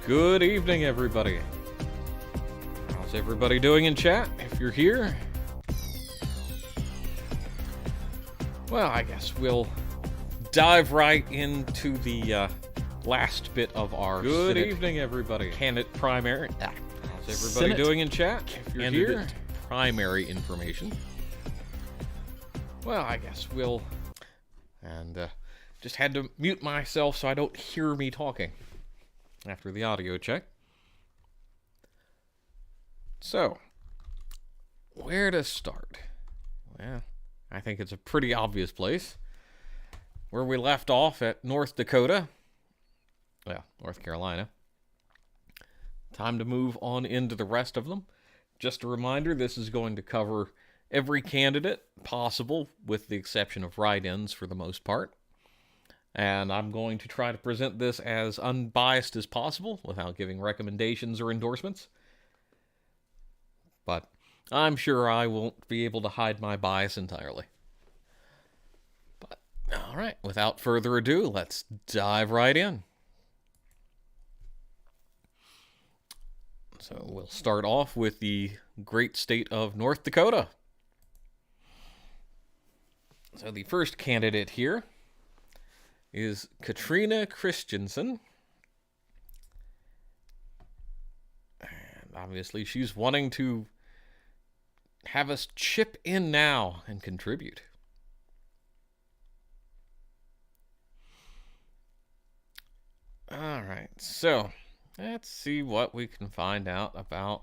Good evening, everybody. How's everybody doing in chat, if you're here? Well, I guess we'll dive right into the last bit of our Good evening, everybody. Candidate primary. How's everybody doing in chat, if you're here? Primary information. Well, I guess we'll... And, just had to mute myself so I don't hear me talking after the audio check. So, where to start? Well, I think it's a pretty obvious place. Where we left off at North Dakota. Well, North Carolina. Time to move on into the rest of them. Just a reminder, this is going to cover every candidate possible, with the exception of write-ins for the most part. And I'm going to try to present this as unbiased as possible without giving recommendations or endorsements. But I'm sure I won't be able to hide my bias entirely. But, alright, without further ado, let's dive right in. So we'll start off with the great state of North Dakota. So the first candidate here is Katrina Christensen. And obviously she's wanting to have us chip in now and contribute. Alright, so let's see what we can find out about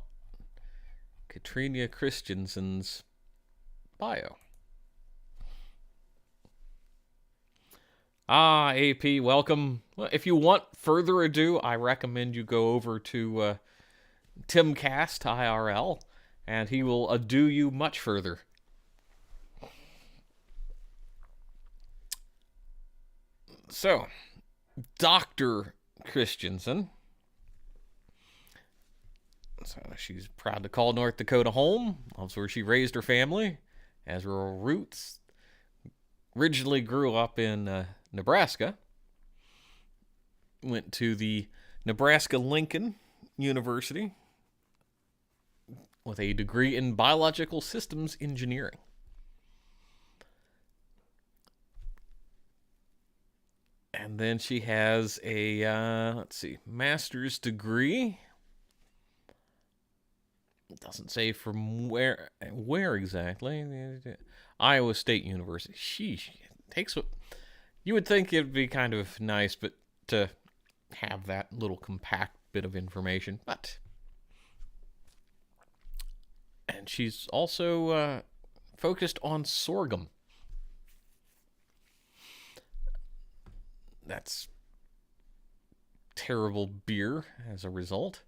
Katrina Christensen's bio. AP, welcome. Well, if you want further ado, I recommend you go over to Timcast IRL, and he will ado you much further. So, Dr. Christensen. So she's proud to call North Dakota home. That's where she raised her family, has rural roots. Originally grew up in Nebraska. Went to the Nebraska-Lincoln University with a degree in biological systems engineering. And then she has a, master's degree. It doesn't say from where exactly. Iowa State University. Sheesh. Takes what you would think it'd be kind of nice, but to have that little compact bit of information. But, and she's also focused on sorghum. That's terrible beer as a result.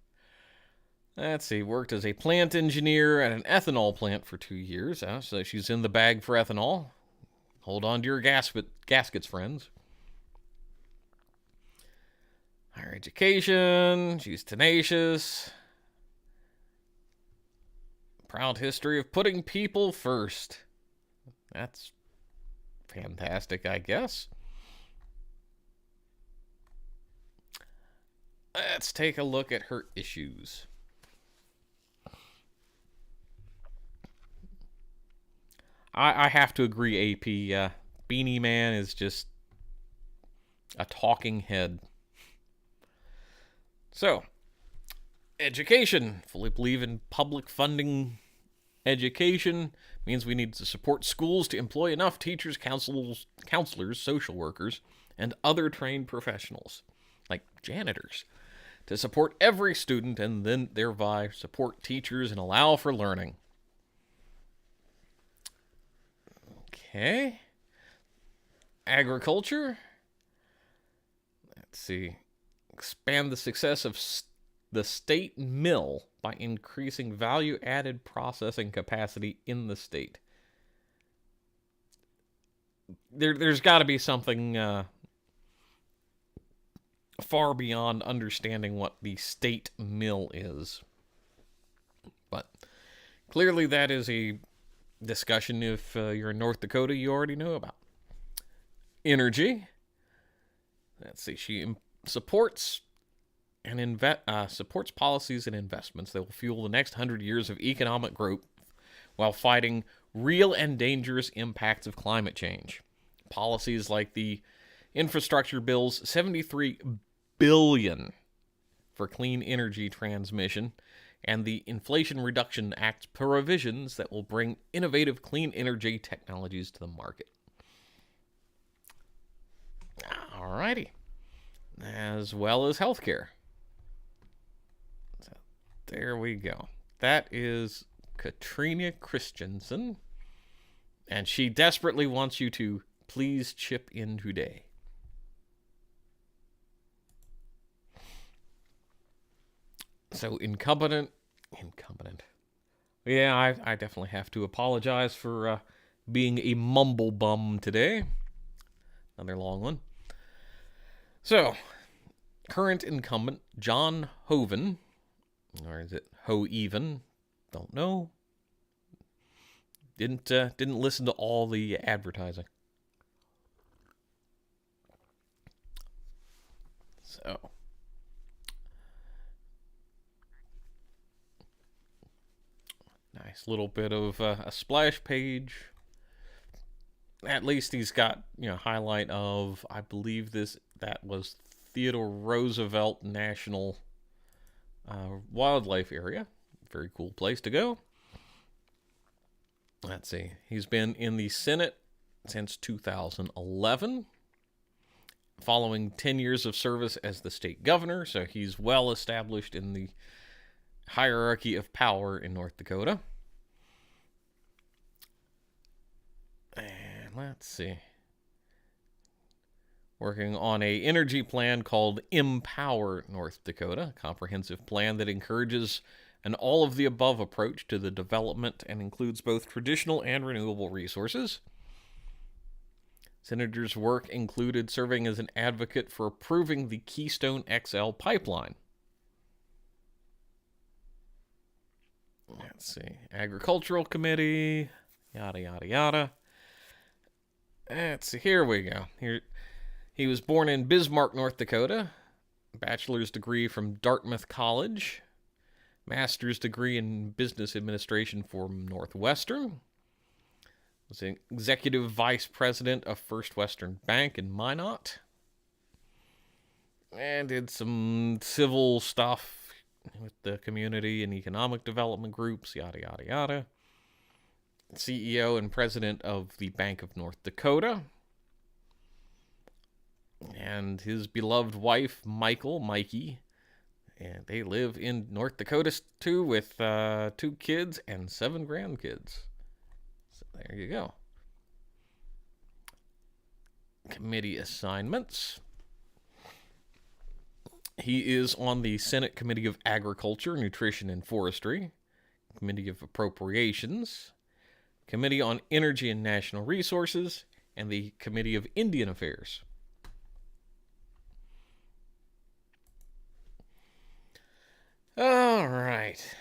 Let's see, worked as a plant engineer at an ethanol plant for 2 years. So she's in the bag for ethanol. Hold on to your gaskets, friends. Higher education. She's tenacious. Proud history of putting people first. That's fantastic, I guess. Let's take a look at her issues. I have to agree, AP. Beanie Man is just a talking head. So, education. Fully believe in public funding education. Means we need to support schools to employ enough teachers, counselors, social workers, and other trained professionals, like janitors, to support every student and then thereby support teachers and allow for learning. Okay. Agriculture. Let's see. Expand the success of the state mill by increasing value-added processing capacity in the state. There's got to be something far beyond understanding what the state mill is. But clearly that is a discussion, if you're in North Dakota, you already know about. Energy. Let's see, she supports and supports policies and investments that will fuel the next 100 years of economic growth while fighting real and dangerous impacts of climate change. Policies like the infrastructure bill's $73 billion for clean energy transmission and the Inflation Reduction Act's provisions that will bring innovative clean energy technologies to the market. Alrighty. As well as healthcare. So there we go. That is Katrina Christensen. And she desperately wants you to please chip in today. So incompetent. Yeah, I definitely have to apologize for being a mumble bum today. Another long one. So, current incumbent John Hoeven, or is it Ho-Even? Don't know. Didn't listen to all the advertising. So, nice little bit of a splash page. At least he's got, highlight of, I believe that was Theodore Roosevelt National Wildlife Area. Very cool place to go. Let's see. He's been in the Senate since 2011, following 10 years of service as the state governor, so he's well established in the hierarchy of power in North Dakota. And let's see. Working on an energy plan called Empower North Dakota, a comprehensive plan that encourages an all-of-the-above approach to the development and includes both traditional and renewable resources. Senator's work included serving as an advocate for approving the Keystone XL pipeline. Let's see. Agricultural Committee, yada, yada, yada. Let's see. Here we go. He was born in Bismarck, North Dakota. Bachelor's degree from Dartmouth College. Master's degree in business administration from Northwestern. Was an executive vice president of First Western Bank in Minot. And did some civil stuff with the community and economic development groups, yada, yada, yada. CEO and president of the Bank of North Dakota. And his beloved wife, Mikey. And they live in North Dakota, too, with 2 kids and 7 grandkids. So there you go. Committee assignments. He is on the Senate Committee of Agriculture, Nutrition, and Forestry, Committee of Appropriations, Committee on Energy and National Resources, and the Committee of Indian Affairs. All right.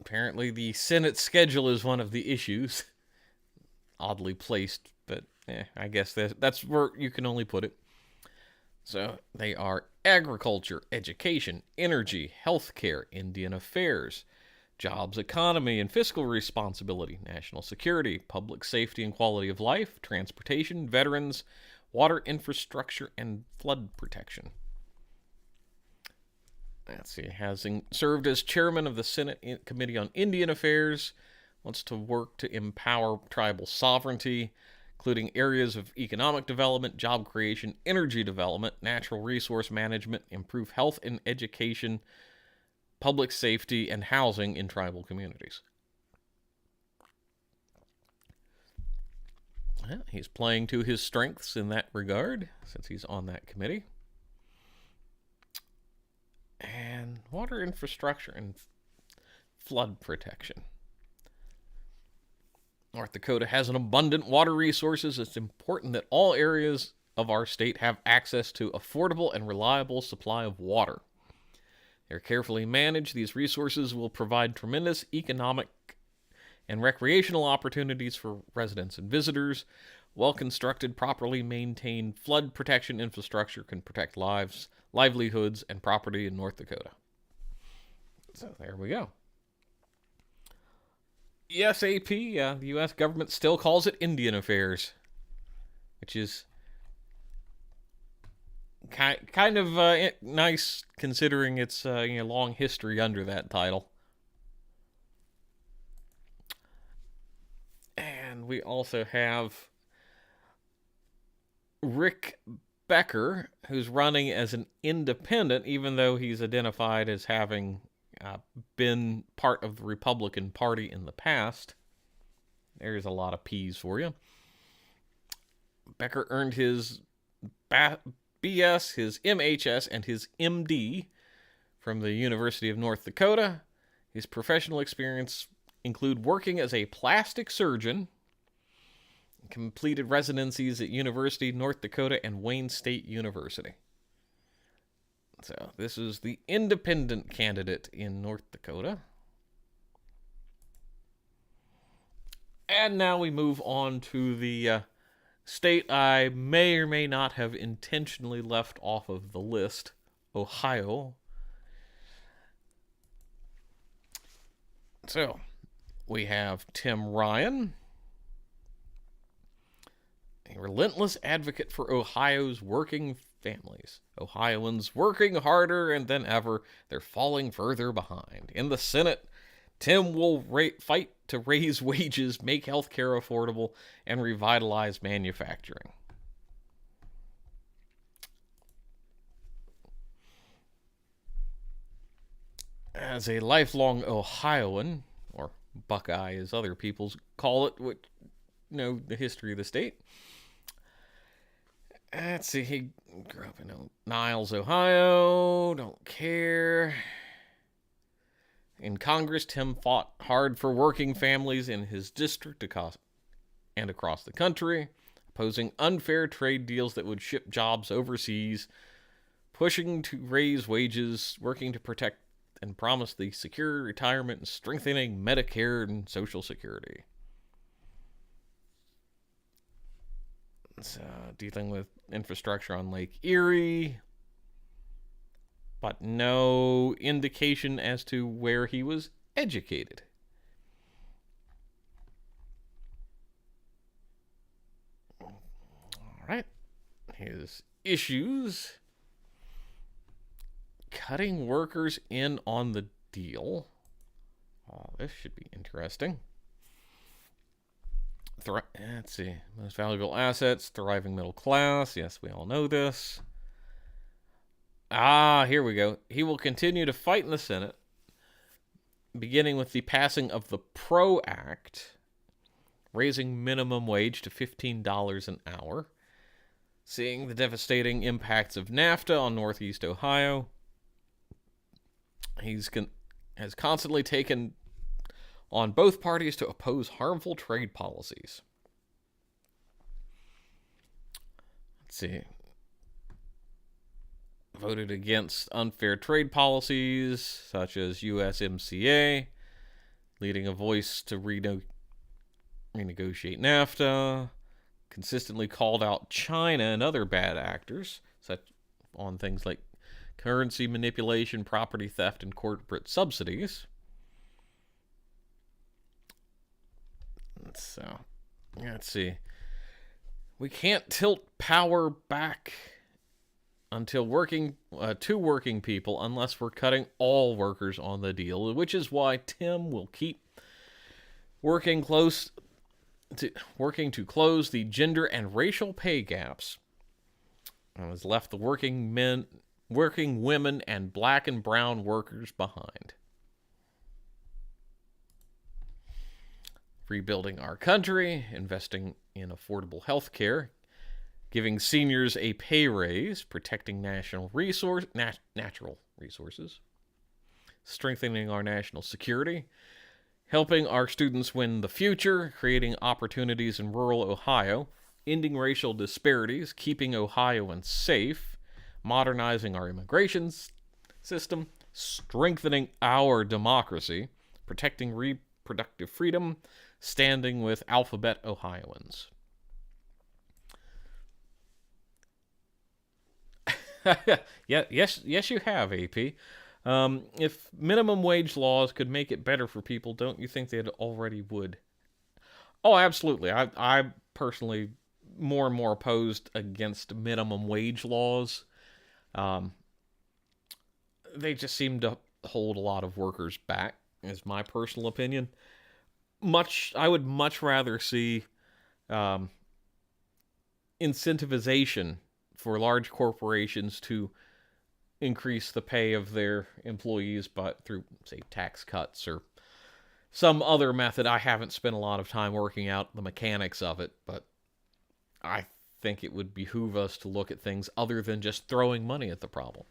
Apparently the Senate schedule is one of the issues. Oddly placed, but I guess that's where you can only put it. So they are agriculture, education, energy, healthcare, Indian affairs, jobs, economy, and fiscal responsibility, national security, public safety and quality of life, transportation, veterans, water infrastructure, and flood protection. Let's see, has served as chairman of the Senate Committee on Indian Affairs, wants to work to empower tribal sovereignty, including areas of economic development, job creation, energy development, natural resource management, improve health and education, public safety, and housing in tribal communities. Well, he's playing to his strengths in that regard, since he's on that committee. And water infrastructure and flood protection. North Dakota has an abundant water resources. It's important that all areas of our state have access to affordable and reliable supply of water. They're carefully managed. These resources will provide tremendous economic and recreational opportunities for residents and visitors. Well-constructed, properly maintained flood protection infrastructure can protect lives, livelihoods, and property in North Dakota. So there we go. ESAP, the U.S. government still calls it Indian Affairs, which is kind of nice considering its long history under that title. And we also have Rick Becker, who's running as an independent, even though he's identified as having been part of the Republican Party in the past. There's a lot of P's for you. Becker earned his BS, his MHS, and his MD from the University of North Dakota. His professional experience include working as a plastic surgeon, completed residencies at University of North Dakota and Wayne State University. So this is the independent candidate in North Dakota. And now we move on to the state I may or may not have intentionally left off of the list, Ohio. So we have Tim Ryan, a relentless advocate for Ohio's working families. Ohioans working harder than ever, they're falling further behind. In the Senate, Tim will fight to raise wages, make healthcare affordable, and revitalize manufacturing. As a lifelong Ohioan, or Buckeye as other people call it, which know the history of the state. Let's see, he grew up in Niles, Ohio, don't care. In Congress, Tim fought hard for working families in his district and across the country, opposing unfair trade deals that would ship jobs overseas, pushing to raise wages, working to protect and promise the secure retirement, and strengthening Medicare and Social Security. So, dealing with infrastructure on Lake Erie, but no indication as to where he was educated. All right. His issues: cutting workers in on the deal. Oh, this should be interesting. Let's see. Most valuable assets, thriving middle class. Yes, we all know this. Here we go. He will continue to fight in the Senate, beginning with the passing of the PRO Act, raising minimum wage to $15 an hour, seeing the devastating impacts of NAFTA on Northeast Ohio. Has constantly taken on both parties to oppose harmful trade policies. Let's see. Voted against unfair trade policies such as USMCA, leading a voice to renegotiate NAFTA, consistently called out China and other bad actors, such on things like currency manipulation, property theft, and corporate subsidies. So, let's see. We can't tilt power back until to working people unless we're cutting all workers on the deal, which is why Tim will keep working to close the gender and racial pay gaps, and has left the working women, and black and brown workers behind. Rebuilding our country, investing in affordable health care, giving seniors a pay raise, protecting natural resources, strengthening our national security, helping our students win the future, creating opportunities in rural Ohio, ending racial disparities, keeping Ohioans safe, modernizing our immigration system, strengthening our democracy, protecting reproductive freedom, standing with alphabet Ohioans. Yeah, yes, you have, AP. If minimum wage laws could make it better for people, don't you think they already would? Oh, absolutely. I personally more and more opposed against minimum wage laws. Um, they just seem to hold a lot of workers back, is my personal opinion. I would much rather see um, incentivization for large corporations to increase the pay of their employees, but through, say, tax cuts or some other method. I haven't spent a lot of time working out the mechanics of it, but I think it would behoove us to look at things other than just throwing money at the problem.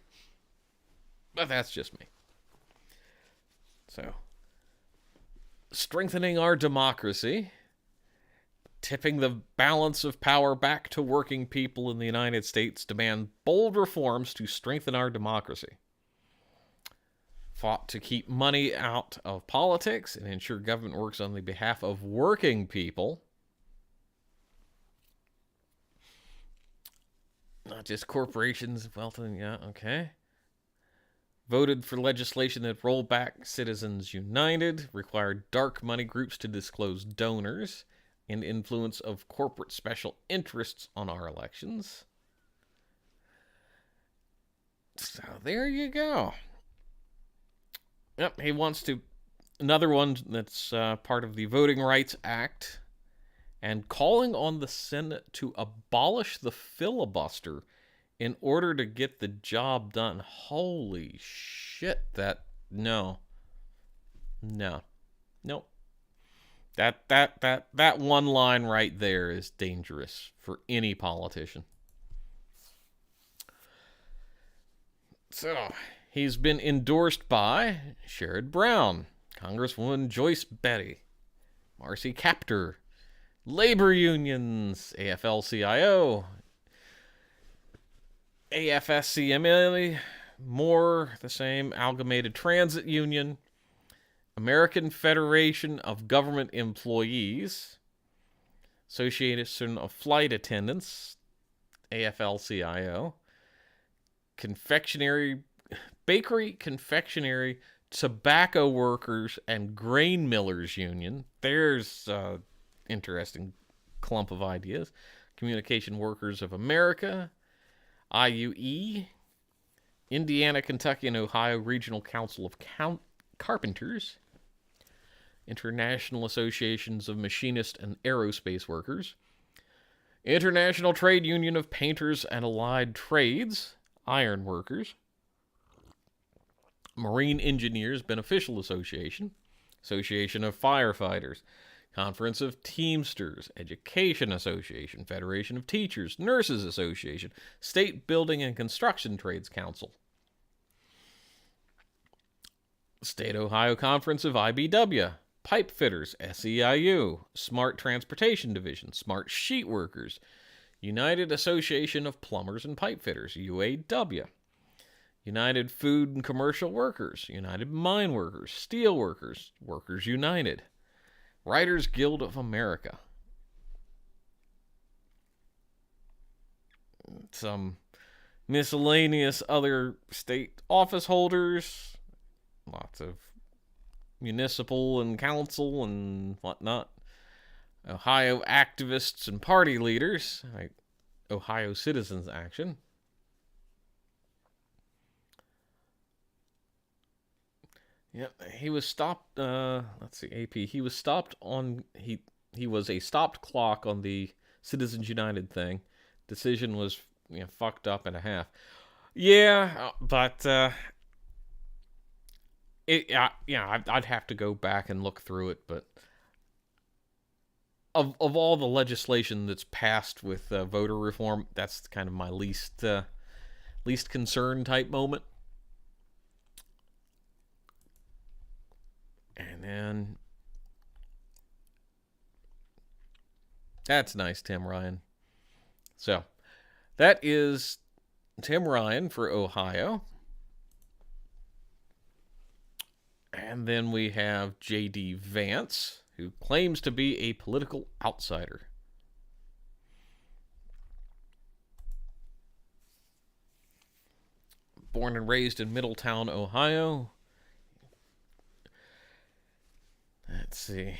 But that's just me. So, strengthening our democracy, tipping the balance of power back to working people in the United States, demand bold reforms to strengthen our democracy. Fought to keep money out of politics and ensure government works on the behalf of working people. Not just corporations, wealth, yeah, okay. Voted for legislation that rolled back Citizens United, required dark money groups to disclose donors and influence of corporate special interests on our elections. So there you go. Yep, he wants to. Another one that's part of the Voting Rights Act, and calling on the Senate to abolish the filibuster in order to get the job done. Holy shit! No. Nope. That one line right there is dangerous for any politician. So, he's been endorsed by Sherrod Brown, Congresswoman Joyce Betty, Marcy Kaptur, labor unions, AFL-CIO, AFSCMA, more the same, Amalgamated Transit Union, American Federation of Government Employees, Association of Flight Attendants, AFL-CIO, Bakery, Confectionery, Tobacco Workers, and Grain Millers Union. There's an interesting clump of ideas. Communication Workers of America, IUE, Indiana, Kentucky, and Ohio Regional Council of Carpenters, International Associations of Machinist and Aerospace Workers, International Trade Union of Painters and Allied Trades, Iron Workers, Marine Engineers Beneficial Association, Association of Firefighters, Conference of Teamsters, Education Association, Federation of Teachers, Nurses Association, State Building and Construction Trades Council, State Ohio Conference of IBW, Pipe Fitters, SEIU, Smart Transportation Division, Smart Sheet Workers, United Association of Plumbers and Pipe Fitters, UAW, United Food and Commercial Workers, United Mine Workers, Steel Workers, Workers United, Writers Guild of America. Some miscellaneous other state office holders, lots of municipal and council and whatnot, Ohio activists and party leaders, like Ohio Citizens Action. Yep, he was stopped. Let's see, AP. He was stopped on. He was a stopped clock on the Citizens United thing. Decision was fucked up and a half. Yeah, but I'd have to go back and look through it. But of all the legislation that's passed with voter reform, that's kind of my least concern type moment. And then that's nice, Tim Ryan. So that is Tim Ryan for Ohio. And then we have J.D. Vance, who claims to be a political outsider. born and raised in Middletown, Ohio. Let's see.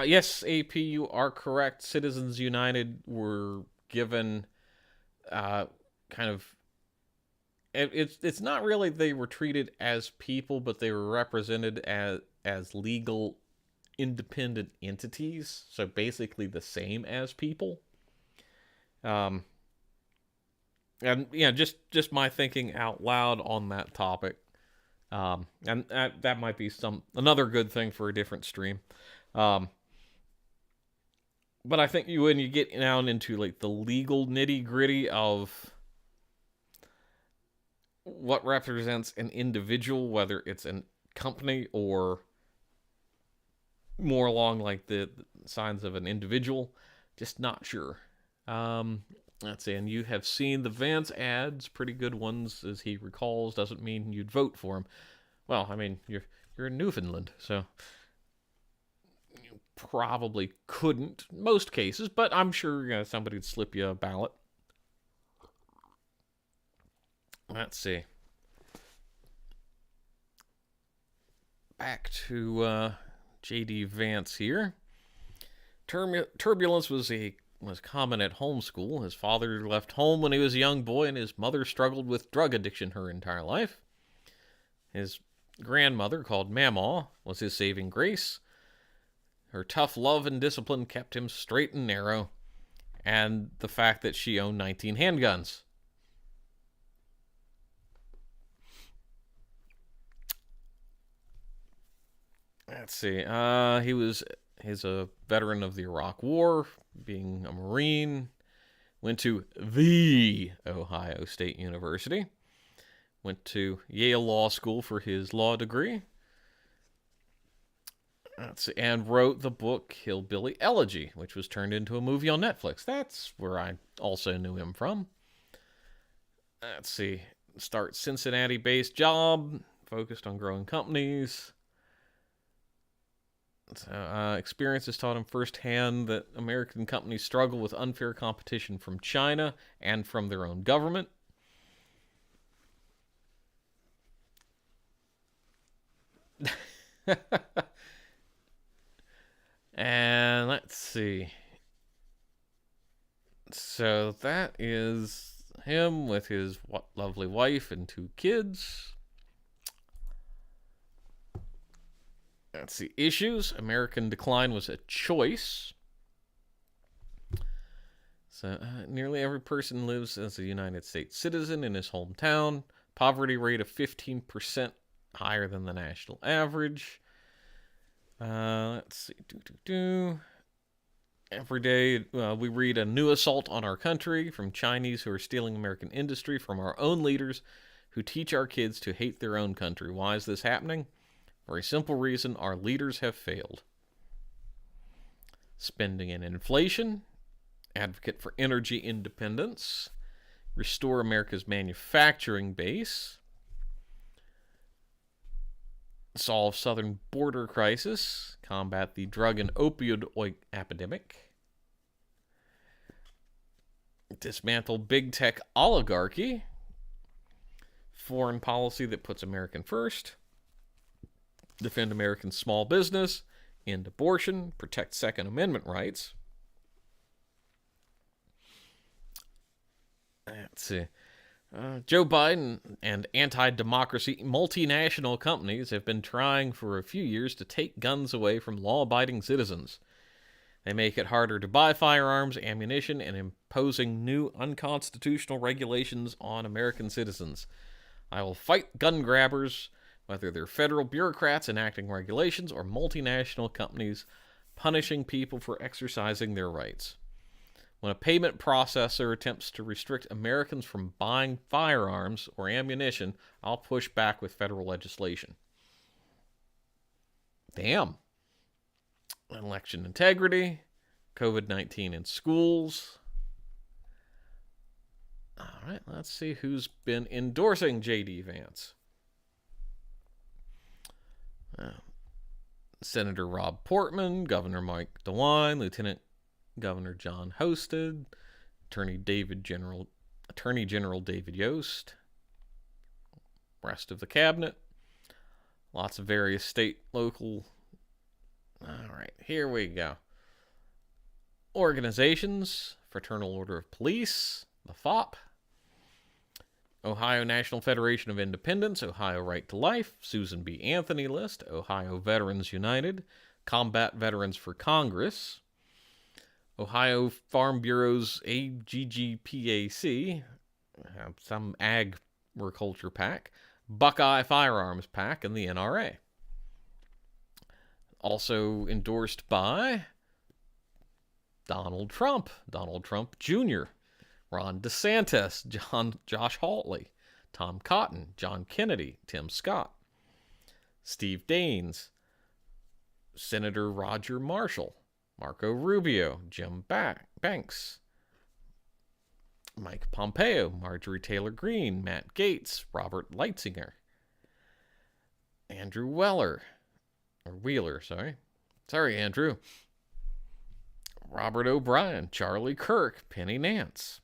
Yes, AP, you are correct. Citizens United were given kind of. It's not really they were treated as people, but they were represented as legal independent entities. So basically the same as people. And yeah, just my thinking out loud on that topic. And that might be another good thing for a different stream. But I think when you get down into like the legal nitty gritty of what represents an individual, whether it's a company or more along like the signs of an individual, just not sure. Let's see, and you have seen the Vance ads, pretty good ones, as he recalls. Doesn't mean you'd vote for him. Well, I mean, you're in Newfoundland, so you probably couldn't most cases, but I'm sure somebody'd slip you a ballot. Let's see. Back to J.D. Vance here. Turbulence was common at homeschool. His father left home when he was a young boy, and his mother struggled with drug addiction her entire life. His grandmother, called Mamaw, was his saving grace. Her tough love and discipline kept him straight and narrow, and the fact that she owned 19 handguns. Let's see. He's a veteran of the Iraq War, being a Marine. Went to the Ohio State University. Went to Yale Law School for his law degree. And wrote the book Hillbilly Elegy, which was turned into a movie on Netflix. That's where I also knew him from. Let's see. Start Cincinnati-based job, focused on growing companies. Experiences taught him firsthand that American companies struggle with unfair competition from China and from their own government. And let's see. So that is him with his lovely wife and 2 kids. Let's see. Issues. American decline was a choice. So nearly every person lives as a United States citizen in his hometown. Poverty rate of 15% higher than the national average. Let's see. Every day we read a new assault on our country from Chinese who are stealing American industry from our own leaders who teach our kids to hate their own country. Why is this happening? For a simple reason, our leaders have failed. Spending and inflation. Advocate for energy independence. Restore America's manufacturing base. Solve southern border crisis. Combat the drug and opioid epidemic. Dismantle big tech oligarchy. Foreign policy that puts American first. Defend American small business. End abortion. Protect Second Amendment rights. Let's see. Joe Biden and anti-democracy multinational companies have been trying for a few years to take guns away from law-abiding citizens. They make it harder to buy firearms, ammunition, and imposing new unconstitutional regulations on American citizens. I will fight gun grabbers, whether they're federal bureaucrats enacting regulations or multinational companies punishing people for exercising their rights. When a payment processor attempts to restrict Americans from buying firearms or ammunition, I'll push back with federal legislation. Damn. Election integrity, COVID-19 in schools. All right, let's see who's been endorsing J.D. Vance. Senator Rob Portman, Governor Mike DeWine, Lieutenant Governor John Hosted, Attorney General David Yost. Rest of the cabinet. Lots of various state, local. All right, here we go. Organizations: Fraternal Order of Police, the FOP, Ohio National Federation of Independents, Ohio Right to Life, Susan B. Anthony List, Ohio Veterans United, Combat Veterans for Congress, Ohio Farm Bureau's AGGPAC, some agriculture pack, Buckeye Firearms Pack, and the NRA. Also endorsed by Donald Trump Jr., Ron DeSantis, Josh Hawley, Tom Cotton, John Kennedy, Tim Scott, Steve Daines, Senator Roger Marshall, Marco Rubio, Jim Banks, Mike Pompeo, Marjorie Taylor Greene, Matt Gaetz, Robert Leitzinger, Andrew Wheeler, sorry, Andrew, Robert O'Brien, Charlie Kirk, Penny Nance.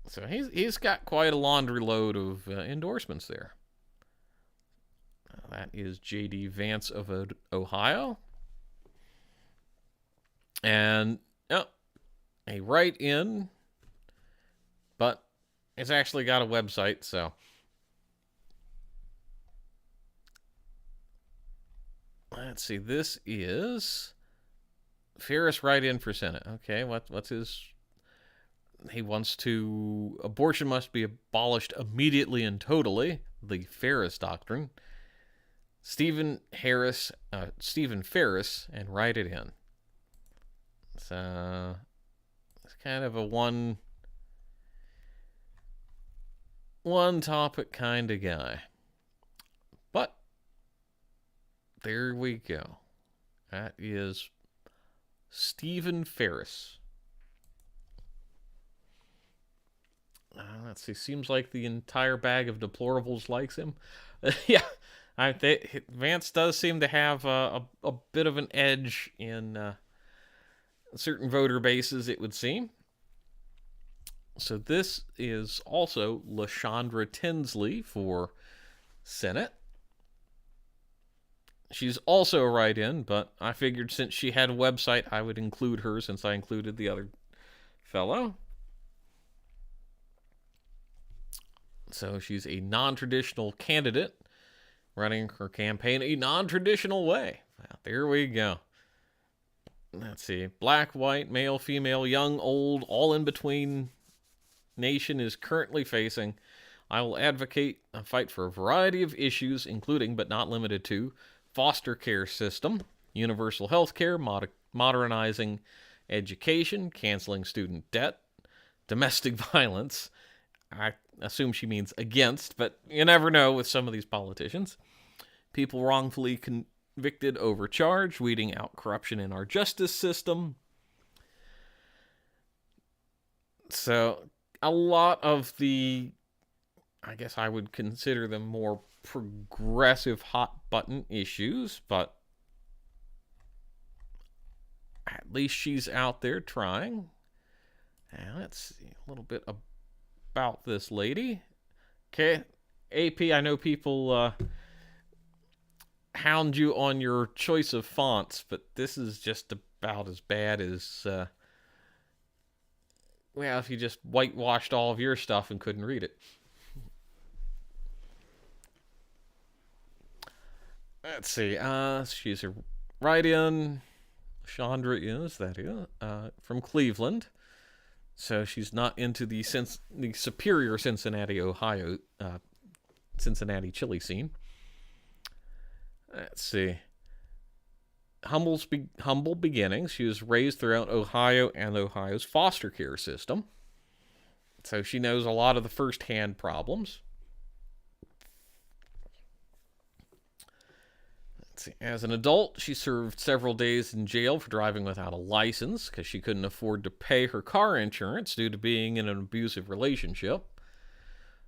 So he's got quite a laundry load of endorsements there. That is J.D. Vance of Ohio. And a write-in, but it's actually got a website, so let's see. This is Ferris write-in for Senate. Okay, what's his? He wants to abortion must be abolished immediately and totally. The Ferris Doctrine. Stephen Ferris, and write it in. So it's kind of a one topic kind of guy. But there we go. That is Stephen Ferris. Let's see. Seems like the entire bag of deplorables likes him. Yeah, Vance does seem to have a bit of an edge in certain voter bases, it would seem. So this is also LaShondra Tinsley for Senate. She's also a write-in, but I figured since she had a website, I would include her since I included the other fellow. So she's a non-traditional candidate running her campaign a non-traditional way. Well, there we go. Let's see. Black, white, male, female, young, old, all in between nation is currently facing. I will advocate and fight for a variety of issues, including but not limited to foster care system, universal health care, modernizing education, canceling student debt, domestic violence. I assume she means against, but you never know with some of these politicians. People wrongfully convicted, overcharged, weeding out corruption in our justice system. So a lot of the, I guess I would consider them more progressive hot button issues, but at least she's out there trying. Now let's see a little bit about this lady. Okay, AP, I know people hound you on your choice of fonts, but this is just about as bad as well, if you just whitewashed all of your stuff and couldn't read it. Let's see. She's a write-in. Chandra is, from Cleveland. So she's not into the superior Cincinnati, Ohio, Cincinnati chili scene. Let's see. Humble beginnings. She was raised throughout Ohio and Ohio's foster care system. So she knows a lot of the first-hand problems. Let's see. As an adult, she served several days in jail for driving without a license because she couldn't afford to pay her car insurance due to being in an abusive relationship.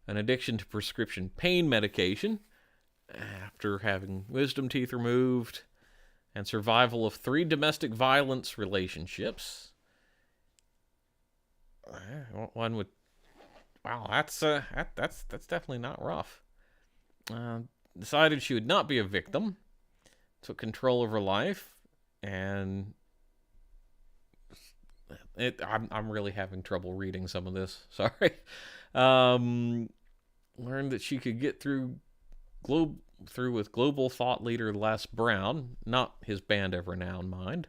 An addiction to prescription pain medication after having wisdom teeth removed, and survival of 3 domestic violence relationships. One would. Wow, that's definitely not rough. Uh, Decided she would not be a victim. Took control of her life, and I'm really having trouble reading some of this. Sorry. Um, Learned that she could get through with global thought leader Les Brown, not his band of renown, mind.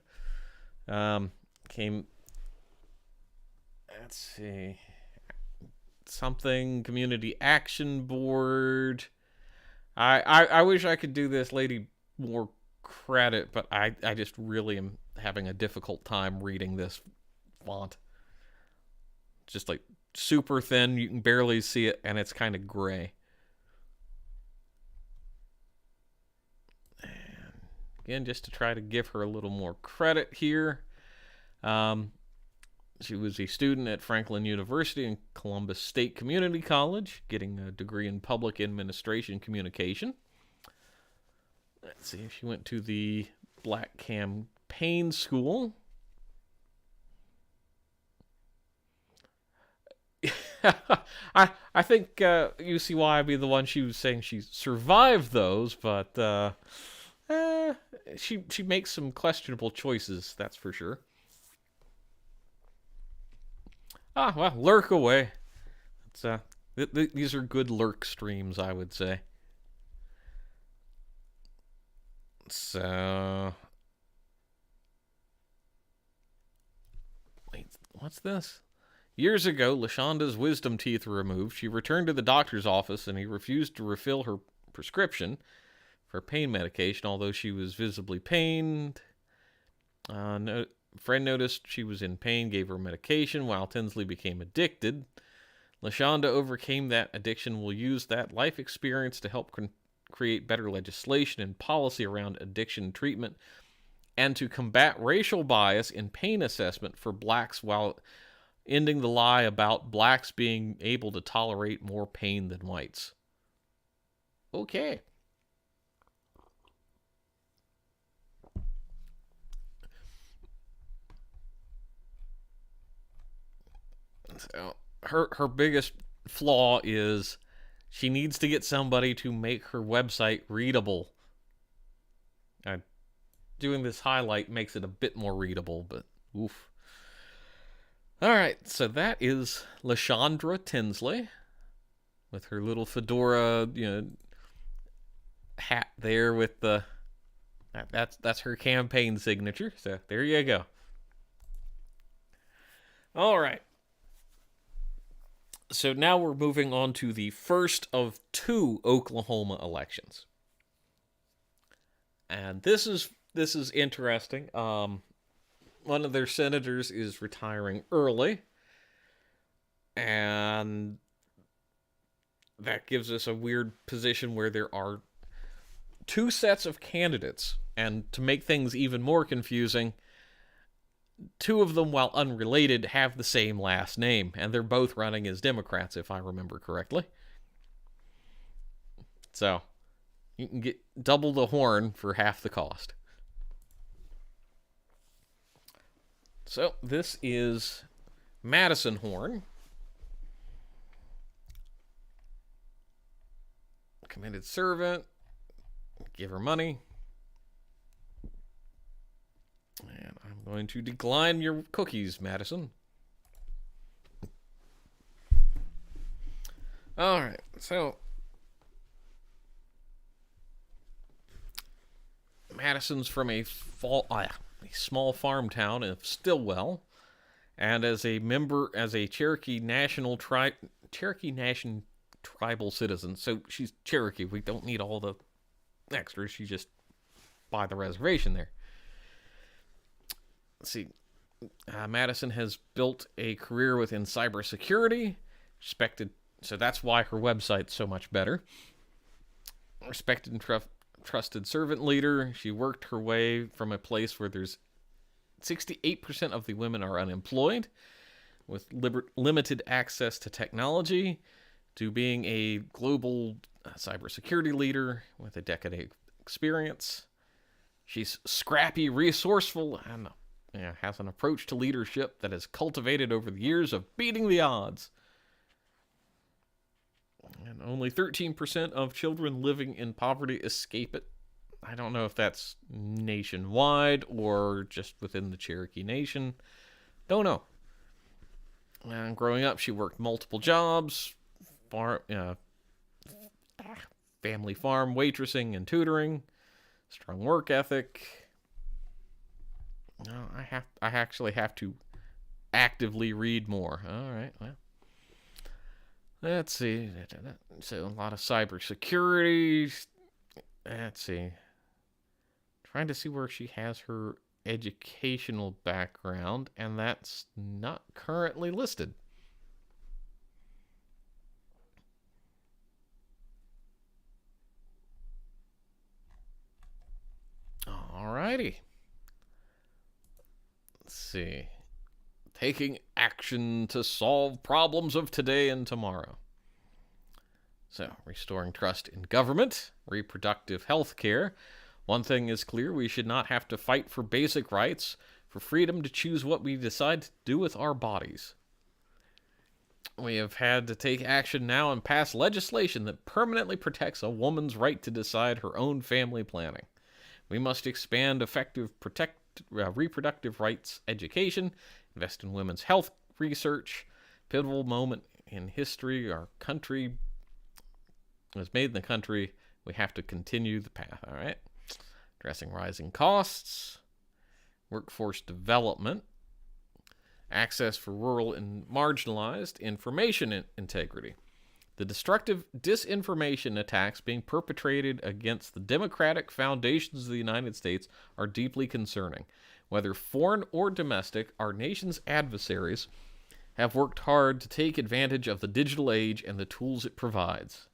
Came. Let's see. Something community action board. I wish I could do this lady more credit, but I just really am having a difficult time reading this font. Just like super thin, you can barely see it, and it's kind of gray. And again, just to try to give her a little more credit here. She was a student at Franklin University and Columbus State Community College, getting a degree in public administration communication. Let's see if she went to the Black Campaign School. I think UCY would be the one she was saying she survived those, but she makes some questionable choices, that's for sure. Well, lurk away. It's these are good lurk streams, I would say. So, wait, what's this? Years ago, LaShonda's wisdom teeth were removed. She returned to the doctor's office, and he refused to refill her prescription for pain medication, although she was visibly pained. Friend noticed she was in pain, gave her medication, while Tinsley became addicted. LaShonda overcame that addiction, will use that life experience to help create better legislation and policy around addiction treatment, and to combat racial bias in pain assessment for blacks while ending the lie about blacks being able to tolerate more pain than whites. Okay. So her biggest flaw is she needs to get somebody to make her website readable. Doing this highlight makes it a bit more readable, but oof. All right, so that is LaShondra Tinsley with her little fedora, hat there with the that's her campaign signature. So there you go. All right. So now we're moving on to the first of two Oklahoma elections. And this is interesting. One of their senators is retiring early, and that gives us a weird position where there are two sets of candidates. And to make things even more confusing, two of them, while unrelated, have the same last name, and they're both running as Democrats, if I remember correctly. So, you can get double the horn for half the cost. So, this is Madison Horn. Committed servant. Give her money. And I'm going to decline your cookies, Madison. Alright, so Madison's from a small farm town of Stillwell, and as a Cherokee Nation tribal citizen. So she's Cherokee. We don't need all the extras. She just by the reservation there. Let's see. Madison has built a career within cybersecurity. So that's why her website's so much better. Respected and trusted servant leader. She worked her way from a place where there's 68% of the women are unemployed, with limited access to technology, to being a global cybersecurity leader with a decade of experience. She's scrappy, resourceful, and has an approach to leadership that is cultivated over the years of beating the odds. And only 13% of children living in poverty escape it. I don't know if that's nationwide or just within the Cherokee Nation. Don't know. And growing up, she worked multiple jobs, family farm waitressing and tutoring, strong work ethic. No, I actually have to actively read more. All right, well. Let's see. So a lot of cybersecurity. Let's see. Trying to see where she has her educational background, and that's not currently listed. Alrighty. Let's see. Taking action to solve problems of today and tomorrow. So, restoring trust in government, reproductive health care. One thing is clear, we should not have to fight for basic rights, for freedom to choose what we decide to do with our bodies. We have had to take action now and pass legislation that permanently protects a woman's right to decide her own family planning. We must expand effective reproductive rights education, invest in women's health research. Pivotal moment in history. Our country was made in the country. We have to continue the path. All right. Addressing rising costs. Workforce development. Access for rural and marginalized. Information integrity. The destructive disinformation attacks being perpetrated against the democratic foundations of the United States are deeply concerning. Whether foreign or domestic, our nation's adversaries have worked hard to take advantage of the digital age and the tools it provides.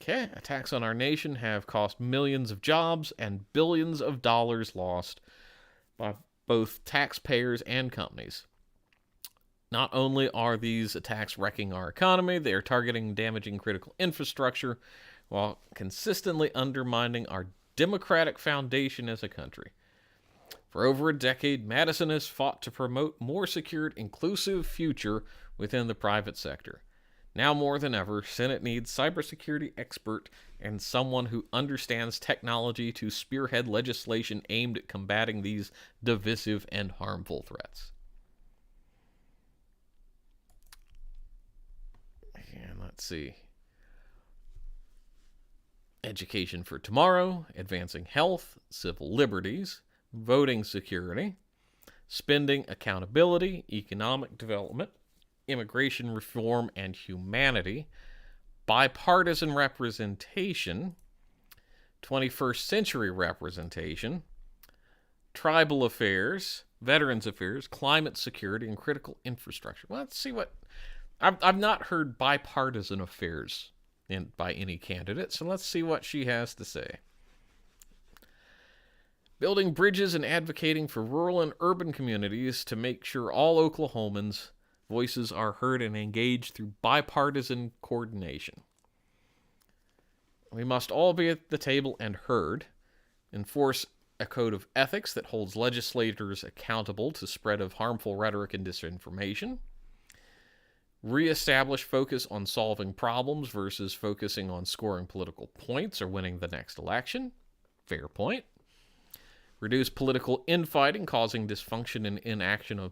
Okay, attacks on our nation have cost millions of jobs and billions of dollars lost by both taxpayers and companies. Not only are these attacks wrecking our economy, they are targeting and damaging critical infrastructure while consistently undermining our democratic foundation as a country. For over a decade, Madison has fought to promote a more secure, inclusive future within the private sector. Now more than ever, Senate needs cybersecurity expert and someone who understands technology to spearhead legislation aimed at combating these divisive and harmful threats. And let's see. Education for tomorrow, advancing health, civil liberties, voting security, spending accountability, economic development, immigration reform and humanity, bipartisan representation, 21st century representation, tribal affairs, veterans affairs, climate security, and critical infrastructure. Well, let's see what... I've not heard bipartisan affairs by any candidate, so let's see what she has to say. Building bridges and advocating for rural and urban communities to make sure all Oklahomans' voices are heard and engaged through bipartisan coordination. We must all be at the table and heard. Enforce a code of ethics that holds legislators accountable to spread of harmful rhetoric and disinformation. Reestablish focus on solving problems versus focusing on scoring political points or winning the next election. Fair point. Reduce political infighting causing dysfunction and inaction of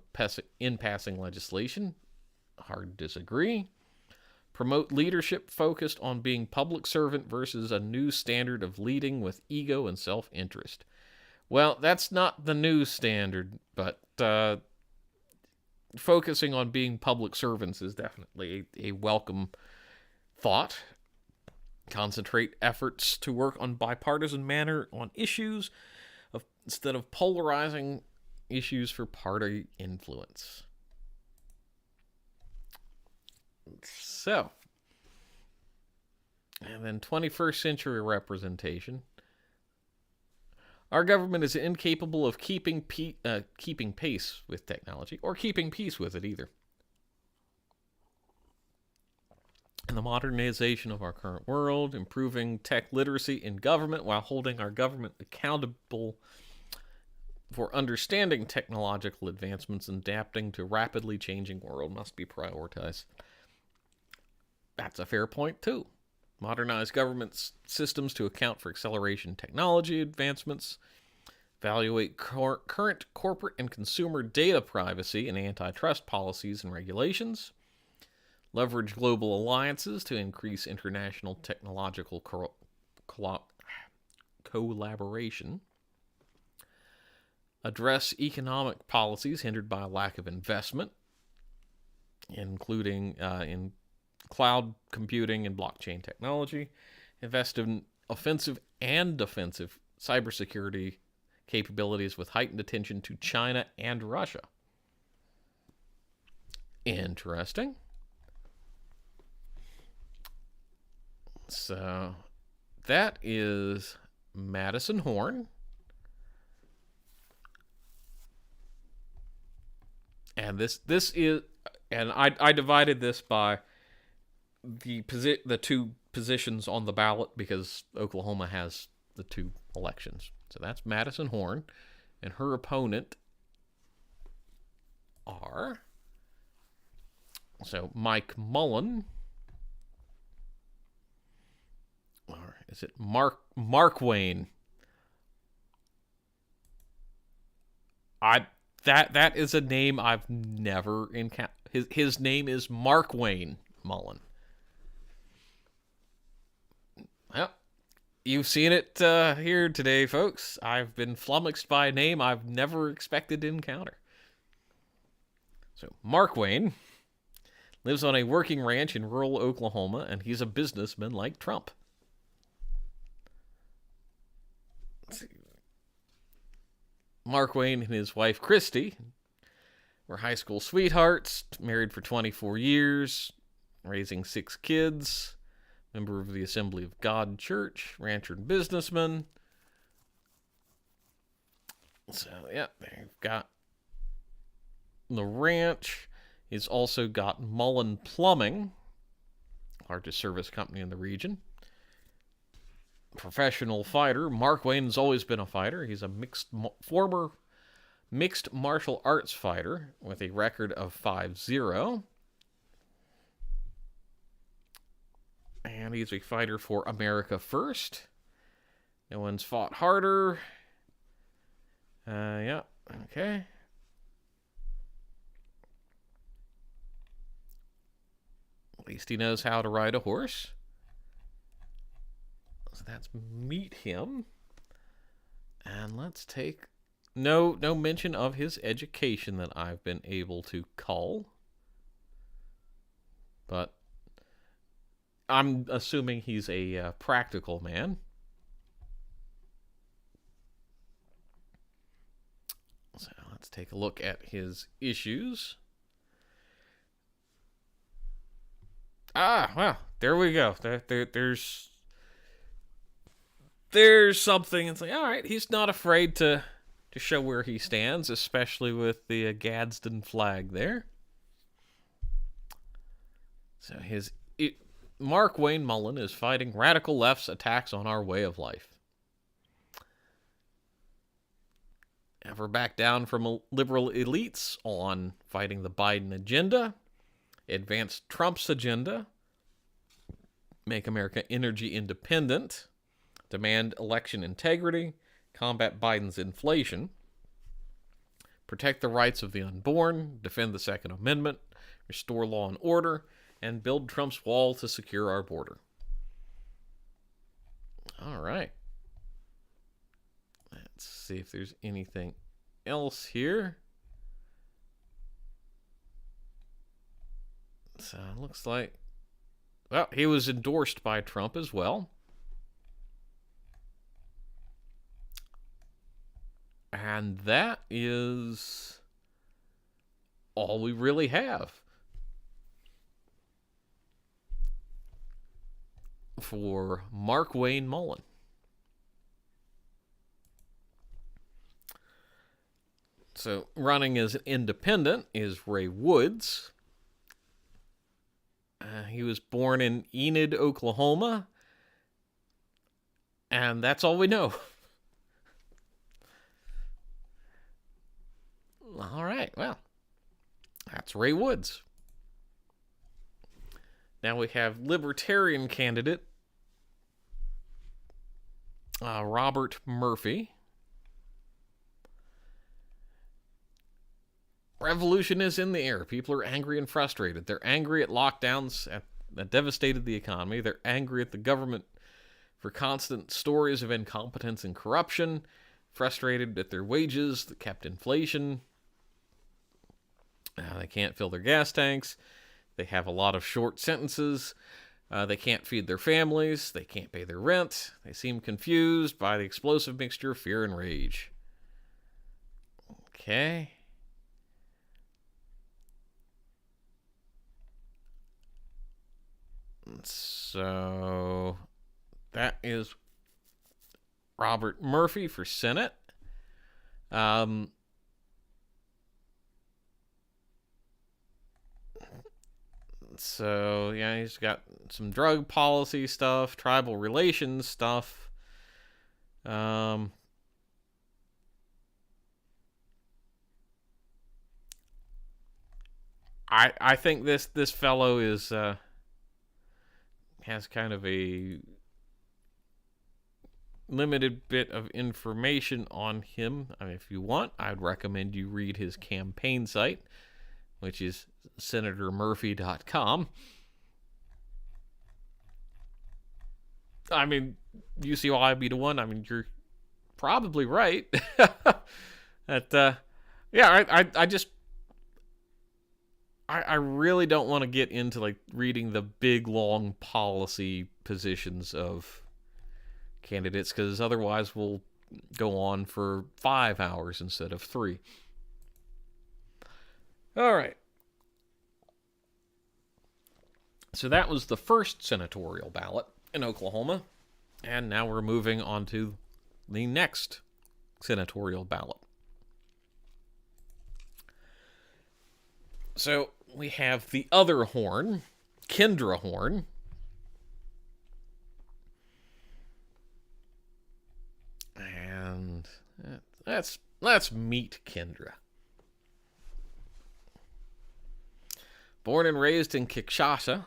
in-passing legislation. Hard to disagree. Promote leadership focused on being public servant versus a new standard of leading with ego and self-interest. Well, that's not the new standard, but focusing on being public servants is definitely a welcome thought. Concentrate efforts to work on bipartisan manner on issues instead of polarizing issues for party influence. So, and then 21st century representation. Our government is incapable of keeping pace with technology, or keeping peace with it either. and the modernization of our current world, improving tech literacy in government while holding our government accountable for understanding technological advancements and adapting to rapidly changing world must be prioritized. That's a fair point, too. Modernize government systems to account for acceleration technology advancements, evaluate current corporate and consumer data privacy and antitrust policies and regulations, leverage global alliances to increase international technological collaboration, address economic policies hindered by a lack of investment, including in cloud computing and blockchain technology, invest in offensive and defensive cybersecurity capabilities with heightened attention to China and Russia. Interesting. So that is Madison Horn. And this is, and I divided this by the two positions on the ballot because Oklahoma has the two elections. So that's Madison Horn, and her opponent are Mike Mullen, or is it Markwayne? That is a name I've never encountered. His name is Markwayne Mullen. Well, you've seen it here today, folks. I've been flummoxed by a name I've never expected to encounter. So, Markwayne lives on a working ranch in rural Oklahoma, and he's a businessman like Trump. Let's see. Markwayne and his wife, Christy, were high school sweethearts, married for 24 years, raising 6 kids, member of the Assembly of God Church, rancher and businessman. So, yeah, they've got the ranch. He's also got Mullen Plumbing, largest service company in the region. Professional fighter. Markwayne's always been a fighter. He's a former mixed martial arts fighter with a record of 5-0. And he's a fighter for America First. No one's fought harder. Yeah, okay. At least he knows how to ride a horse. So that's meet him. And let's take no mention of his education that I've been able to cull. But I'm assuming he's a practical man. So let's take a look at his issues. Well, there we go. There's something. It's like, all right, he's not afraid to show where he stands, especially with the Gadsden flag there. So Markwayne Mullen is fighting radical left's attacks on our way of life. Ever back down from liberal elites on fighting the Biden agenda, advance Trump's agenda, make America energy independent, demand election integrity, combat Biden's inflation, protect the rights of the unborn, defend the Second Amendment, restore law and order, and build Trump's wall to secure our border. All right. Let's see if there's anything else here. So it looks like, well, he was endorsed by Trump as well. And that is all we really have for Markwayne Mullen. So running as an independent is Ray Woods. He was born in Enid, Oklahoma, and that's all we know. All right, well, that's Ray Woods. Now we have Libertarian candidate Robert Murphy. Revolution is in the air. People are angry and frustrated. They're angry at lockdowns that devastated the economy. They're angry at the government for constant stories of incompetence and corruption. Frustrated at their wages that kept inflation. They can't fill their gas tanks. They have a lot of short sentences. They can't feed their families. They can't pay their rent. They seem confused by the explosive mixture of fear and rage. Okay. So that is Robert Murphy for Senate. So, yeah, he's got some drug policy stuff, tribal relations stuff. I think this fellow is has kind of a limited bit of information on him. I mean, if you want, I'd recommend you read his campaign site, which is senatormurphy.com. I mean, you see why I'd be the one. I mean, you're probably right. That, I really don't want to get into like reading the big long policy positions of candidates, because otherwise we'll go on for 5 hours instead of 3. All right. So that was the first senatorial ballot in Oklahoma. And now we're moving on to the next senatorial ballot. So we have the other horn, Kendra Horn. And let's meet Kendra. Born and raised in Kikshasa,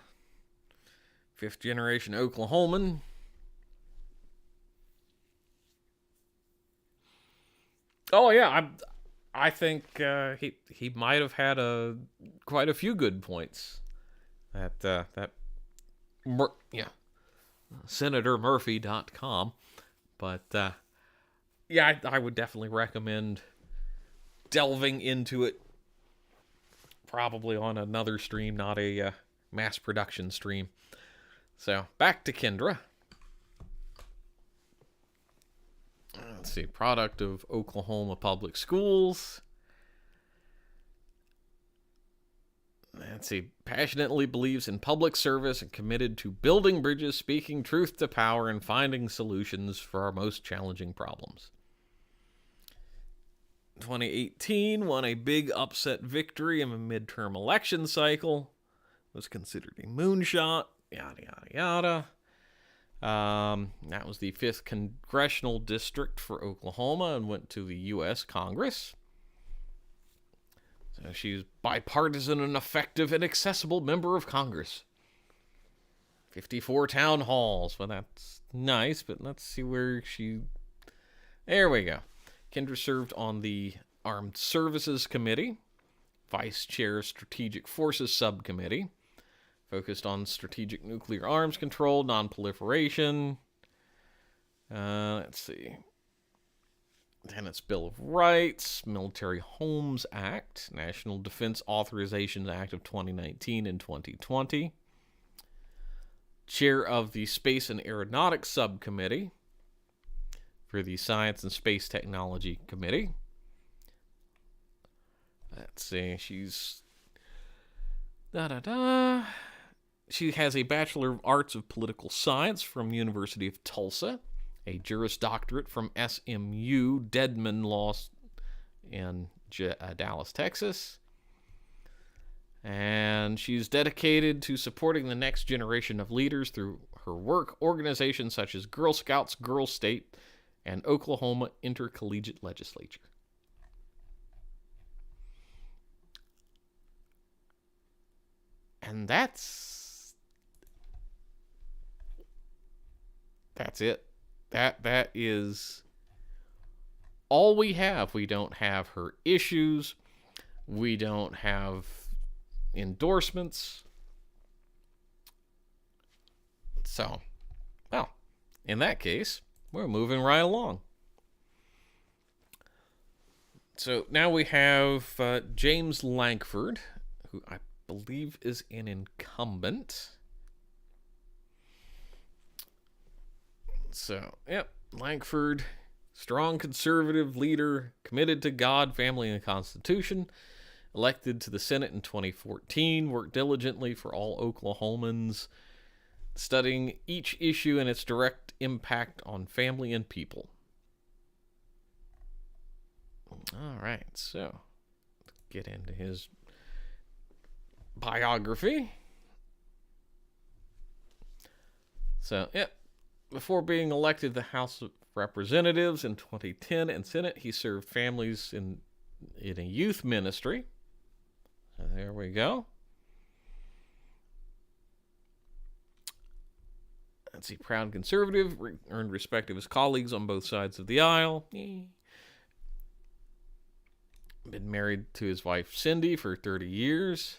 5th generation Oklahoman. Oh yeah, I think he might have had quite a few good points. SenatorMurphy.com, but yeah, I would definitely recommend delving into it. Probably on another stream, not a mass production stream. So, back to Kendra. Let's see. Product of Oklahoma Public Schools. Let's see. Passionately believes in public service and committed to building bridges, speaking truth to power, and finding solutions for our most challenging problems. 2018 won a big upset victory in a midterm election cycle. Was considered a moonshot. Yada, yada, yada. That was the 5th congressional district for Oklahoma and went to the U.S. Congress. So she's bipartisan and effective and accessible member of Congress. 54 town halls. Well, that's nice, but let's see where she... There we go. Kendra served on the Armed Services Committee, Vice Chair Strategic Forces Subcommittee, focused on strategic nuclear arms control, non-proliferation. Let's see. Tenants Bill of Rights, Military Homes Act, National Defense Authorization Act of 2019 and 2020. Chair of the Space and Aeronautics Subcommittee for the Science and Space Technology Committee. Let's see, she's... She has a Bachelor of Arts of Political Science from the University of Tulsa, a Juris Doctorate from SMU Dedman Law in Dallas, Texas. And she's dedicated to supporting the next generation of leaders through her work organizations such as Girl Scouts, Girl State, and Oklahoma Intercollegiate Legislature. And that's it. That is all we have. We don't have her issues. We don't have endorsements. So, well, in that case, we're moving right along. So now we have James Lankford, who I believe is an incumbent. So, yep, Lankford, strong conservative leader, committed to God, family, and the Constitution, elected to the Senate in 2014, worked diligently for all Oklahomans, studying each issue and its direct impact on family and people. All right, so get into his biography. So, yep, before being elected to the House of Representatives in 2010 and Senate, he served families in a youth ministry. So there we go. Let's see, proud conservative, earned respect of his colleagues on both sides of the aisle. Been married to his wife Cindy for 30 years.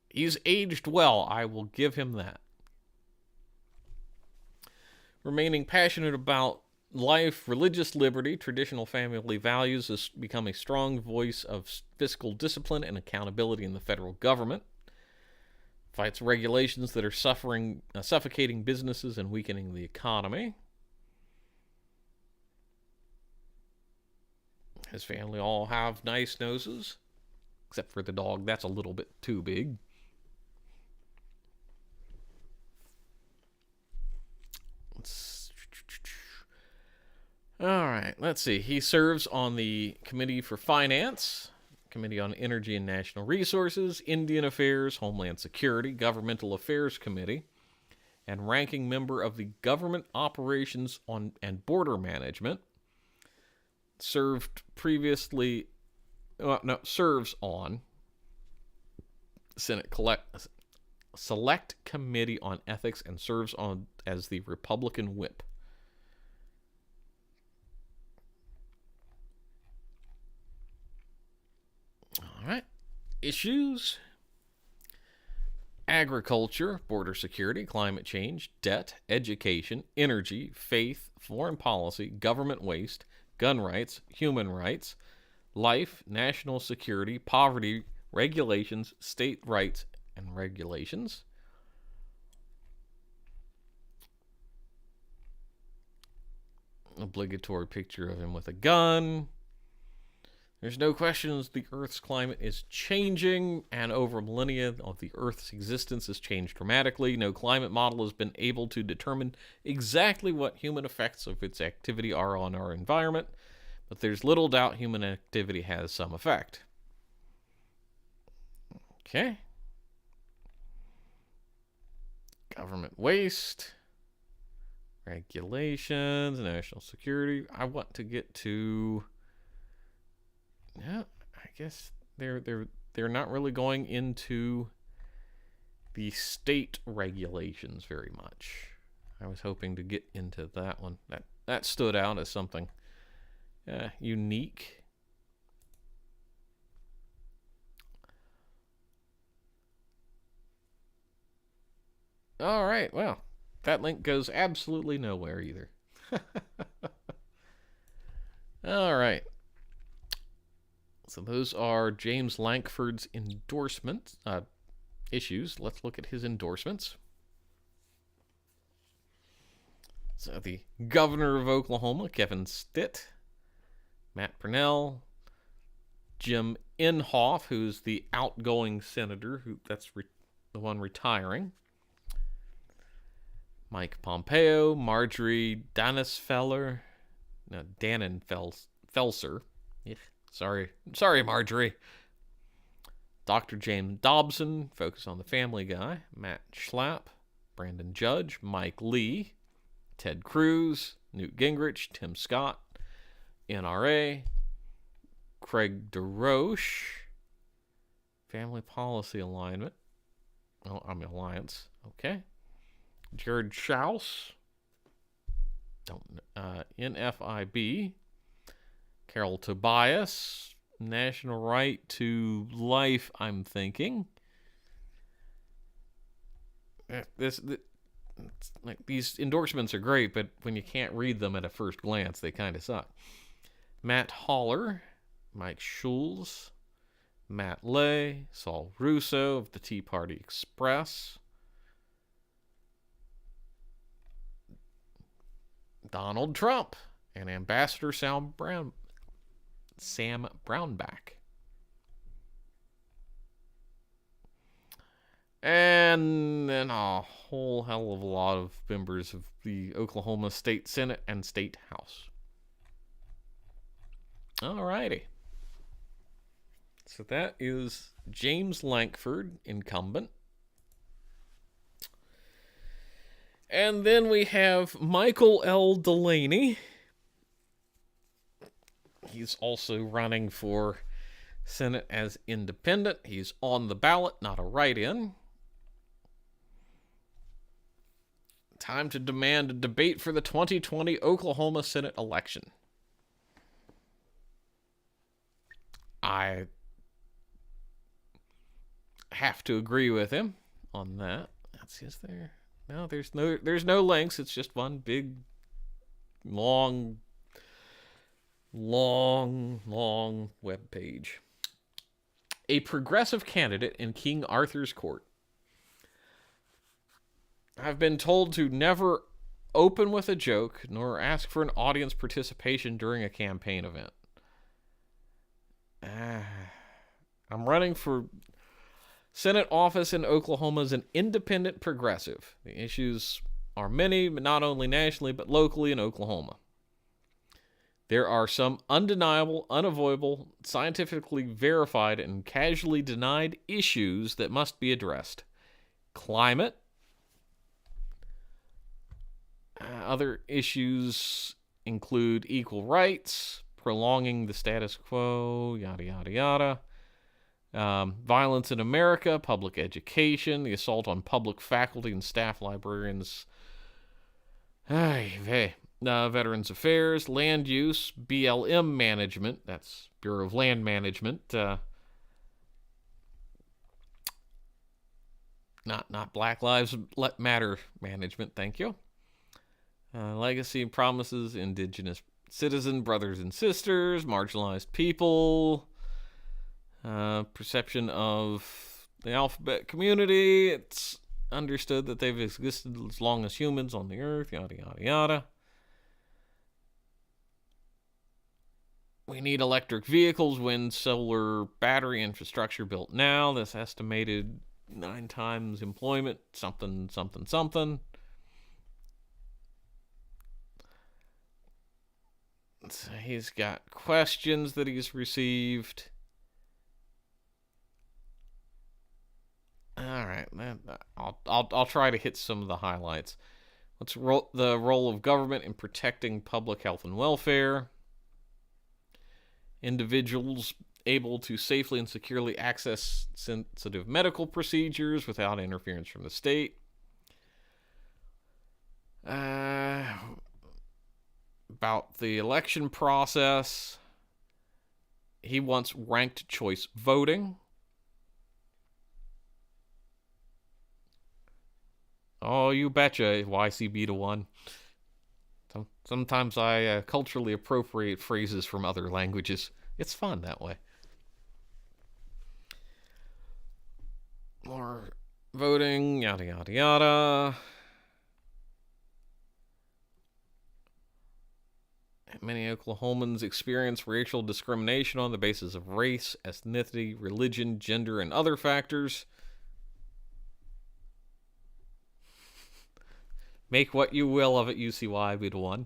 He's aged well, I will give him that. Remaining passionate about life, religious liberty, traditional family values, has become a strong voice of fiscal discipline and accountability in the federal government. Fights regulations that are suffocating businesses and weakening the economy. His family all have nice noses, except for the dog. That's a little bit too big. All right, let's see. He serves on the Committee for Finance, Committee on Energy and National Resources, Indian Affairs, Homeland Security, Governmental Affairs Committee, and ranking member of the Government Operations and Border Management. Serves on Senate Select Committee on Ethics and serves on as the Republican Whip. All right. Issues: agriculture, border security, climate change, debt, education, energy, faith, foreign policy, government waste, gun rights, human rights, life, national security, poverty, regulations, state rights and regulations. Obligatory picture of him with a gun. There's no questions the Earth's climate is changing, and over millennia of the Earth's existence has changed dramatically. No climate model has been able to determine exactly what human effects of its activity are on our environment, but there's little doubt human activity has some effect. Okay. Government waste, regulations, national security. I want to get to... Yeah, I guess they're not really going into the state regulations very much. I was hoping to get into that one. That stood out as something unique. All right, well, that link goes absolutely nowhere either. All right. So those are James Lankford's endorsement issues. Let's look at his endorsements. So the governor of Oklahoma, Kevin Stitt, Matt Purnell, Jim Inhofe, who's the outgoing senator, that's the one retiring, Mike Pompeo, Marjorie Dannenfelser. Sorry, Marjorie. Dr. James Dobson, focus on the Family Guy. Matt Schlapp, Brandon Judge, Mike Lee, Ted Cruz, Newt Gingrich, Tim Scott, NRA, Craig DeRoche, Family Policy Alignment. Alliance. Okay. Jared Schaus, NFIB, Carol Tobias, National Right to Life, I'm thinking. These endorsements are great, but when you can't read them at a first glance, they kind of suck. Matt Haller, Mike Schulz, Matt Lay, Saul Russo of the Tea Party Express, Donald Trump, and Ambassador Sam Brownback. And then a whole hell of a lot of members of the Oklahoma State Senate and State House. Alrighty. So that is James Lankford, incumbent. And then we have Michael L. Delaney. He's also running for Senate as independent. He's on the ballot, not a write-in. Time to demand a debate for the 2020 Oklahoma Senate election. I have to agree with him on that. Let's see, is there? No, there's no links. It's just one big, long web page. A progressive candidate in King Arthur's Court. I've been told to never open with a joke nor ask for an audience participation during a campaign event. I'm running for Senate office in Oklahoma as an independent progressive. The issues are many, but not only nationally, but locally in Oklahoma. There are some undeniable, unavoidable, scientifically verified, and casually denied issues that must be addressed. Climate. Other issues include equal rights, prolonging the status quo, yada, yada, yada. Violence in America, public education, the assault on public faculty and staff, librarians, Veterans Affairs, land use, BLM management, that's Bureau of Land Management, not Black Lives Matter management, thank you. Legacy and promises, indigenous citizen brothers and sisters, marginalized people, perception of the alphabet community. It's understood that they've existed as long as humans on the earth, yada, yada, yada. We need electric vehicles, wind, solar, battery infrastructure built now. This estimated 9 times employment, something. So he's got questions that he's received. All right, I'll try to hit some of the highlights. What's the role of government in protecting public health and welfare? Individuals able to safely and securely access sensitive medical procedures without interference from the state. About the election process. He wants ranked choice voting. Oh, you betcha, YCB to 1. Sometimes I culturally appropriate phrases from other languages. It's fun that way. More voting, yada, yada, yada. Many Oklahomans experience racial discrimination on the basis of race, ethnicity, religion, gender, and other factors. Make what you will of it, UCY, be the 1.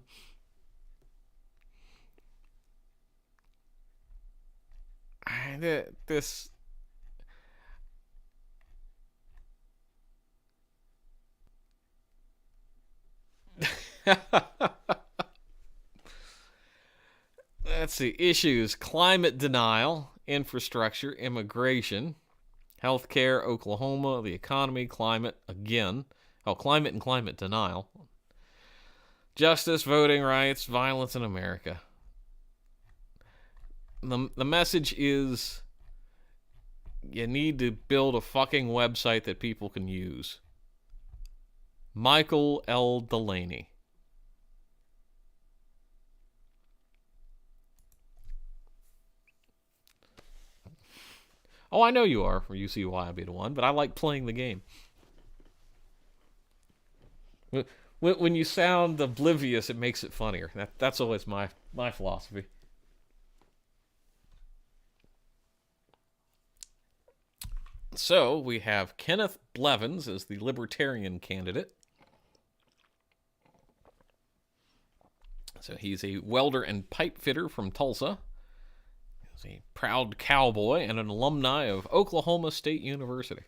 Let's see. Issues: climate denial, infrastructure, immigration, healthcare, Oklahoma, the economy, climate again. Oh, climate and climate denial. Justice, voting rights, violence in America. The message is you need to build a fucking website that people can use. Michael L. Delaney. Oh, I know you are, or you see why I be the one, but I like playing the game. When you sound oblivious, it makes it funnier. That's always my philosophy. So we have Kenneth Blevins as the Libertarian candidate. So he's a welder and pipe fitter from Tulsa. He's a proud cowboy and an alumni of Oklahoma State University.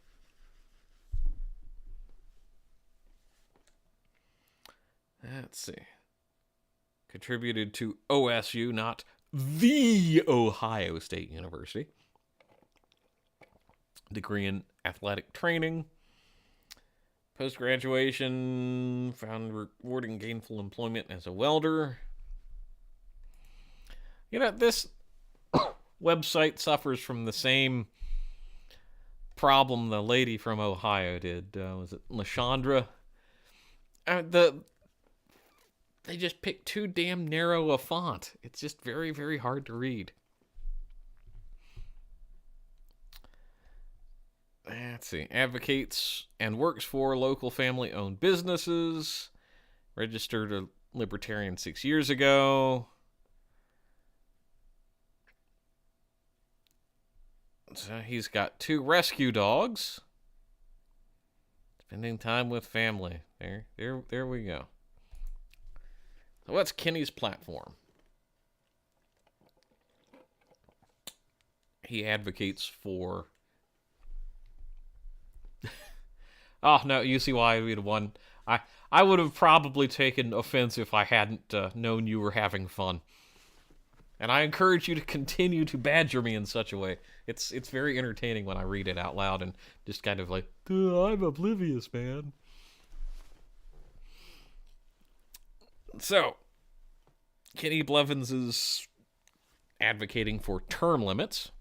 Let's see. Contributed to OSU, not the Ohio State University. Degree in athletic training. Post-graduation, found rewarding gainful employment as a welder. You know, this website suffers from the same problem the lady from Ohio did. Was it LaShondra? They just picked too damn narrow a font. It's just very, very hard to read. Let's see. Advocates and works for local family-owned businesses. Registered a libertarian 6 years ago. So he's got 2 rescue dogs. Spending time with family. There we go. So what's Kenny's platform? He advocates for... Oh, no, you see why I would be the one. I would have probably taken offense if I hadn't known you were having fun. And I encourage you to continue to badger me in such a way. It's very entertaining when I read it out loud and just kind of like, I'm oblivious, man. So, Kenny Blevins is advocating for term limits.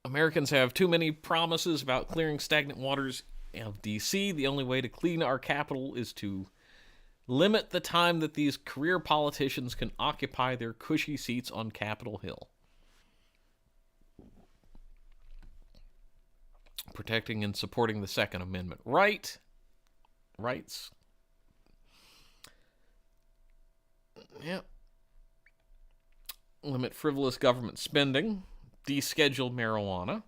Americans have too many promises about clearing stagnant waters of D.C. The only way to clean our capital is to limit the time that these career politicians can occupy their cushy seats on Capitol Hill. Protecting and supporting the Second Amendment rights. Yep. Limit frivolous government spending. Deschedule marijuana.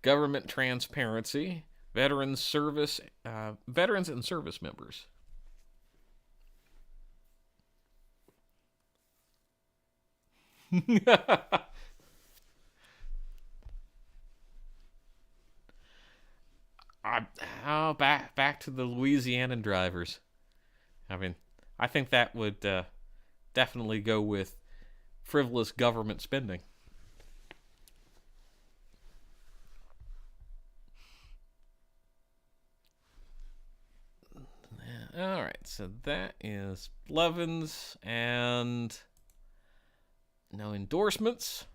Government transparency. Veterans and service members. Back to the Louisianan drivers. I mean, I think that would definitely go with frivolous government spending. All right, so that is Blevins and no endorsements.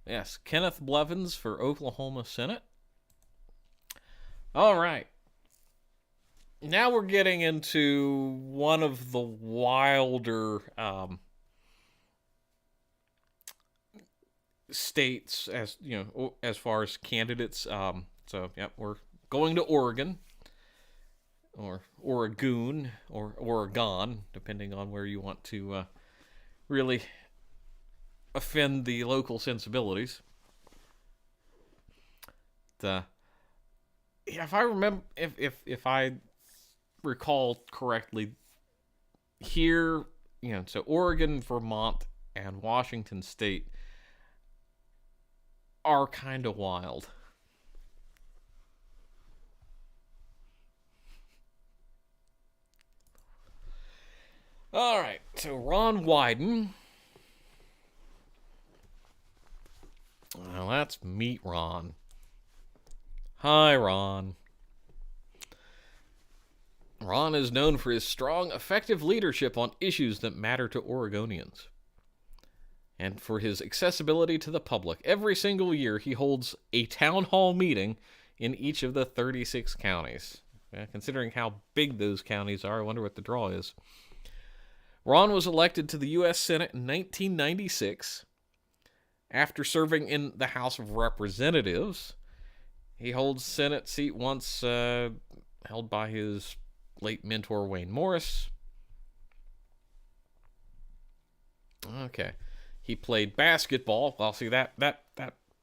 Yes, Kenneth Blevins for Oklahoma Senate. All right. Now we're getting into one of the wilder states, as you know, as far as candidates. So yeah, we're going to Oregon, or Oregon, or Oregon, depending on where you want to really offend the local sensibilities. If I remember, if I recall correctly, here, you know, so Oregon, Vermont, and Washington State are kind of wild. All right, so Ron Wyden. Well, let's meet Ron. Hi, Ron. Ron is known for his strong, effective leadership on issues that matter to Oregonians, and for his accessibility to the public. Every single year, he holds a town hall meeting in each of the 36 counties. Considering how big those counties are, I wonder what the draw is. Ron was elected to the U.S. Senate in 1996. After serving in the House of Representatives, he holds Senate seat once held by his late mentor, Wayne Morris. Okay. He played basketball. Well, see, that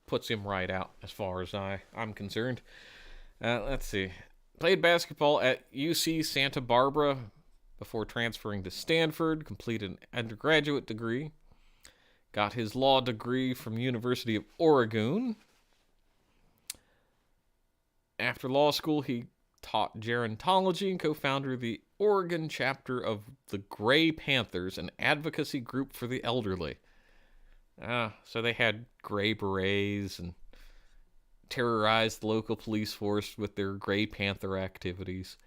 puts him right out as far as I'm concerned. Let's see. Played basketball at UC Santa Barbara before transferring to Stanford, completed an undergraduate degree, got his law degree from University of Oregon. After law school, he taught gerontology and co-founder of the Oregon chapter of the Gray Panthers, an advocacy group for the elderly. So they had gray berets and terrorized the local police force with their Gray Panther activities.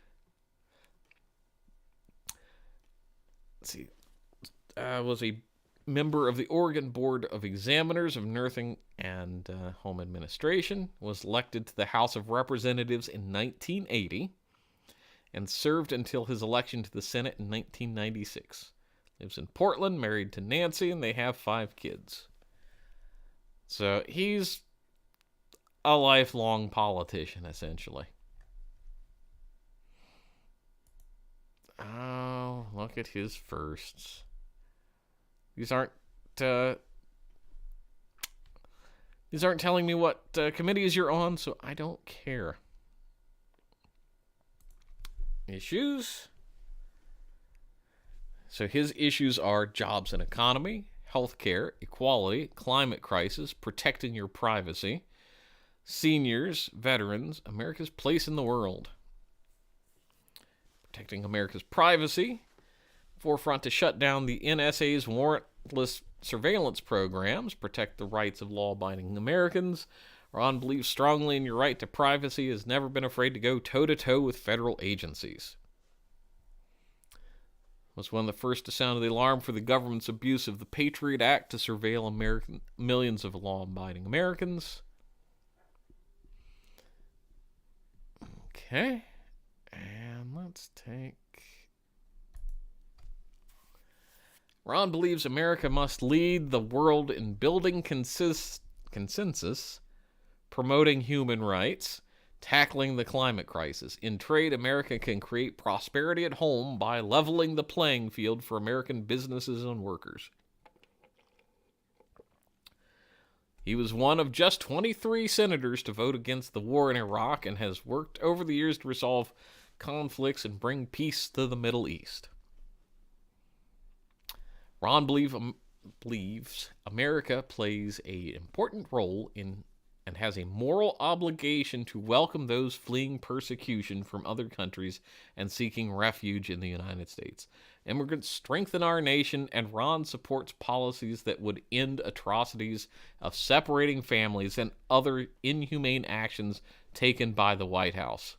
Let's see. Was a member of the Oregon Board of Examiners of Nursing and Home Administration, was elected to the House of Representatives in 1980, and served until his election to the Senate in 1996. Lives in Portland, married to Nancy, and they have 5 kids. So he's a lifelong politician, essentially. Oh, look at his firsts. These aren't telling me what committees you're on, so I don't care. Issues. So his issues are jobs and economy, healthcare, equality, climate crisis, protecting your privacy, seniors, veterans, America's place in the world. Protecting America's privacy, forefront to shut down the NSA's warrantless surveillance programs, protect the rights of law-abiding Americans. Ron believes strongly in your right to privacy, has never been afraid to go toe-to-toe with federal agencies. Was one of the first to sound the alarm for the government's abuse of the Patriot Act to surveil millions of law-abiding Americans. Okay. And let's take... Ron believes America must lead the world in building consensus, promoting human rights, tackling the climate crisis. In trade, America can create prosperity at home by leveling the playing field for American businesses and workers. He was one of just 23 senators to vote against the war in Iraq and has worked over the years to resolve conflicts and bring peace to the Middle East. Ron believes America plays an important role in and has a moral obligation to welcome those fleeing persecution from other countries and seeking refuge in the United States. Immigrants strengthen our nation, and Ron supports policies that would end atrocities of separating families and other inhumane actions taken by the White House.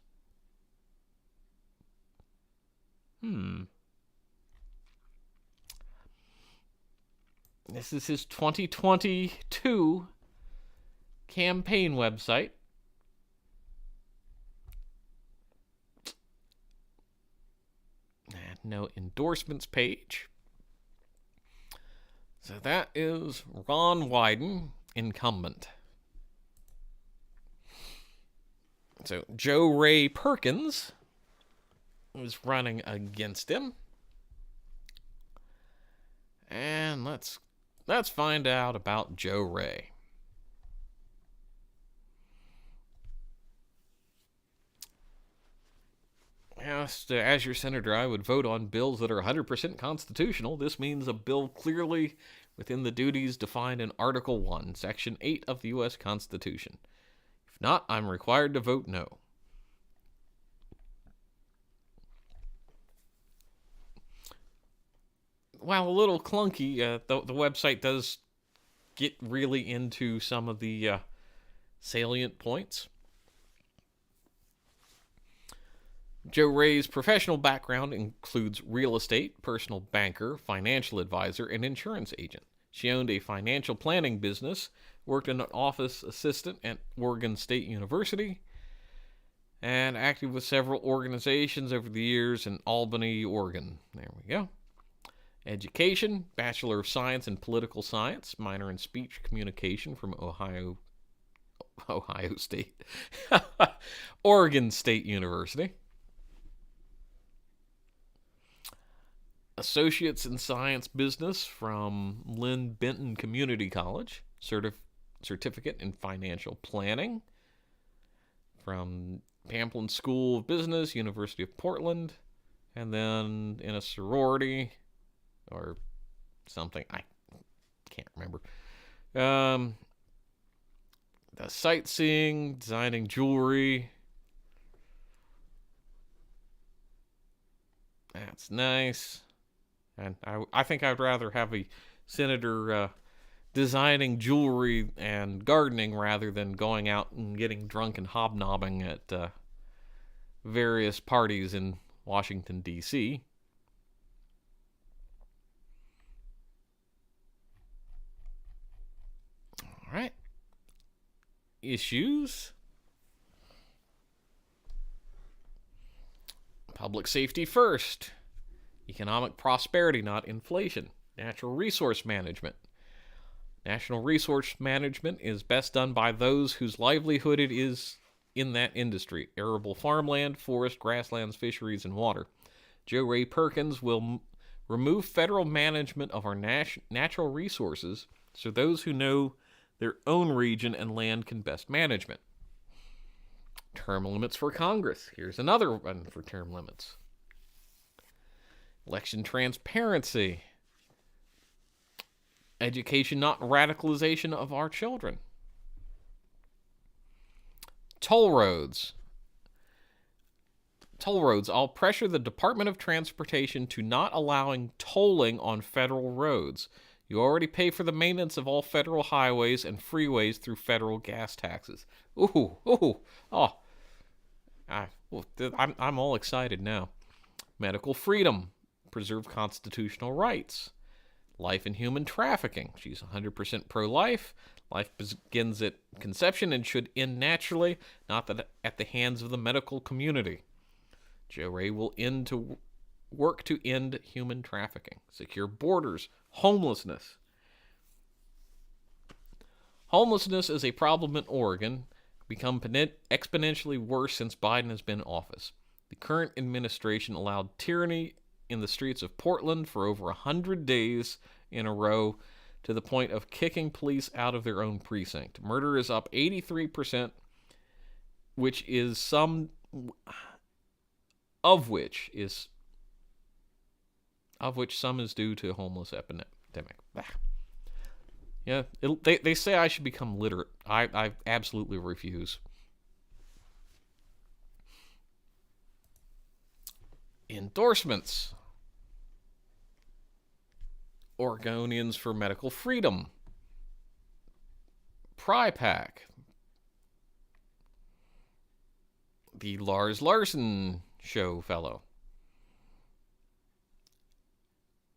This is his 2022 campaign website. And no endorsements page. So that is Ron Wyden, incumbent. So Joe Ray Perkins was running against him. And let's find out about Joe Ray. As your senator, I would vote on bills that are 100% constitutional. This means a bill clearly within the duties defined in Article 1, Section 8 of the U.S. Constitution. If not, I'm required to vote no. while a little clunky, the website does get really into some of the salient points. Jo Rae's professional background includes real estate, personal banker, financial advisor, and insurance agent. She owned a financial planning business, worked as an office assistant at Oregon State University, and acted with several organizations over the years in Albany, Oregon. There we go. Education, Bachelor of Science in Political Science, minor in Speech Communication from Ohio State, Oregon State University. Associates in Science Business from Lynn Benton Community College, certificate in Financial Planning from Pamplin School of Business, University of Portland, and then in a sorority or something, I can't remember. The sightseeing, designing jewelry. That's nice. And I think I'd rather have a senator designing jewelry and gardening rather than going out and getting drunk and hobnobbing at various parties in Washington, D.C. All right. Issues. Public safety first. Economic prosperity, not inflation. Natural resource management. National resource management is best done by those whose livelihood it is in that industry. Arable farmland, forest, grasslands, fisheries, and water. Jo Rae Perkins will remove federal management of our natural resources so those who know their own region and land can best management. Term limits for Congress. Here's another one for term limits. Election transparency. Education, not radicalization of our children. Toll roads. Toll roads. I'll pressure the Department of Transportation to not allowing tolling on federal roads. You already pay for the maintenance of all federal highways and freeways through federal gas taxes. I'm all excited now. Medical freedom. Preserve constitutional rights. Life and human trafficking. She's 100% pro-life. Life begins at conception and should end naturally, not at the hands of the medical community. Jo Rae will work to end human trafficking. Secure borders. Homelessness. Homelessness is a problem in Oregon, become exponentially worse since Biden has been in office. The current administration allowed tyranny in the streets of Portland for over 100 days in a row, to the point of kicking police out of their own precinct. Murder is up 83%, which some is due to homeless epidemic. Yeah, they say I should become literate. I absolutely refuse. Endorsements. Oregonians for Medical Freedom. PryPack. The Lars Larson Show fellow.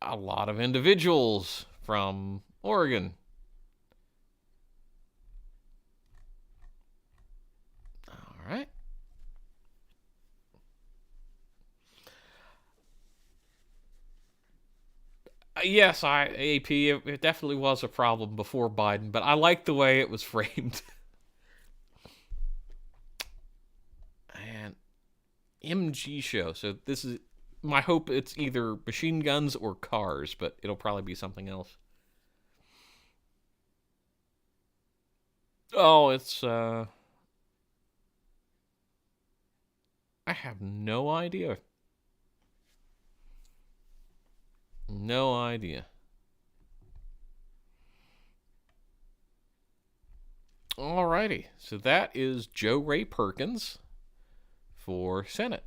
A lot of individuals from Oregon. All right. Yes, AP, it definitely was a problem before Biden, but I like the way it was framed. And MG show. So this is my hope. It's either machine guns or cars, but it'll probably be something else. Oh, it's I have no idea. No idea. Alrighty, so that is Jo Rae Perkins for Senate.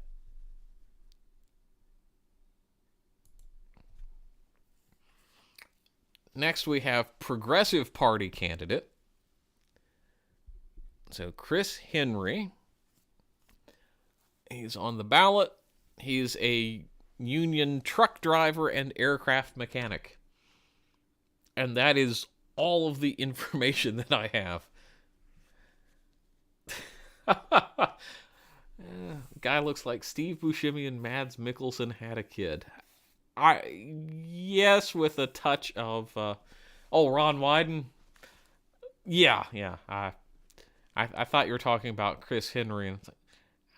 Next, we have Progressive Party candidate. So Chris Henry. He's on the ballot. He's a union truck driver and aircraft mechanic. And that is all of the information that I have. Guy looks like Steve Buscemi and Mads Mikkelsen had a kid. Yes, with a touch of Ron Wyden. Yeah. I thought you were talking about Chris Henry, and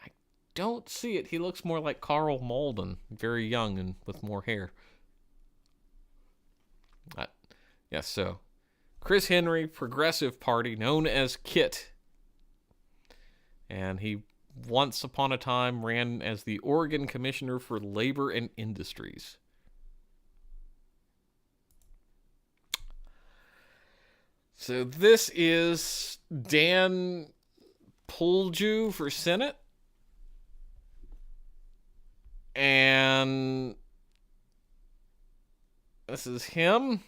I don't see it. He looks more like Carl Malden, very young and with more hair. Yes, so Chris Henry, Progressive Party, known as KIT. And he once upon a time ran as the Oregon Commissioner for Labor and Industries. So this is Dan Pulju for Senate. And this is him.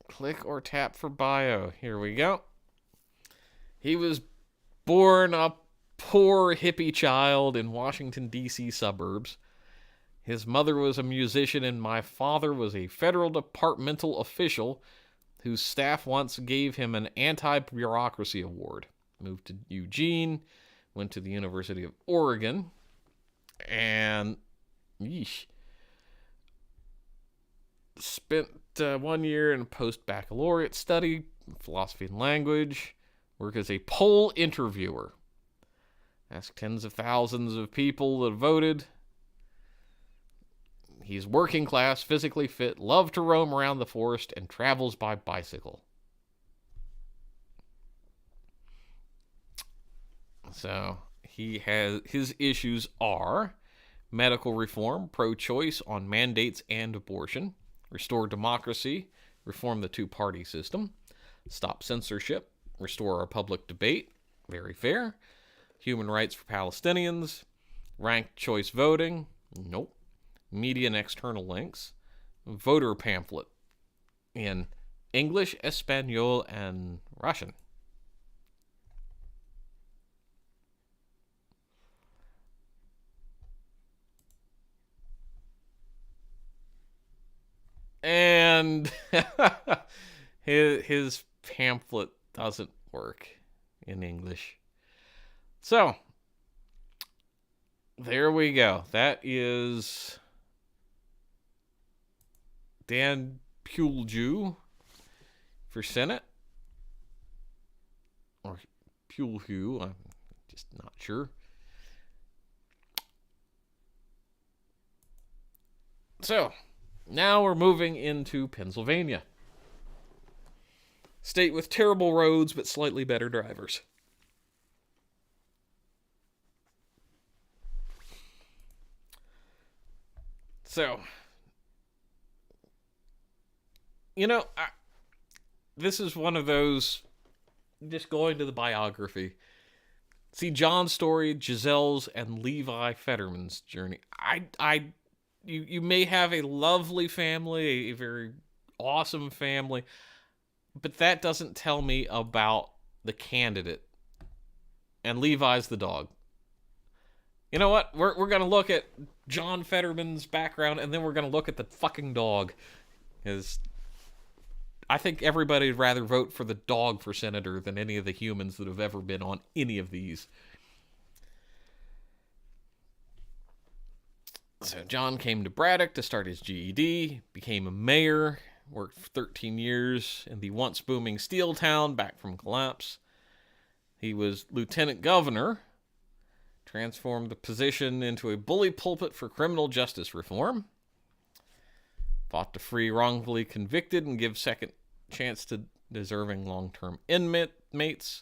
Click or tap for bio. Here we go. He was born a poor hippie child in Washington, D.C. suburbs. His mother was a musician, and my father was a federal departmental official whose staff once gave him an anti-bureaucracy award. Moved to Eugene, went to the University of Oregon, and spent 1 year in post-baccalaureate study, philosophy and language, work as a poll interviewer. Asked tens of thousands of people that voted. He's working class, physically fit, loved to roam around the forest, and travels by bicycle. So his issues are medical reform, pro-choice on mandates and abortion, restore democracy, reform the two-party system, stop censorship, restore our public debate, very fair, human rights for Palestinians, ranked choice voting, nope, media and external links, voter pamphlet in English, Espanol, and Russian. And his pamphlet doesn't work in English. So, there we go. That is Dan Pulju for Senate. Or Pulhu, I'm just not sure. So, now we're moving into Pennsylvania. State with terrible roads but slightly better drivers. So, this is one of those, just going to the biography. See John's story, Giselle's, and Levi Fetterman's journey. You may have a lovely family, a very awesome family, but that doesn't tell me about the candidate. And Levi's the dog. You know what? We're going to look at John Fetterman's background, and then we're going to look at the fucking dog. Because I think everybody would rather vote for the dog for senator than any of the humans that have ever been on any of these. So John came to Braddock to start his GED, became a mayor, worked for 13 years in the once booming steel town back from collapse. He was lieutenant governor, transformed the position into a bully pulpit for criminal justice reform, fought to free wrongfully convicted and give second chance to deserving long-term inmates,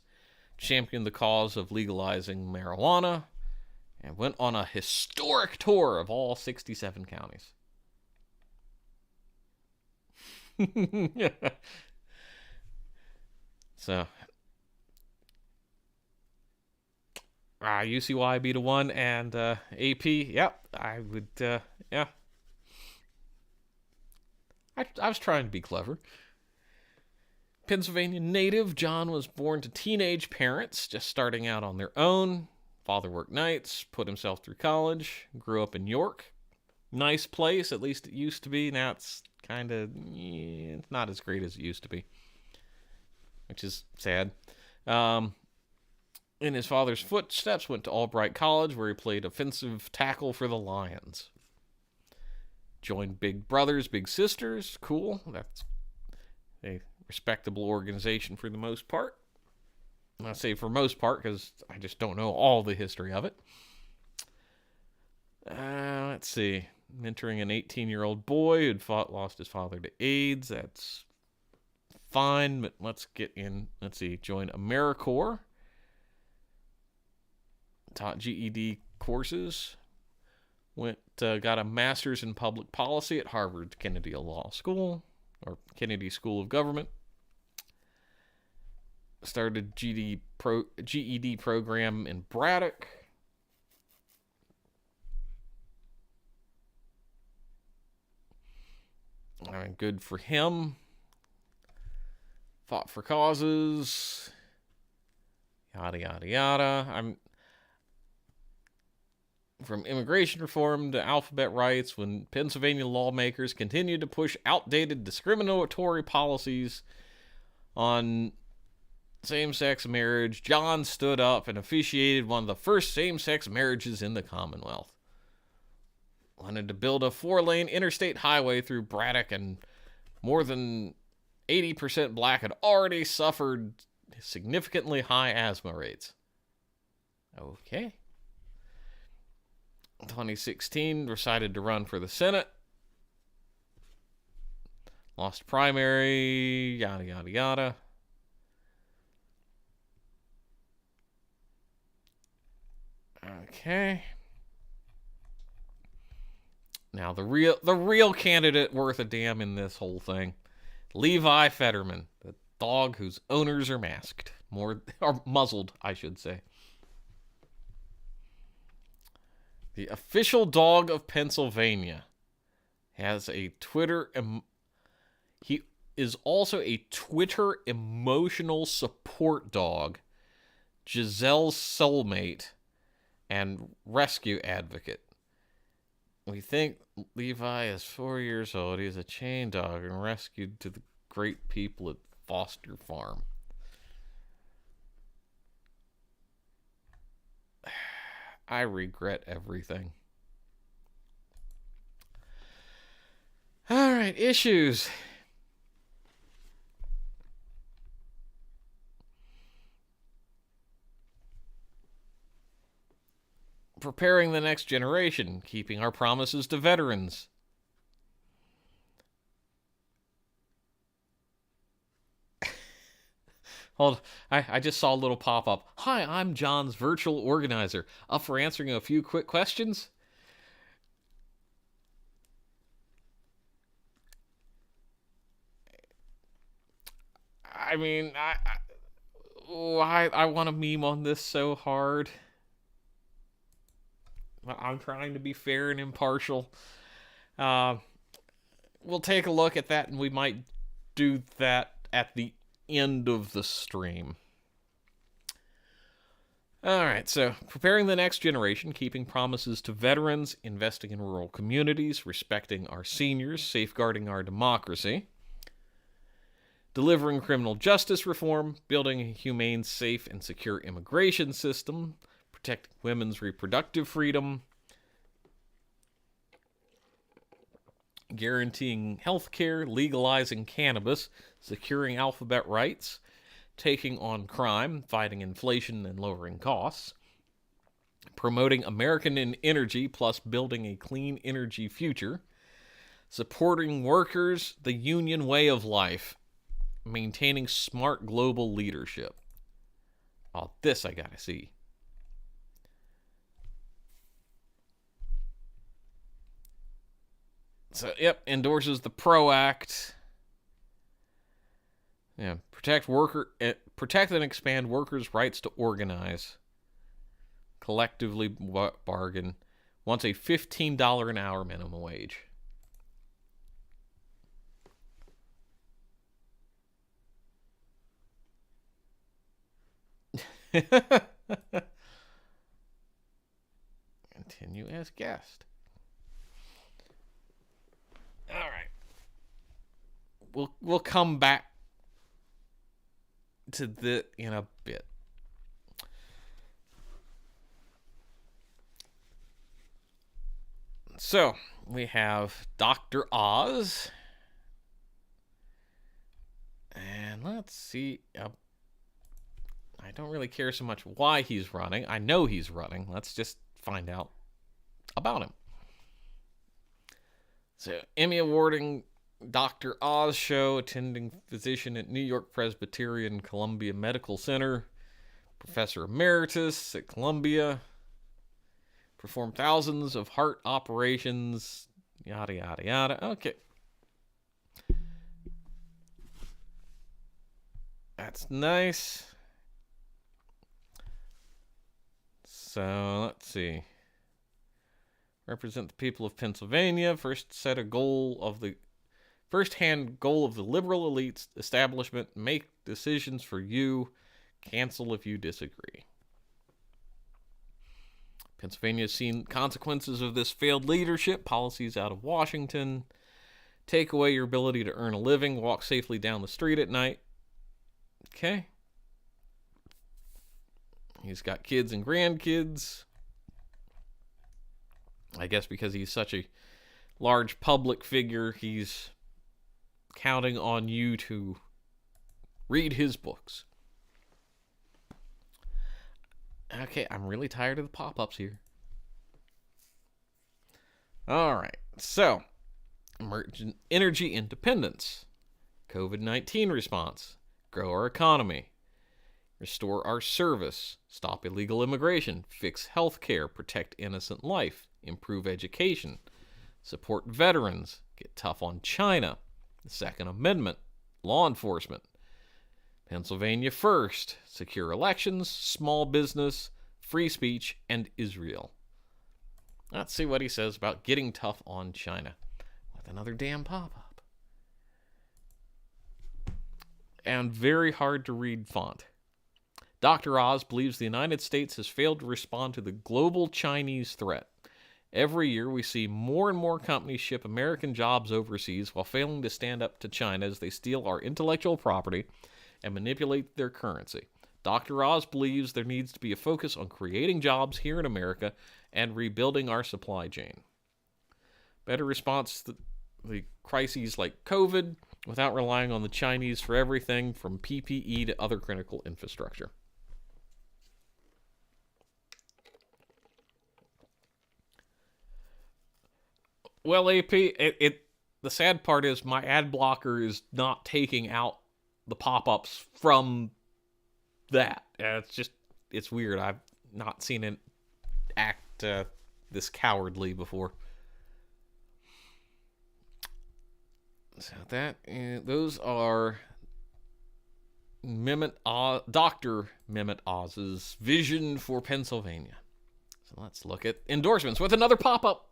championed the cause of legalizing marijuana, and went on a historic tour of all 67 counties. So, UCY B1 and AP, yep, I would, yeah. I was trying to be clever. Pennsylvania native, John was born to teenage parents, just starting out on their own. Father worked nights, put himself through college, grew up in York. Nice place, at least it used to be. Now it's kind of it's not as great as it used to be, which is sad. In his father's footsteps, went to Albright College, where he played offensive tackle for the Lions. Joined Big Brothers, Big Sisters. Cool. That's a respectable organization for the most part. I say for most part because I just don't know all the history of it. Let's see. Mentoring an 18-year-old boy who'd lost his father to AIDS. That's fine, but let's get in. Let's see. Joined AmeriCorps. Taught GED courses. Got a master's in public policy at Harvard Kennedy Law School, or Kennedy School of Government. Started GED program in Braddock. I mean, good for him. Fought for causes. Yada, yada, yada. From immigration reform to alphabet rights, when Pennsylvania lawmakers continued to push outdated discriminatory policies on same-sex marriage, John stood up and officiated one of the first same-sex marriages in the Commonwealth. Wanted to build a 4-lane interstate highway through Braddock, and more than 80% black had already suffered significantly high asthma rates. Okay. 2016, decided to run for the Senate. Lost primary, yada, yada, yada. Okay. Now the real candidate worth a damn in this whole thing. Levi Fetterman, the dog whose owners are masked. Or muzzled, I should say. The official dog of Pennsylvania has a Twitter. He is also a Twitter emotional support dog, Giselle's soulmate, and rescue advocate. We think Levi is 4 years old. He's a chain dog and rescued to the great people at Foster Farm. I regret everything. All right, issues. Preparing the next generation, keeping our promises to veterans. Hold, I just saw a little pop-up. Hi, I'm John's virtual organizer. Up for answering a few quick questions? I mean, I want to meme on this so hard. I'm trying to be fair and impartial. We'll take a look at that, and we might do that at the end of the stream. Alright, so preparing the next generation, keeping promises to veterans, investing in rural communities, respecting our seniors, safeguarding our democracy, delivering criminal justice reform, building a humane, safe, and secure immigration system, protecting women's reproductive freedom, guaranteeing health care, legalizing cannabis, securing alphabet rights, taking on crime, fighting inflation and lowering costs, promoting American energy plus building a clean energy future, supporting workers, the union way of life, maintaining smart global leadership. Oh, this I gotta see. So, yep, endorses the PRO Act. Yeah, protect and expand workers' rights to organize. Collectively bargain. Wants a $15 an hour minimum wage. Continue as guest. All right. We'll come back to the in a bit. So we have Dr. Oz. And let's see. I don't really care so much why he's running. I know he's running. Let's just find out about him. So, Emmy awarding Dr. Oz show, attending physician at New York Presbyterian Columbia Medical Center, professor emeritus at Columbia, performed thousands of heart operations, yada, yada, yada. Okay. That's nice. So, let's see. Represent the people of Pennsylvania. First-hand goal of the liberal elites establishment. Make decisions for you. Cancel if you disagree. Pennsylvania has seen consequences of this failed leadership. Policies out of Washington. Take away your ability to earn a living. Walk safely down the street at night. Okay. He's got kids and grandkids. I guess because he's such a large public figure, he's counting on you to read his books. Okay, I'm really tired of the pop-ups here. All right, so emergent energy independence, COVID-19 response, grow our economy, restore our service, stop illegal immigration, fix healthcare, protect innocent life, improve education, support veterans, get tough on China, the Second Amendment, law enforcement, Pennsylvania first, secure elections, small business, free speech, and Israel. Let's see what he says about getting tough on China with another damn pop-up. And very hard to read font. Dr. Oz believes the United States has failed to respond to the global Chinese threat. Every year, we see more and more companies ship American jobs overseas while failing to stand up to China as they steal our intellectual property and manipulate their currency. Dr. Oz believes there needs to be a focus on creating jobs here in America and rebuilding our supply chain. Better response to the crises like COVID without relying on the Chinese for everything from PPE to other critical infrastructure. Well, AP, the sad part is my ad blocker is not taking out the pop-ups from that. It's weird. I've not seen it act this cowardly before. So those are Dr. Mehmet Oz's vision for Pennsylvania. So let's look at endorsements with another pop-up.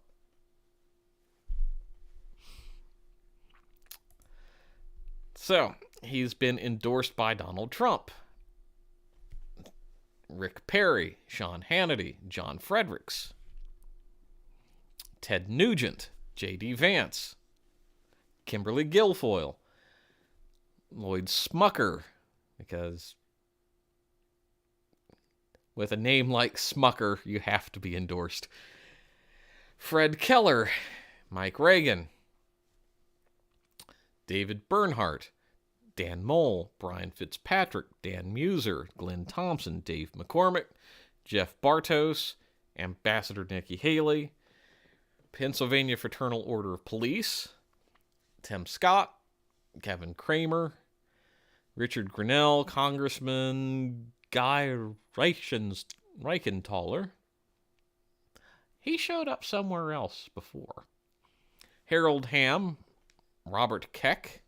So, he's been endorsed by Donald Trump, Rick Perry, Sean Hannity, John Fredericks, Ted Nugent, J.D. Vance, Kimberly Guilfoyle, Lloyd Smucker, because with a name like Smucker, you have to be endorsed, Fred Keller, Mike Reagan, David Bernhardt, Dan Mole, Brian Fitzpatrick, Dan Muser, Glenn Thompson, Dave McCormick, Jeff Bartos, Ambassador Nikki Haley, Pennsylvania Fraternal Order of Police, Tim Scott, Kevin Kramer, Richard Grinnell, Congressman Guy Reichenthaler. He showed up somewhere else before. Harold Hamm, Robert Keck.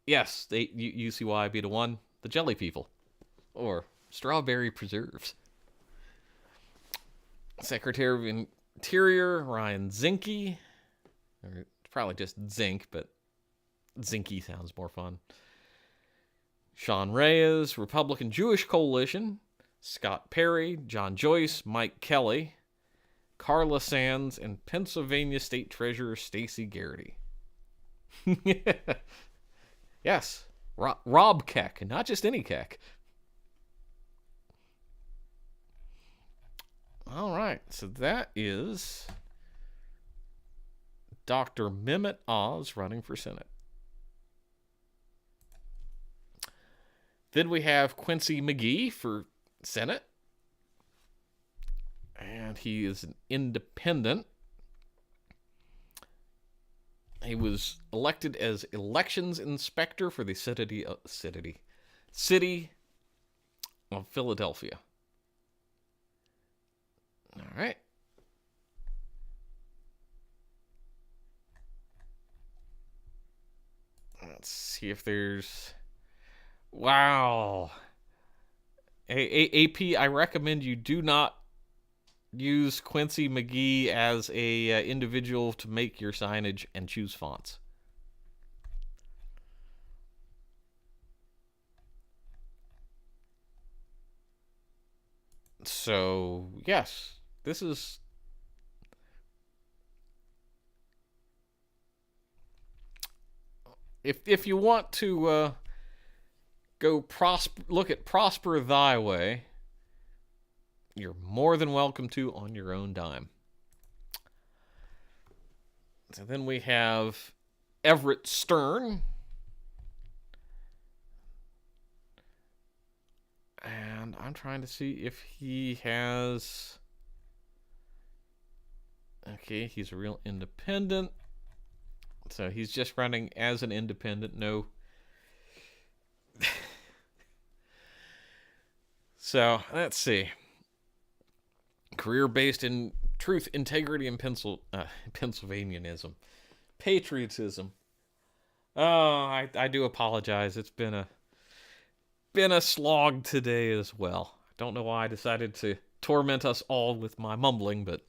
Yes, UCY Beta 1, the Jelly People, or Strawberry Preserves. Secretary of Interior, Ryan Zinke, or probably just Zink, but Zinke sounds more fun. Sean Reyes, Republican Jewish Coalition, Scott Perry, John Joyce, Mike Kelly, Carla Sands, and Pennsylvania State Treasurer Stacey Garrity. Yes, Rob Keck, not just any Keck. All right, so that is Dr. Mehmet Oz running for Senate. Then we have Quincy McGee for Senate. And he is an independent. He was elected as elections inspector for the city of Philadelphia. All right. Let's see if there's... Wow. AP, I recommend you do not use Quincy McGee as a individual to make your signage and choose fonts. So, yes, this is... If you want to look at Prosper Thy Way, you're more than welcome to on your own dime. So then we have Everett Stern. And I'm trying to see if he has... Okay, he's a real independent. So he's just running as an independent. No. So, let's see. Career based in truth, integrity, and Pennsylvanianism. Patriotism. Oh, I do apologize. It's been a slog today as well. I don't know why I decided to torment us all with my mumbling, but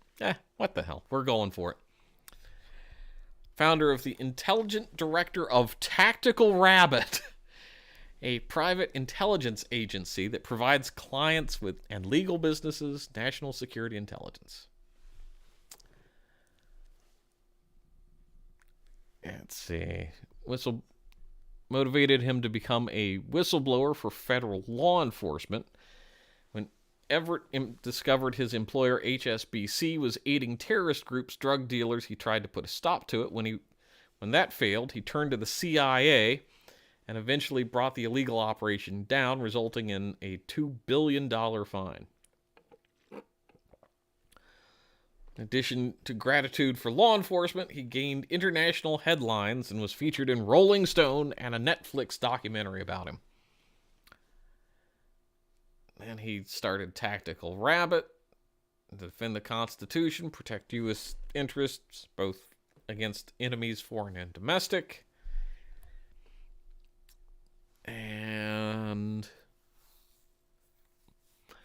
what the hell. We're going for it. Founder of the Intelligent Director of Tactical Rabbit, a private intelligence agency that provides clients with and legal businesses national security intelligence. Let's see. Motivated him to become a whistleblower for federal law enforcement. When Everett discovered his employer HSBC was aiding terrorist groups, drug dealers, he tried to put a stop to it. When that failed, he turned to the CIA and eventually brought the illegal operation down, resulting in a $2 billion fine. In addition to gratitude for law enforcement, he gained international headlines and was featured in Rolling Stone and a Netflix documentary about him. And he started Tactical Rabbit to defend the Constitution, protect U.S. interests, both against enemies, foreign and domestic. And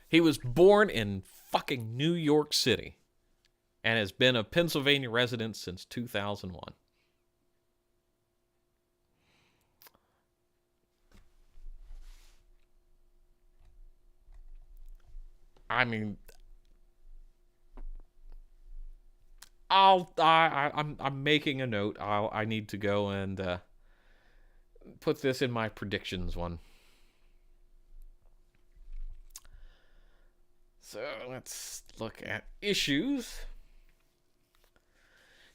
he was born in fucking New York City and has been a Pennsylvania resident since 2001. I mean, I'm making a note. I need to go and put this in my predictions one. So let's look at issues.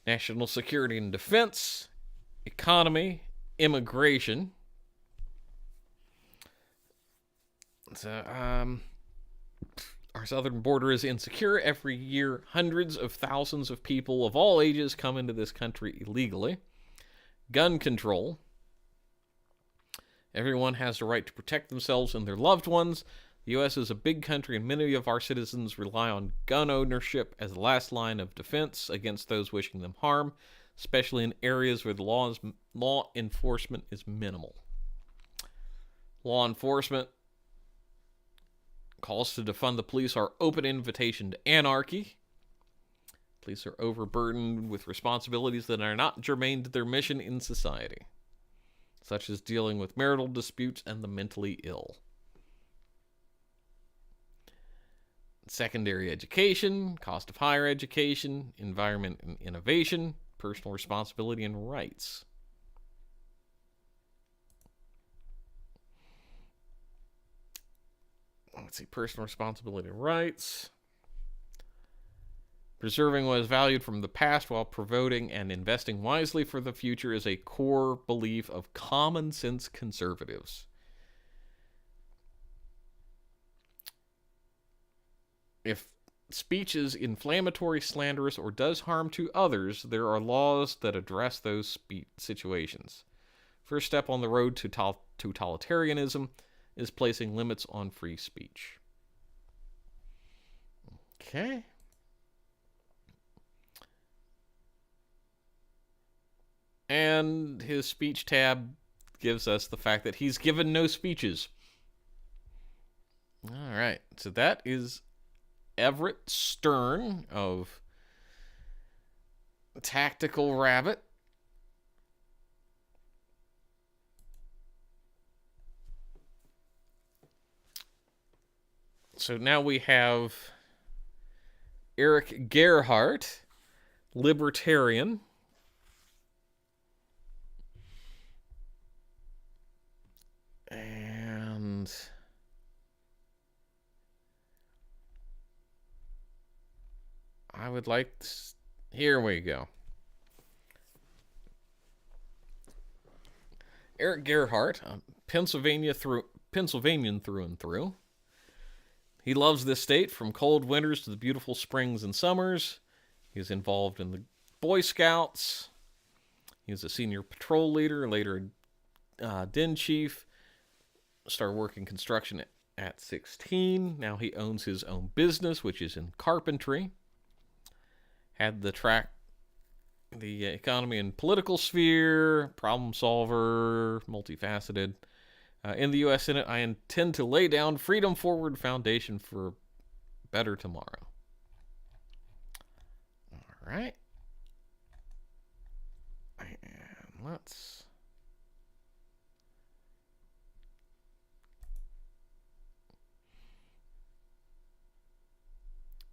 National security and defense, economy, immigration. So, our southern border is insecure. Every year, hundreds of thousands of people of all ages come into this country illegally. Gun control. Everyone has the right to protect themselves and their loved ones. The U.S. is a big country, and many of our citizens rely on gun ownership as the last line of defense against those wishing them harm, especially in areas where the law enforcement is minimal. Law enforcement calls to defund the police are open invitation to anarchy. Police are overburdened with responsibilities that are not germane to their mission in society. such as dealing with marital disputes and the mentally ill. Secondary education, cost of higher education, environment and innovation, personal responsibility and rights. Let's see, personal responsibility and rights. Preserving what is valued from the past while promoting and investing wisely for the future is a core belief of common sense conservatives. If speech is inflammatory, slanderous, or does harm to others, there are laws that address those situations. First step on the road to totalitarianism is placing limits on free speech. Okay. And his speech tab gives us the fact that he's given no speeches. All right. So that is Everett Stern of Tactical Rabbit. So now we have Eric Gerhardt, libertarian. And I would like to, here we go. Eric Gerhardt, Pennsylvanian through and through. He loves this state from cold winters to the beautiful springs and summers. He's involved in the Boy Scouts. He was a senior patrol leader, later den chief. Started working construction at 16. Now he owns his own business, which is in carpentry. Had the economy and political sphere, problem solver, multifaceted. In the U.S. Senate, I intend to lay down Freedom Forward Foundation for a better tomorrow. All right. And let's...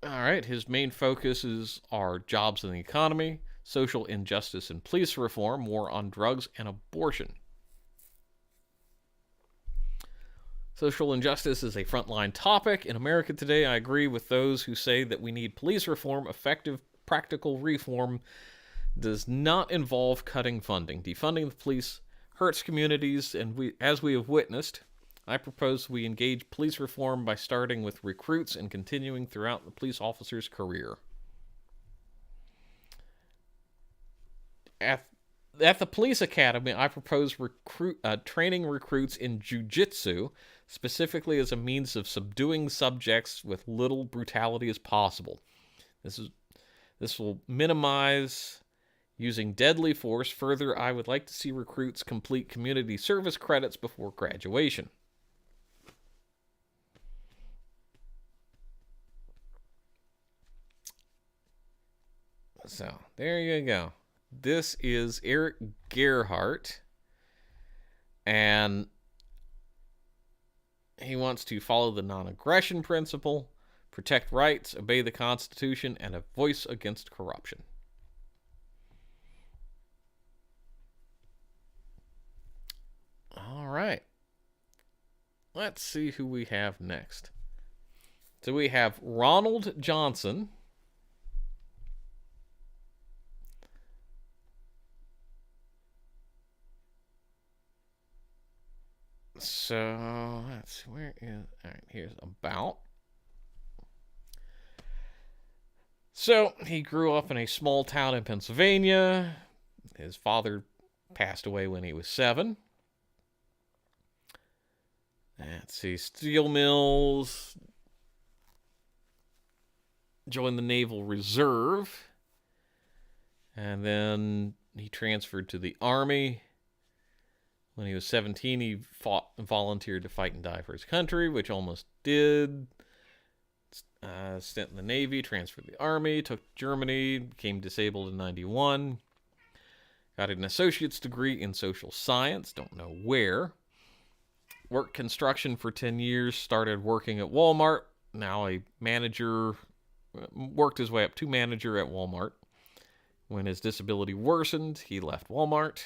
All right, his main focuses are jobs in the economy, social injustice and police reform, war on drugs, and abortion. Social injustice is a frontline topic in America today. I agree with those who say that we need police reform. Effective, practical reform does not involve cutting funding. Defunding the police hurts communities, and as we have witnessed, I propose we engage police reform by starting with recruits and continuing throughout the police officer's career. At the police academy, I propose training recruits in jiu-jitsu, specifically as a means of subduing subjects with little brutality as possible. This will minimize using deadly force. Further, I would like to see recruits complete community service credits before graduation. So, there you go. This is Eric Gerhardt, and he wants to follow the non-aggression principle, protect rights, obey the Constitution, and a voice against corruption. All right. Let's see who we have next. So we have Ronald Johnson. So, let's see, where is... All right, here's about. So, he grew up in a small town in Pennsylvania. His father passed away when he was 7. Let's see, steel mills. Joined the Naval Reserve. And then he transferred to the Army. When he was 17, he volunteered to fight and die for his country, which almost did. Stint in the Navy, transferred to the Army, took Germany, became disabled in 91. Got an associate's degree in social science, don't know where. Worked construction for 10 years, started working at Walmart. Now a manager, worked his way up to manager at Walmart. When his disability worsened, he left Walmart.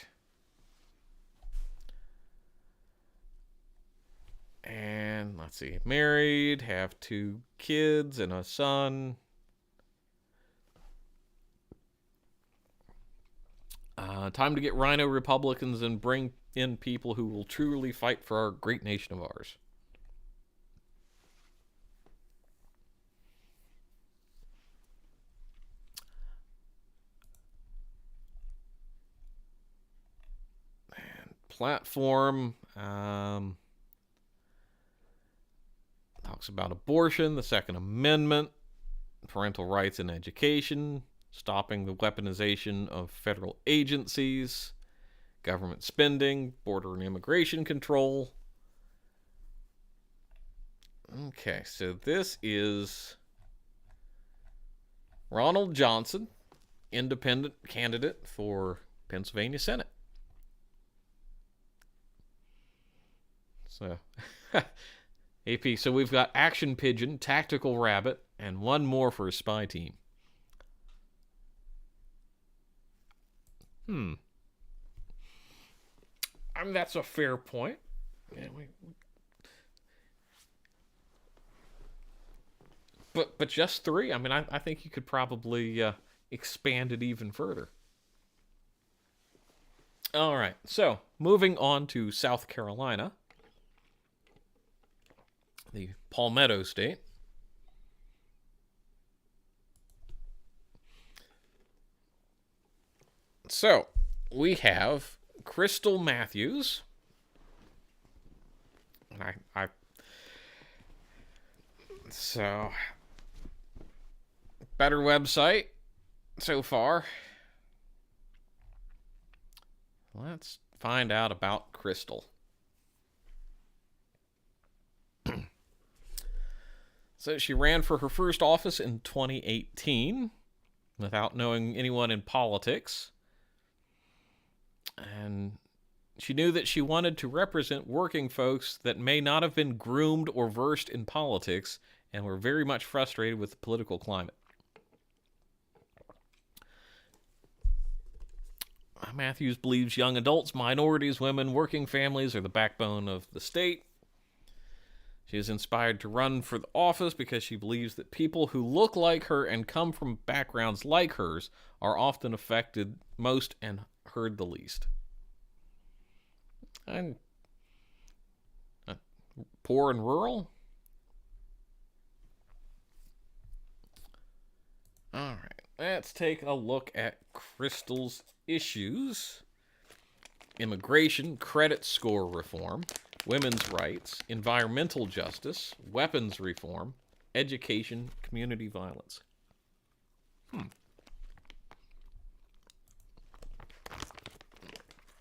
And let's see, married, have 2 kids and a son. Time to get rhino Republicans and bring in people who will truly fight for our great nation of ours. And platform talks about abortion, the Second Amendment, parental rights in education, stopping the weaponization of federal agencies, government spending, border and immigration control. Okay, so this is Ronald Johnson, independent candidate for Pennsylvania Senate. So, AP, so we've got Action Pigeon, Tactical Rabbit, and one more for a spy team. I mean, that's a fair point. Yeah, but just 3? I mean, I think you could probably expand it even further. All right, so moving on to South Carolina, the Palmetto State. So we have Crystal Matthews. And so better website so far. Let's find out about Crystal. So she ran for her first office in 2018 without knowing anyone in politics. And she knew that she wanted to represent working folks that may not have been groomed or versed in politics and were very much frustrated with the political climate. Matthews believes young adults, minorities, women, working families are the backbone of the state. She is inspired to run for the office because she believes that people who look like her and come from backgrounds like hers are often affected most and heard the least. And poor and rural? All right, let's take a look at Crystal's issues. Immigration, credit score reform, women's rights, environmental justice, weapons reform, education, community violence.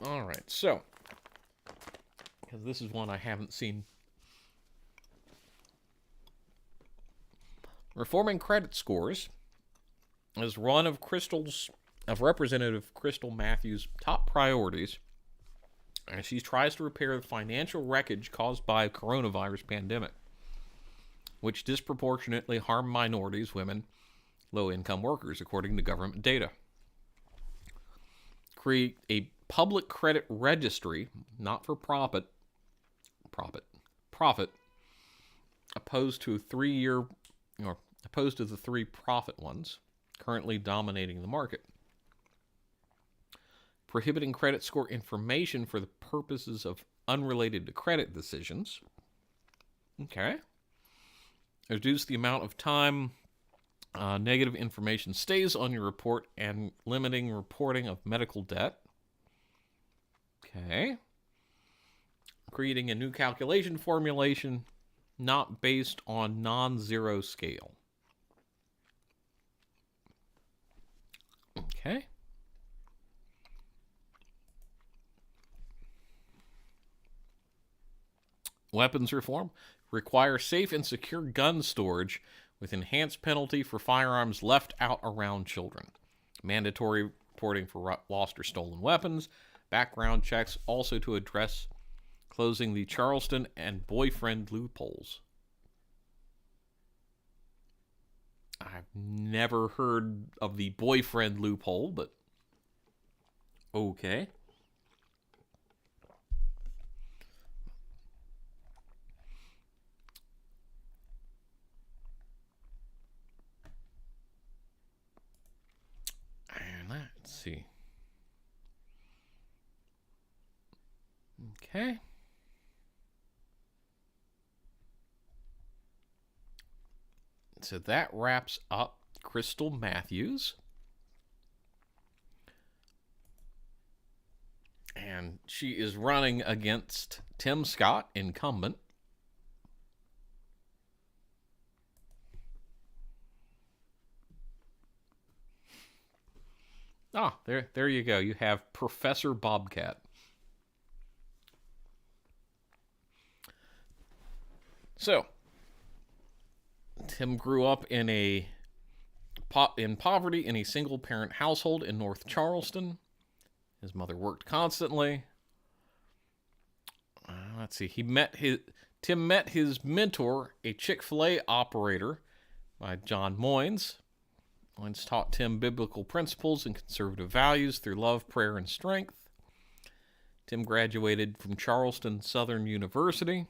All right, so, because this is one I haven't seen. Reforming credit scores is one of Representative Crystal Matthews' top priorities as she tries to repair the financial wreckage caused by the coronavirus pandemic, which disproportionately harm minorities, women, low-income workers, according to government data. Create a public credit registry, not for profit, opposed to the 3 profit ones currently dominating the market. Prohibiting credit score information for the purposes of unrelated to credit decisions. Okay. Reduce the amount of time negative information stays on your report and limiting reporting of medical debt. Okay. Creating a new calculation formulation not based on non-zero scale. Okay. Weapons reform. Require safe and secure gun storage with enhanced penalty for firearms left out around children. Mandatory reporting for lost or stolen weapons, background checks, also to address closing the Charleston and boyfriend loopholes. I've never heard of the boyfriend loophole, but okay. And let's see. Okay. So that wraps up Crystal Matthews. And she is running against Tim Scott, incumbent. Ah, there you go. You have Professor Bobcat. So, Tim grew up in poverty in a single-parent household in North Charleston. His mother worked constantly. Let's see. Tim met his mentor, a Chick-fil-A operator by John Moynes. Moynes taught Tim biblical principles and conservative values through love, prayer, and strength. Tim graduated from Charleston Southern University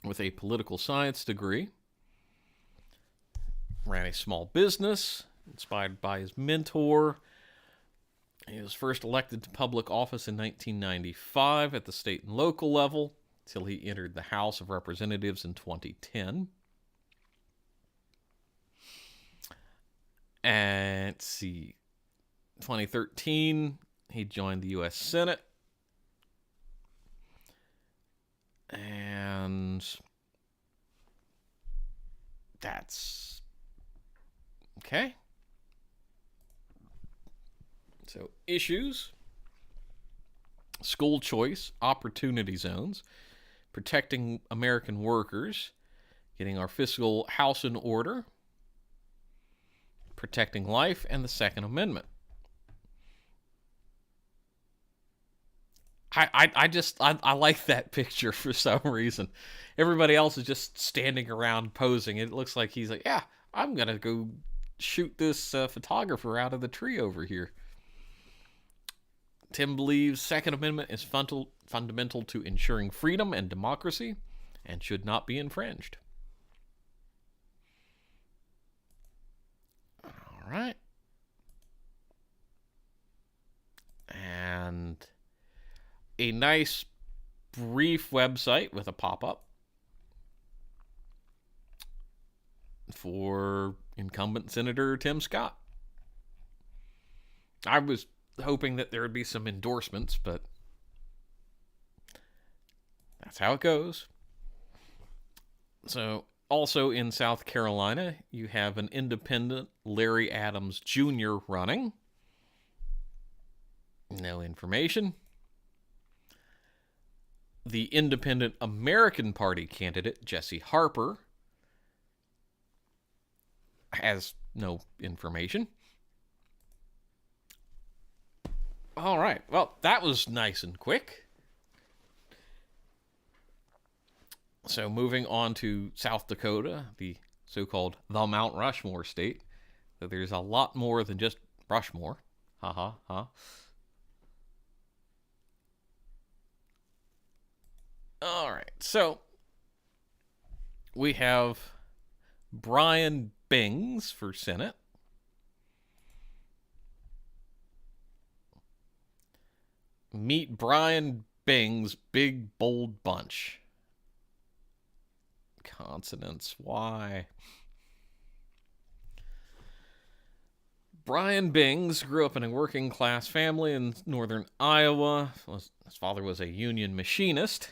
with a political science degree. Ran a small business, inspired by his mentor. He was first elected to public office in 1995 at the state and local level, until he entered the House of Representatives in 2010. And let's see, 2013, he joined the U.S. Senate. And that's okay. So, issues: school choice, opportunity zones, protecting American workers, getting our fiscal house in order, protecting life, and the Second Amendment. I like that picture for some reason. Everybody else is just standing around posing. It looks like he's like, yeah, I'm going to go shoot this photographer out of the tree over here. Tim believes Second Amendment is fundamental to ensuring freedom and democracy and should not be infringed. All right. And a nice brief website with a pop-up for incumbent Senator Tim Scott. I was hoping that there would be some endorsements, but that's how it goes. So, also in South Carolina, you have an independent Larry Adams Jr. running. No information. The Independent American Party candidate, Jesse Harper, has no information. All right. Well, that was nice and quick. So moving on to South Dakota, the so-called the Mount Rushmore state. So there's a lot more than just Rushmore. Ha. All right. So we have Brian Bings for Senate. Meet Brian Bing's Big Bold Bunch. Consonants. Why? Brian Bings grew up in a working class family in northern Iowa. His father was a union machinist.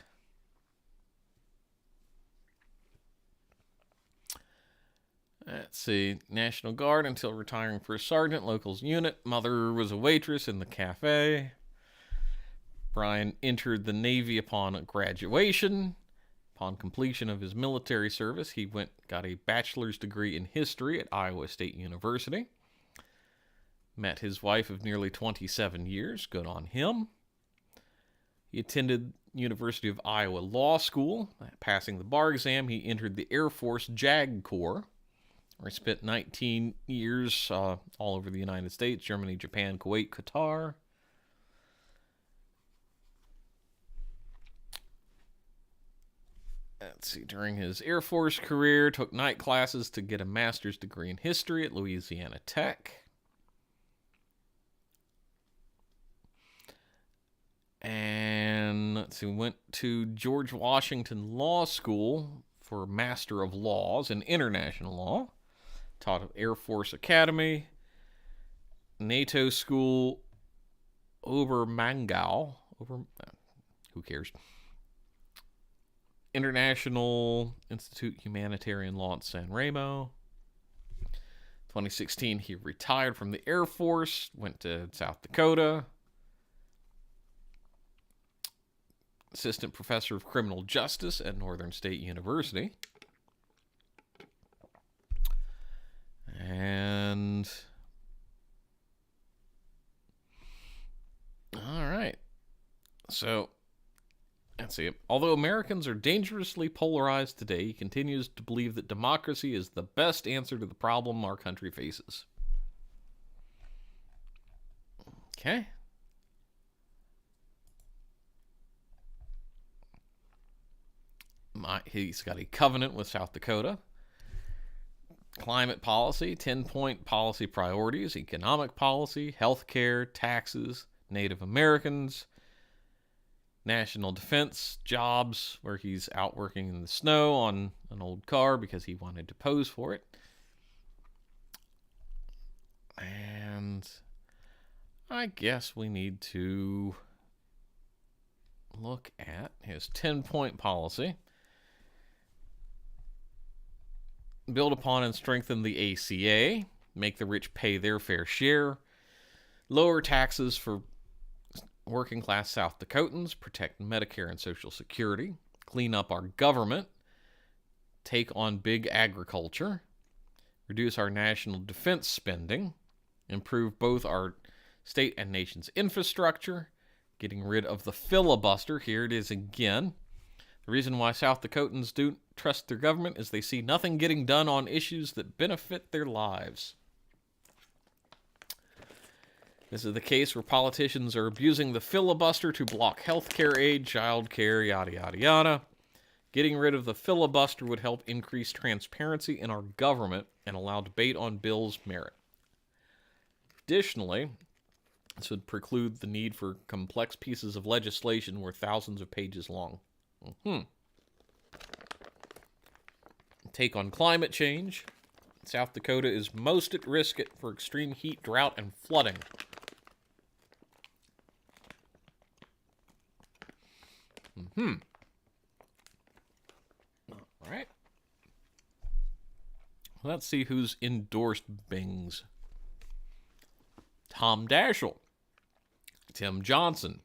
Let's see. National Guard until retiring first sergeant, locals unit. Mother was a waitress in the cafe. Brian entered the Navy upon graduation. Upon completion of his military service, he got a bachelor's degree in history at Iowa State University. Met his wife of nearly 27 years. Good on him. He attended University of Iowa Law School. Passing the bar exam, he entered the Air Force JAG Corps, where he spent 19 years all over the United States, Germany, Japan, Kuwait, Qatar. Let's see, during his Air Force career, took night classes to get a master's degree in history at Louisiana Tech. And let's see, went to George Washington Law School for Master of Laws in International Law. Taught at Air Force Academy, NATO School, Obermangau. Who cares? International Institute Humanitarian Law at San Remo. 2016, he retired from the Air Force, went to South Dakota. Assistant Professor of Criminal Justice at Northern State University. And all right. So, let's see. Although Americans are dangerously polarized today, he continues to believe that democracy is the best answer to the problem our country faces. Okay. He's got a covenant with South Dakota. Climate policy, 10-point policy priorities, economic policy, healthcare, taxes, Native Americans, national defense, jobs, where he's out working in the snow on an old car because he wanted to pose for it. And I guess we need to look at his 10-point policy. Build upon and strengthen the ACA, make the rich pay their fair share, lower taxes for working class South Dakotans, protect Medicare and Social Security, clean up our government, take on big agriculture, reduce our national defense spending, improve both our state and nation's infrastructure, getting rid of the filibuster. Here it is again. The reason why South Dakotans don't trust their government is they see nothing getting done on issues that benefit their lives. This is the case where politicians are abusing the filibuster to block health care aid, child care, yada, yada, yada. Getting rid of the filibuster would help increase transparency in our government and allow debate on bills' merit. Additionally, this would preclude the need for complex pieces of legislation were thousands of pages long. Take on climate change. South Dakota is most at risk for extreme heat, drought, and flooding. All right. Let's see who's endorsed Bings. Tom Daschle, Tim Johnson,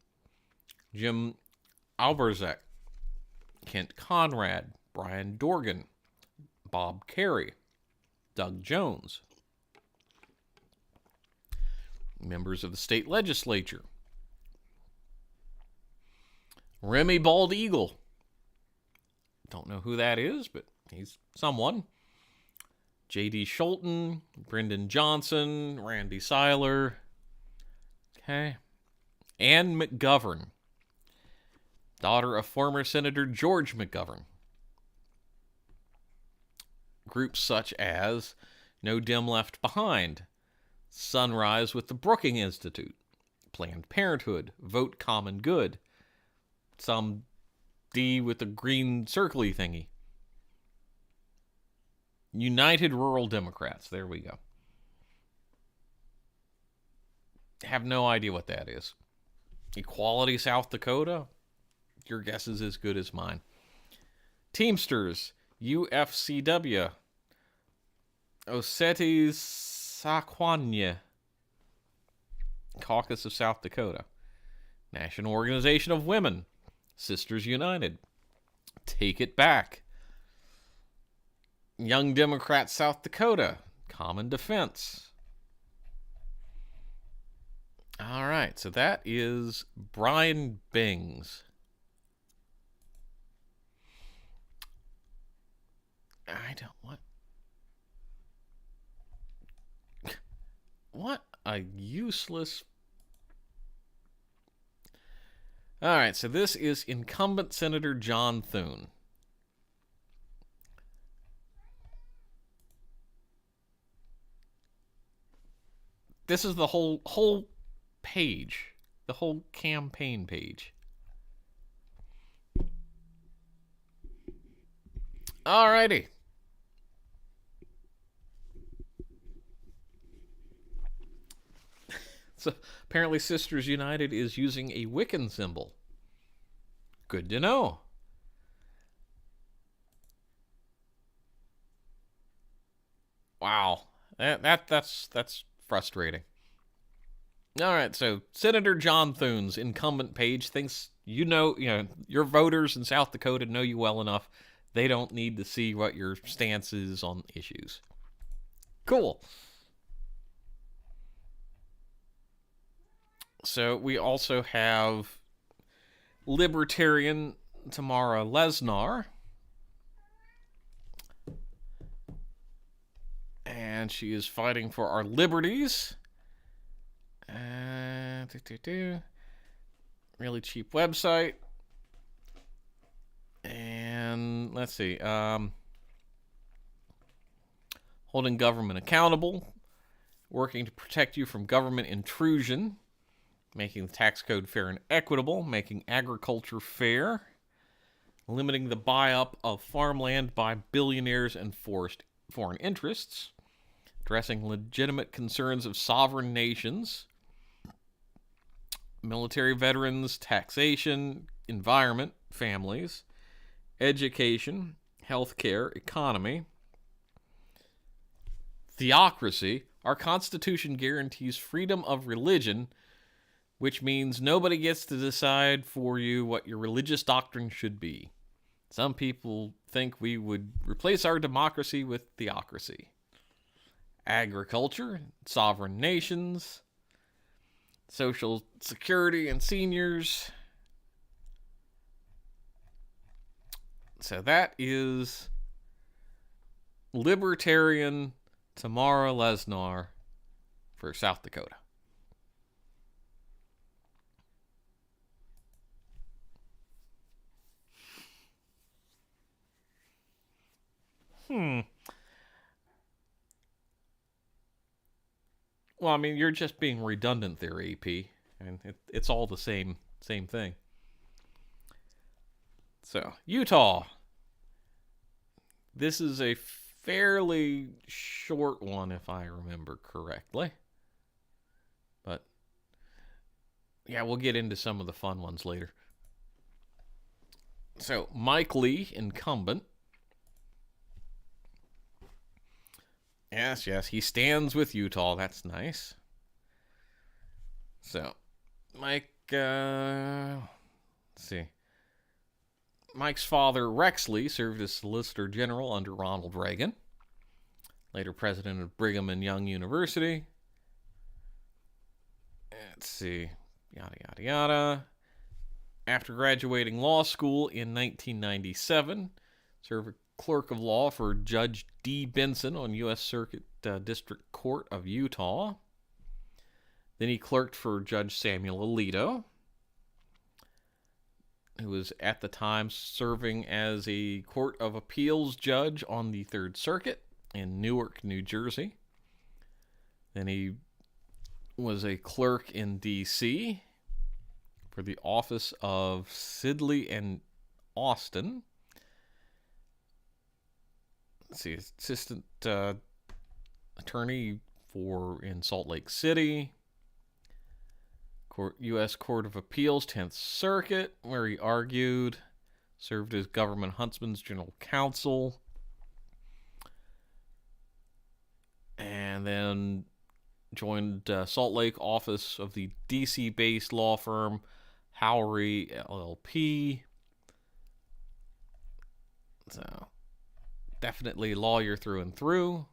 Jim Alberzak, Kent Conrad, Brian Dorgan, Bob Kerrey, Doug Jones. Members of the state legislature. Remy Bald Eagle. Don't know who that is, but he's someone. J.D. Scholten, Brendan Johnson, Randy Seiler. Okay. Ann McGovern, daughter of former Senator George McGovern. Groups such as No Dim Left Behind, Sunrise with the Brookings Institute, Planned Parenthood, Vote Common Good, some D with the green circly thingy. United Rural Democrats, there we go. Have no idea what that is. Equality South Dakota, your guess is as good as mine. Teamsters, UFCW, Oseti Saquanya, Caucus of South Dakota, National Organization of Women, Sisters United, Take It Back, Young Democrats South Dakota, Common Defense, right, so that is Brian Bings. I don't what a useless. All right, so this is incumbent Senator John Thune. This is the whole page, the whole campaign page. Alrighty. So apparently Sisters United is using a Wiccan symbol. Good to know. Wow. That's frustrating. All right, so Senator John Thune's incumbent page thinks you know your voters in South Dakota know you well enough. They don't need to see what your stance is on issues. Cool. So we also have Libertarian Tamara Lesnar. And she is fighting for our liberties. Really cheap website. And let's see. Holding government accountable. Working to protect you from government intrusion. Making the tax code fair and equitable. Making agriculture fair. Limiting the buy-up of farmland by billionaires and foreign interests. Addressing legitimate concerns of sovereign nations. Military veterans, taxation, environment, families, education, healthcare, economy, theocracy. Our Constitution guarantees freedom of religion, which means nobody gets to decide for you what your religious doctrine should be. Some people think we would replace our democracy with theocracy. Agriculture, sovereign nations, social security and seniors. So that is Libertarian Tamara Lesnar for South Dakota. Well, I mean, you're just being redundant there, AP, and it's all the same thing. So, Utah. This is a fairly short one, if I remember correctly. But, yeah, we'll get into some of the fun ones later. So, Mike Lee, incumbent. Yes, he stands with Utah. That's nice. So, Mike, let's see. Mike's father, Rex Lee, served as Solicitor General under Ronald Reagan. Later president of Brigham and Young University. Let's see. Yada, yada, yada. After graduating law school in 1997, served clerk of law for Judge D. Benson on U.S. Circuit District Court of Utah. Then he clerked for Judge Samuel Alito, who was at the time serving as a Court of Appeals judge on the Third Circuit in Newark, New Jersey. Then he was a clerk in D.C. for the office of Sidley and Austin. Let's see, assistant attorney in Salt Lake City. U.S. Court of Appeals, 10th Circuit, where he argued, served as Government Huntsman's General Counsel, and then joined Salt Lake office of the D.C.-based law firm Howery LLP. So, definitely lawyer through and through.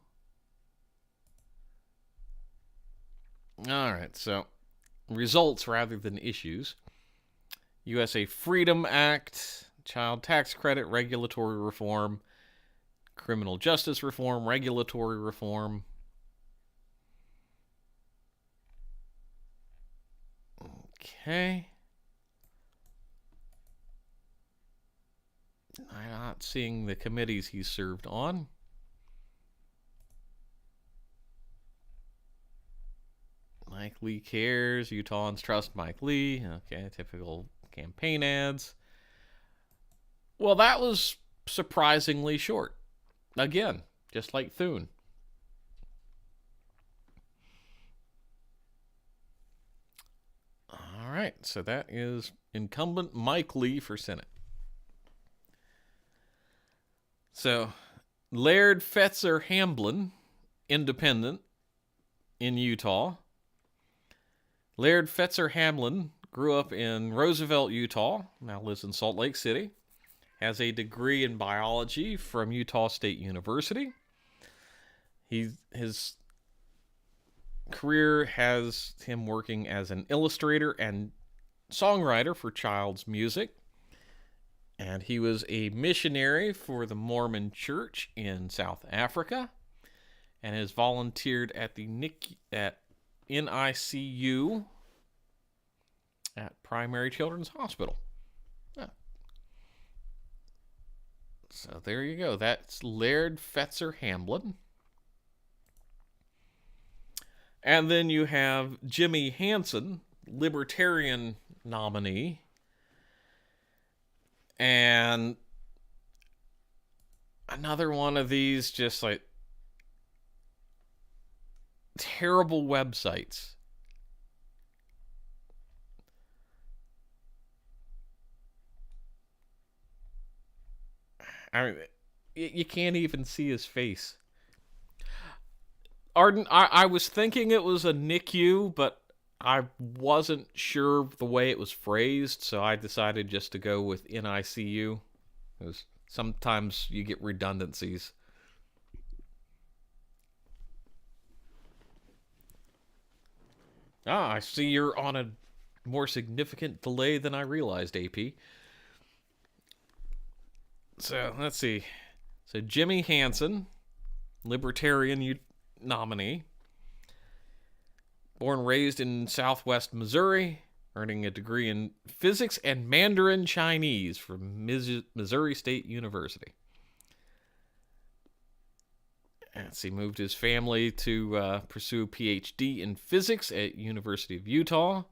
All right, so results rather than issues. USA Freedom Act, child tax credit, regulatory reform, criminal justice reform, regulatory reform. Okay. I'm not seeing the committees he served on. Mike Lee cares. Utahns trust Mike Lee. Okay, typical campaign ads. Well, that was surprisingly short. Again, just like Thune. All right, so that is incumbent Mike Lee for Senate. So, Laird Fetzer Hamblin, independent in Utah. Laird Fetzer Hamlin grew up in Roosevelt, Utah, now lives in Salt Lake City. Has a degree in biology from Utah State University. His career has him working as an illustrator and songwriter for child's music. And he was a missionary for the Mormon Church in South Africa, and has volunteered at the NICU at Primary Children's Hospital. Oh. So there you go. That's Laird Fetzer Hamblin. And then you have Jimmy Hansen, Libertarian nominee. And another one of these just like terrible websites. I mean, you can't even see his face. Arden, I was thinking it was a NICU, but I wasn't sure the way it was phrased, so I decided just to go with NICU. Because sometimes you get redundancies. I see you're on a more significant delay than I realized, AP. So, let's see. So, Jimmy Hansen, Libertarian nominee. Born and raised in Southwest Missouri, earning a degree in physics and Mandarin Chinese from Missouri State University. He moved his family to pursue a PhD in physics at University of Utah.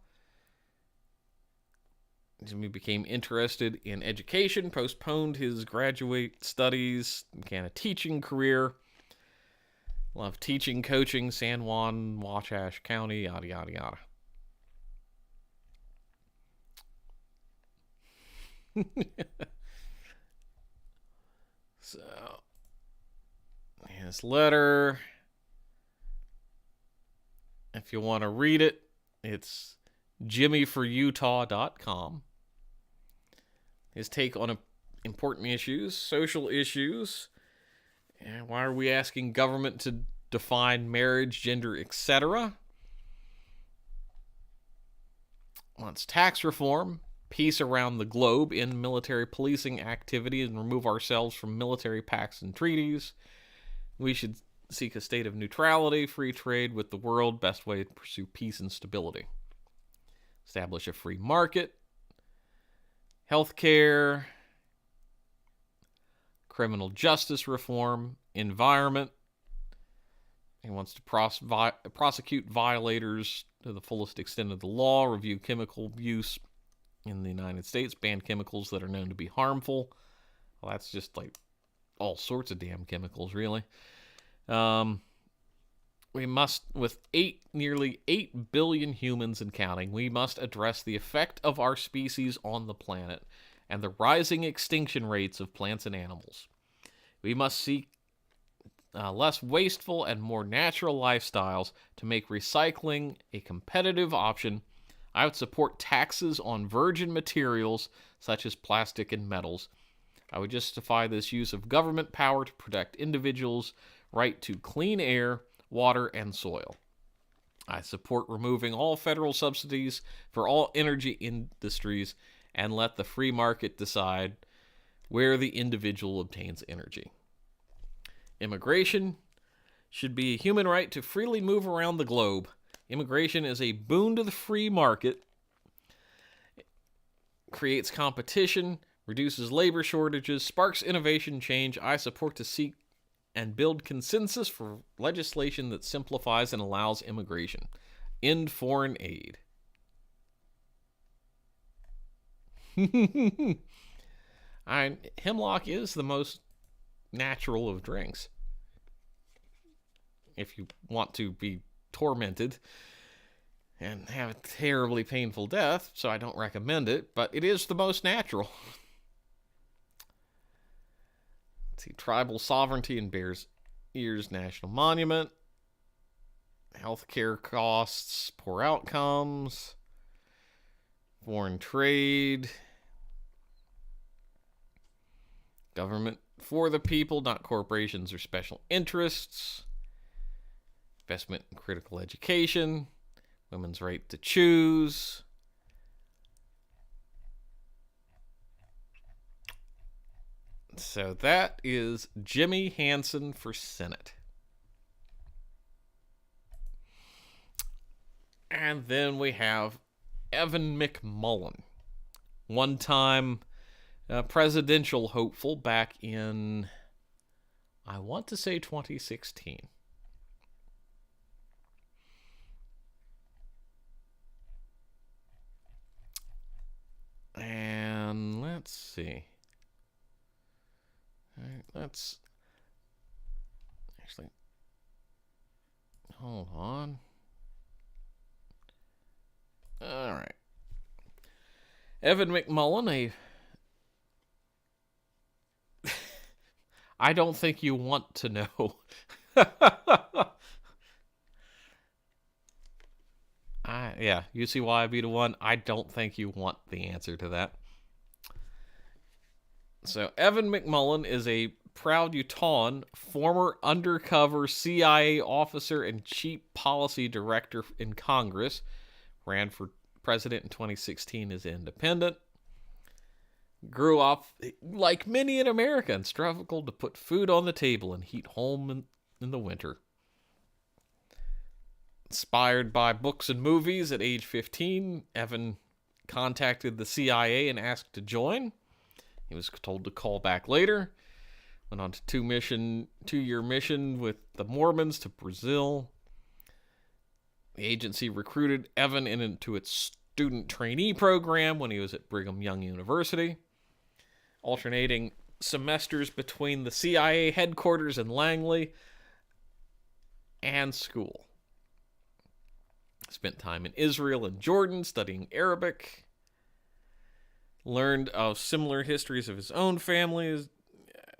Jimmy became interested in education, postponed his graduate studies, began a teaching career. Loved teaching, coaching, San Juan, Wasatch County, yada, yada, yada. So, his letter, if you want to read it, it's jimmyforutah.com. His take on important issues, social issues, and why are we asking government to define marriage, gender, etc.? Wants tax reform, peace around the globe, end military policing activity, and remove ourselves from military pacts and treaties. We should seek a state of neutrality, free trade with the world, best way to pursue peace and stability. Establish a free market, healthcare, criminal justice reform, environment. He wants to prosecute violators to the fullest extent of the law, review chemical use in the United States, ban chemicals that are known to be harmful. Well, that's just like all sorts of damn chemicals, really. We must, with nearly 8 billion humans and counting, we must address the effect of our species on the planet and the rising extinction rates of plants and animals. We must seek less wasteful and more natural lifestyles to make recycling a competitive option. I would support taxes on virgin materials such as plastic and metals. I would justify this use of government power to protect individuals' right to clean air, water, and soil. I support removing all federal subsidies for all energy industries and let the free market decide where the individual obtains energy. Immigration should be a human right to freely move around the globe. Immigration is a boon to the free market, creates competition, reduces labor shortages, sparks innovation change. I support to seek and build consensus for legislation that simplifies and allows immigration. End foreign aid. Hemlock is the most natural of drinks. If you want to be tormented and have a terribly painful death, so I don't recommend it, but it is the most natural. Let's see, tribal sovereignty and Bears Ears National Monument, healthcare costs, poor outcomes, foreign trade, government for the people, not corporations or special interests, investment in critical education, women's right to choose, so that is Jimmy Hansen for Senate. And then we have Evan McMullin, one-time presidential hopeful back in, I want to say 2016. And let's see. All right, let's actually hold on. All right. Evan McMullin, I don't think you want to know. Yeah, you see why I beat a 1. I don't think you want the answer to that. So, Evan McMullin is a proud Utahn, former undercover CIA officer and chief policy director in Congress. Ran for president in 2016 as independent. Grew up, like many in America, and struggled to put food on the table and heat home in the winter. Inspired by books and movies at age 15, Evan contacted the CIA and asked to join. He was told to call back later. Went on to two-year mission with the Mormons to Brazil. The agency recruited Evan into its student trainee program when he was at Brigham Young University, alternating semesters between the CIA headquarters in Langley and school. Spent time in Israel and Jordan studying Arabic. Learned of similar histories of his own family.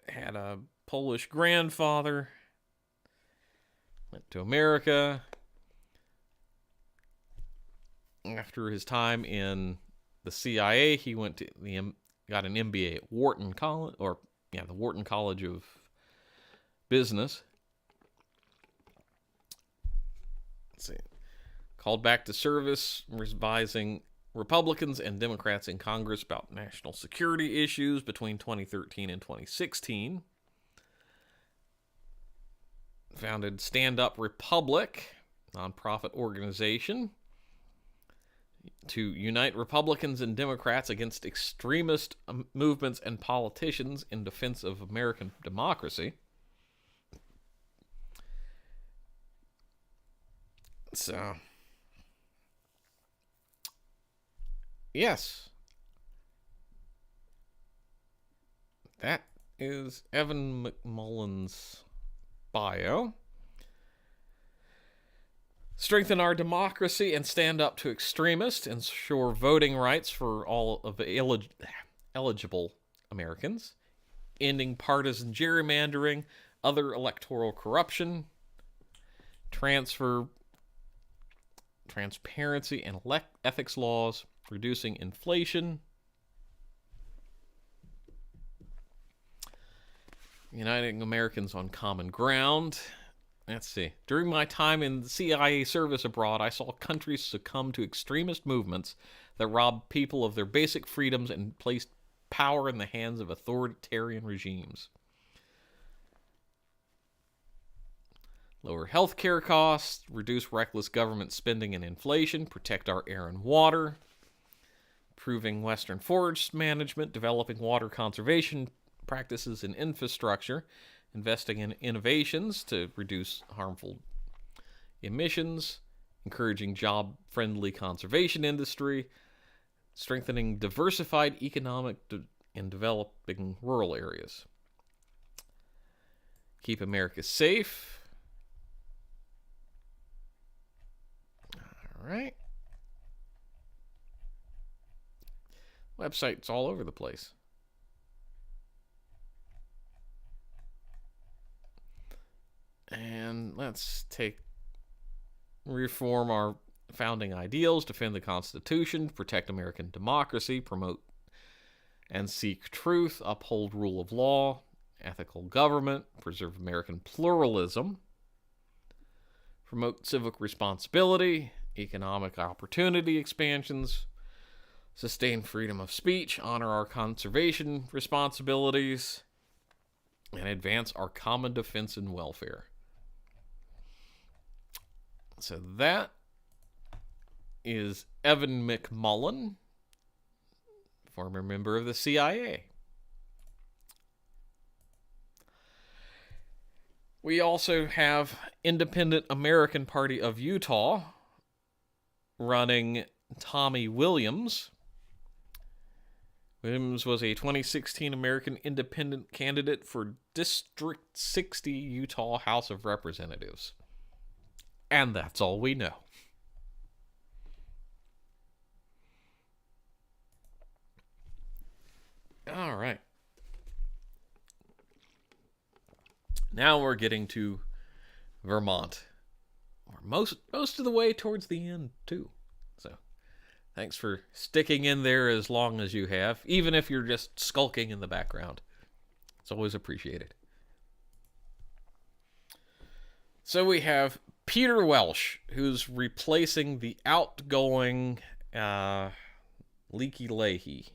Had a Polish grandfather. Went to America. After his time in the CIA, he went to got an MBA at Wharton College, the Wharton College of Business. Let's see. Called back to service, advising Republicans and Democrats in Congress about national security issues between 2013 and 2016. Founded Stand Up Republic, nonprofit organization, to unite Republicans and Democrats against extremist movements and politicians in defense of American democracy. So, yes, that is Evan McMullin's bio. Strengthen our democracy and stand up to extremists, ensure voting rights for all of the eligible Americans, ending partisan gerrymandering, other electoral corruption, transparency and ethics laws, reducing inflation, uniting Americans on common ground, Let's see. During my time in the CIA service abroad, I saw countries succumb to extremist movements that robbed people of their basic freedoms and placed power in the hands of authoritarian regimes. Lower healthcare costs, reduce reckless government spending and inflation, protect our air and water, improving Western forest management, developing water conservation practices and infrastructure, investing in innovations to reduce harmful emissions, encouraging job-friendly conservation industry, strengthening diversified economic and developing rural areas. Keep America safe. All right. Website's all over the place. And let's reform our founding ideals, defend the Constitution, protect American democracy, promote and seek truth, uphold rule of law, ethical government, preserve American pluralism, promote civic responsibility, economic opportunity expansions, sustain freedom of speech, honor our conservation responsibilities, and advance our common defense and welfare. So that is Evan McMullen, former member of the CIA. We also have Independent American Party of Utah running Tommy Williams. Williams was a 2016 American Independent candidate for District 60 Utah House of Representatives. And that's all we know. All right. Now we're getting to Vermont. Most of the way towards the end, too. So, thanks for sticking in there as long as you have, even if you're just skulking in the background. It's always appreciated. So we have Peter Welsh, who's replacing the outgoing Leaky Leahy.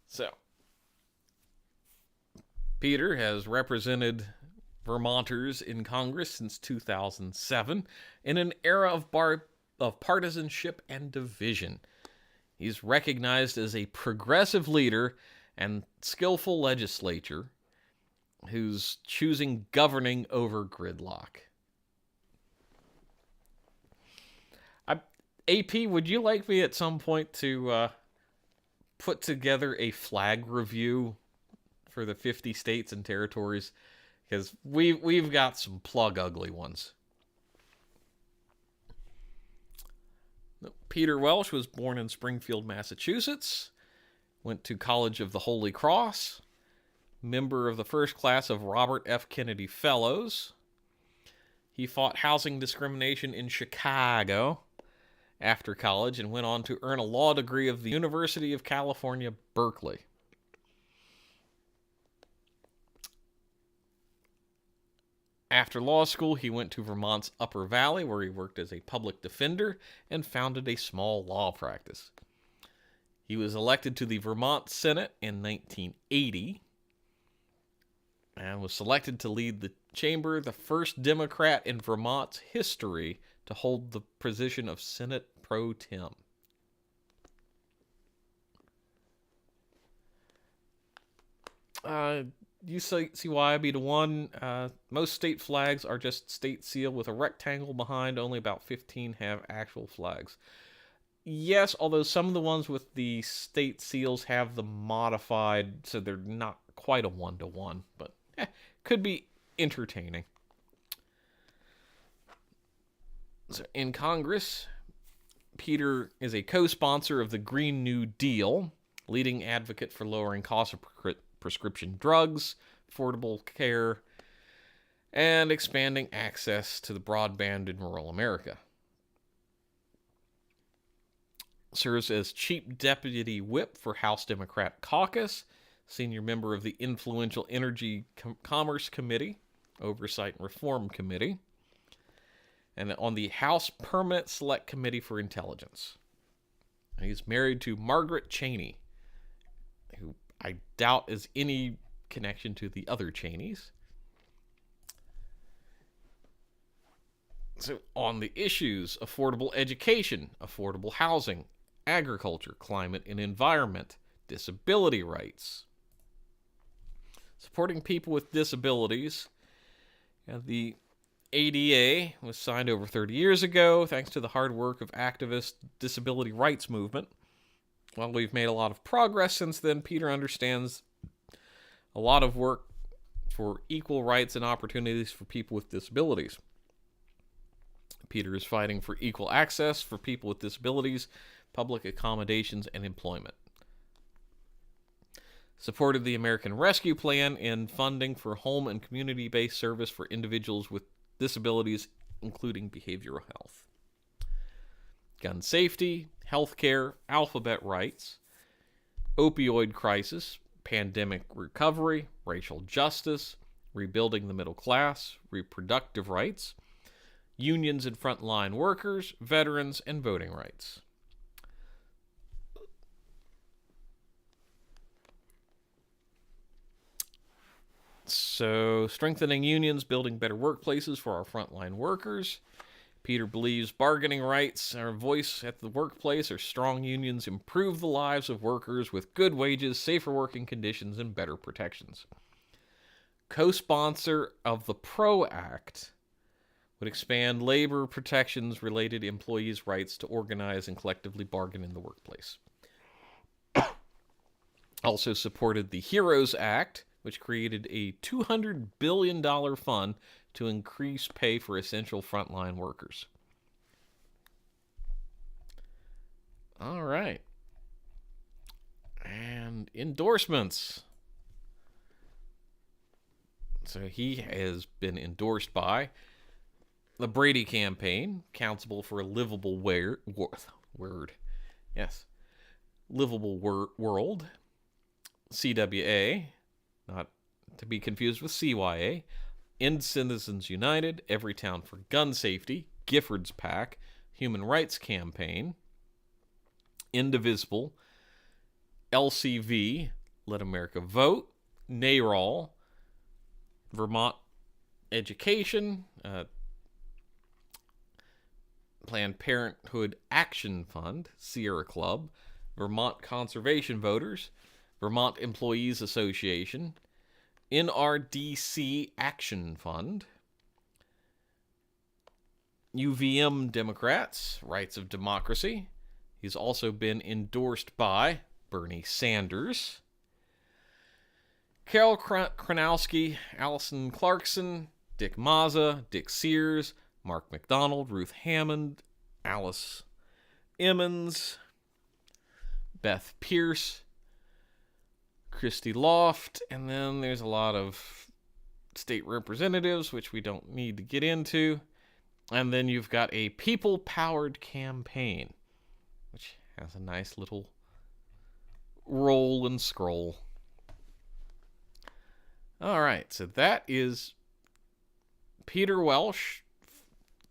So, Peter has represented Vermonters in Congress since 2007 in an era of partisanship and division. He's recognized as a progressive leader and skillful legislator who's choosing governing over gridlock. AP, would you like me at some point to put together a flag review for the 50 states and territories? Because we've got some plug ugly ones. Peter Welsh was born in Springfield, Massachusetts. Went to College of the Holy Cross. Member of the first class of Robert F. Kennedy Fellows. He fought housing discrimination in Chicago after college and went on to earn a law degree of the University of California, Berkeley. After law school, he went to Vermont's Upper Valley, where he worked as a public defender and founded a small law practice. He was elected to the Vermont Senate in 1980 and was selected to lead the chamber, the first Democrat in Vermont's history to hold the position of Senate Pro Tem. You see why I be the one. Most state flags are just state seal with a rectangle behind. Only about 15 have actual flags. Yes, although some of the ones with the state seals have them modified, so they're not quite a one-to-one, but could be entertaining. So in Congress, Peter is a co-sponsor of the Green New Deal, leading advocate for lowering costs of prescription drugs, affordable care, and expanding access to the broadband in rural America. Serves as Chief Deputy Whip for House Democrat Caucus, senior member of the influential Energy Commerce Committee, Oversight and Reform Committee, and on the House Permanent Select Committee for Intelligence. He's married to Margaret Cheney, who I doubt is any connection to the other Cheneys. So on the issues, affordable education, affordable housing, agriculture, climate and environment, disability rights. Supporting people with disabilities. The ADA was signed over 30 years ago thanks to the hard work of activist disability rights movement. While we've made a lot of progress since then, Peter understands a lot of work for equal rights and opportunities for people with disabilities. Peter is fighting for equal access for people with disabilities, public accommodations, and employment. Supported the American Rescue Plan in funding for home and community-based service for individuals with disabilities, including behavioral health. Gun safety, healthcare, alphabet rights, opioid crisis, pandemic recovery, racial justice, rebuilding the middle class, reproductive rights, unions and frontline workers, veterans, and voting rights. So, strengthening unions, building better workplaces for our frontline workers. Peter believes bargaining rights, our voice at the workplace, or strong unions improve the lives of workers with good wages, safer working conditions, and better protections. Co-sponsor of the PRO Act would expand labor protections related to employees' rights to organize and collectively bargain in the workplace. Also supported the HEROES Act, which created a $200 billion fund to increase pay for essential frontline workers. All right. And endorsements. So he has been endorsed by the Brady campaign, Council for a Livable Livable World, CWA, not to be confused with CYA, End Citizens United, Everytown for Gun Safety, Giffords PAC, Human Rights Campaign, Indivisible, LCV, Let America Vote, NARAL, Vermont Education, Planned Parenthood Action Fund, Sierra Club, Vermont Conservation Voters, Vermont Employees Association, NRDC Action Fund, UVM Democrats, Rights of Democracy. He's also been endorsed by Bernie Sanders, Carol Kranowski, Allison Clarkson, Dick Maza, Dick Sears, Mark McDonald, Ruth Hammond, Alice Emmons, Beth Pierce, Christy Loft, and then there's a lot of state representatives, which we don't need to get into. And then you've got a people-powered campaign, which has a nice little roll and scroll. All right, so that is Peter Welch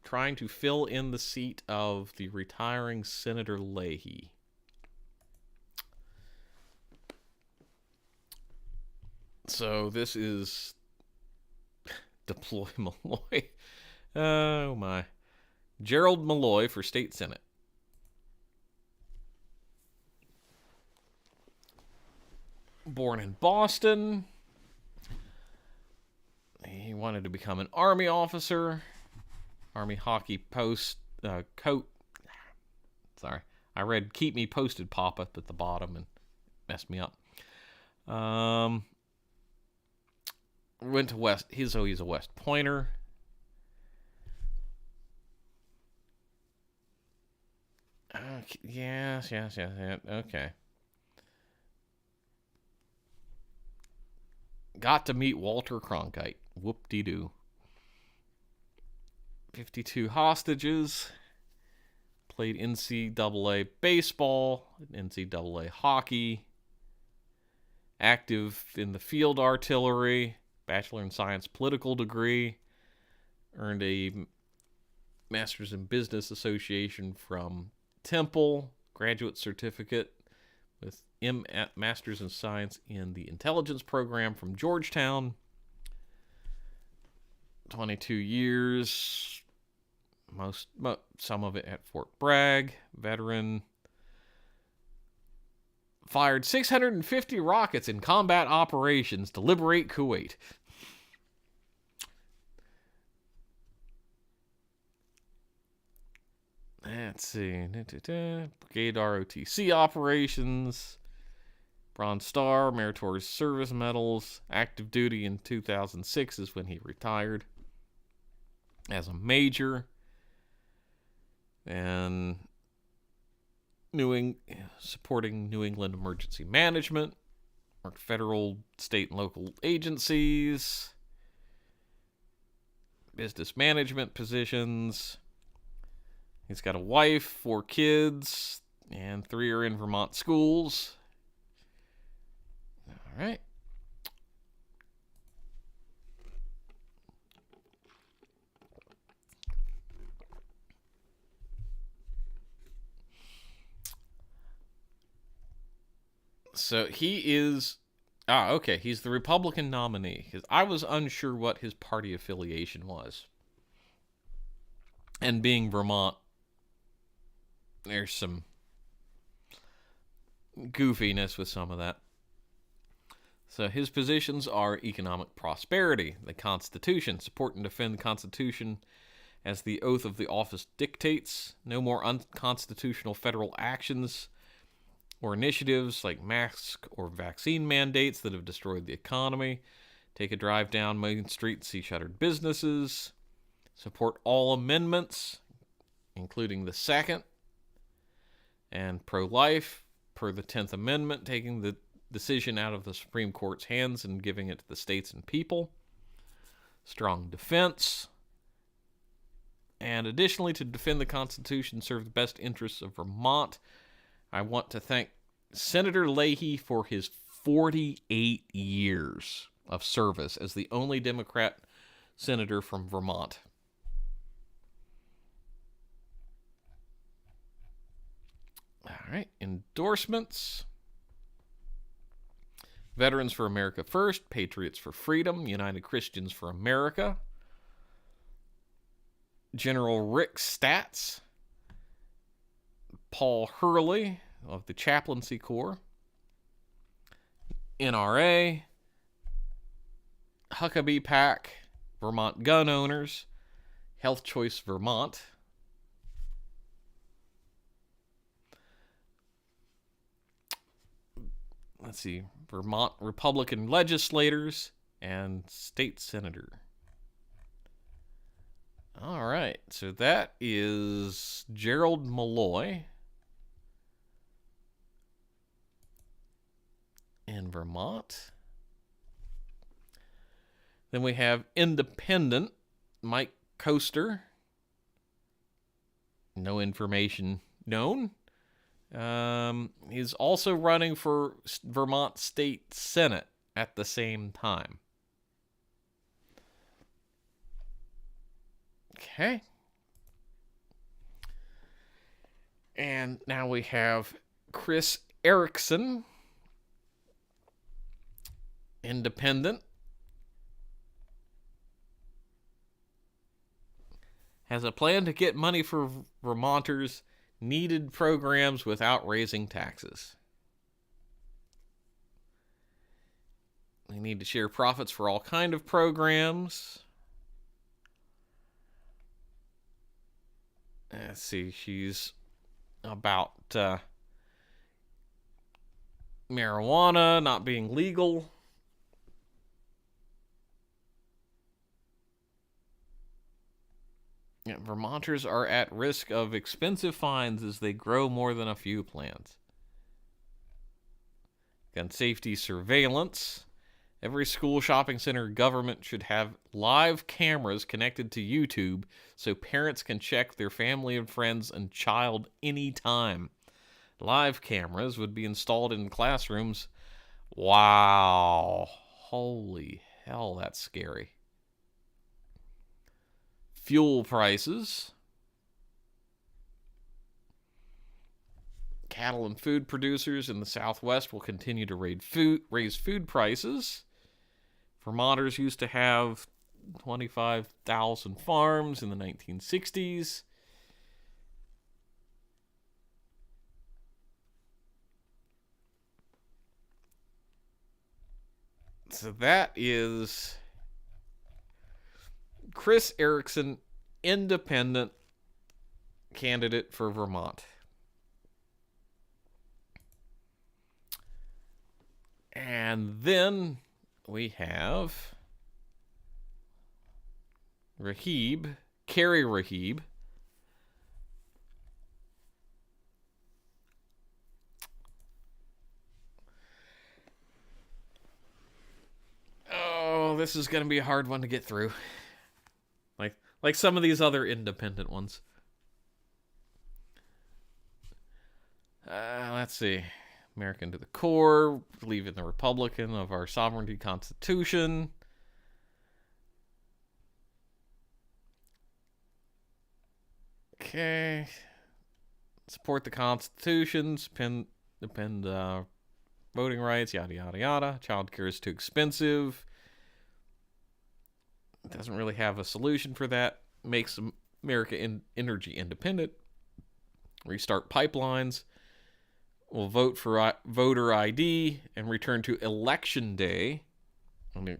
trying to fill in the seat of the retiring Senator Leahy. So this is Deploy Malloy. Oh my. Gerald Malloy for State Senate. Born in Boston. He wanted to become an Army officer. Army hockey coat. Sorry. I read Keep Me Posted pop-up at the bottom and messed me up. Went to West. He's a West Pointer. Yes. Okay. Got to meet Walter Cronkite. Whoop-de-doo. 52 hostages. Played NCAA baseball, NCAA hockey. active in the field artillery, Bachelor in Science political degree, earned a Master's in Business Association from Temple, graduate certificate with Master's in Science in the Intelligence Program from Georgetown. 22 years, some of it at Fort Bragg, veteran. Fired 650 rockets in combat operations to liberate Kuwait. Let's see. Brigade ROTC operations. Bronze Star, Meritorious Service Medals. Active duty in 2006 is when he retired as a major. And supporting New England emergency management. Worked federal, state, and local agencies. Business management positions. He's got a wife, 4 kids, and 3 are in Vermont schools. All right. So he is... okay. He's the Republican nominee. Because I was unsure what his party affiliation was. And being Vermont, there's some goofiness with some of that. So his positions are economic prosperity, the Constitution, support and defend the Constitution as the oath of the office dictates, no more unconstitutional federal actions or initiatives like mask or vaccine mandates that have destroyed the economy, take a drive down Main Street and see shuttered businesses, support all amendments, including the second, and pro-life, per the 10th Amendment, taking the decision out of the Supreme Court's hands and giving it to the states and people. Strong defense. And additionally, to defend the Constitution, serve the best interests of Vermont. I want to thank Senator Leahy for his 48 years of service as the only Democrat senator from Vermont. All right, endorsements. Veterans for America First, Patriots for Freedom, United Christians for America. General Rick Statz, Paul Hurley of the Chaplaincy Corps. NRA, Huckabee PAC, Vermont Gun Owners, Health Choice Vermont. Let's see, Vermont Republican legislators and state senator. All right, so that is Gerald Malloy in Vermont. Then we have independent Mike Coaster. No information known. He's also running for Vermont State Senate at the same time. Okay. And now we have Chris Erickson, independent. Has a plan to get money for Vermonters' needed programs without raising taxes. We need to share profits for all kind of programs. Let's see, she's about marijuana not being legal. Yeah, Vermonters are at risk of expensive fines as they grow more than a few plants. Gun safety surveillance. Every school, shopping center, government should have live cameras connected to YouTube so parents can check their family and friends and child anytime. Live cameras would be installed in classrooms Wow. Holy hell, that's scary. Fuel prices. Cattle and food producers in the Southwest will continue to raise food prices. Vermonters used to have 25,000 farms in the 1960s. So that is Chris Erickson, independent candidate for Vermont. And then we have Carrie Rahib. Oh, this is going to be a hard one to get through. Like some of these other independent ones. Let's see. American to the core, believe in the Republican of our sovereignty constitution. Okay. Support the Constitution, depend voting rights, yada, yada, yada. Child care is too expensive. It doesn't really have a solution for that. Makes America energy independent. Restart pipelines. We'll vote for voter ID and return to election day. I mean,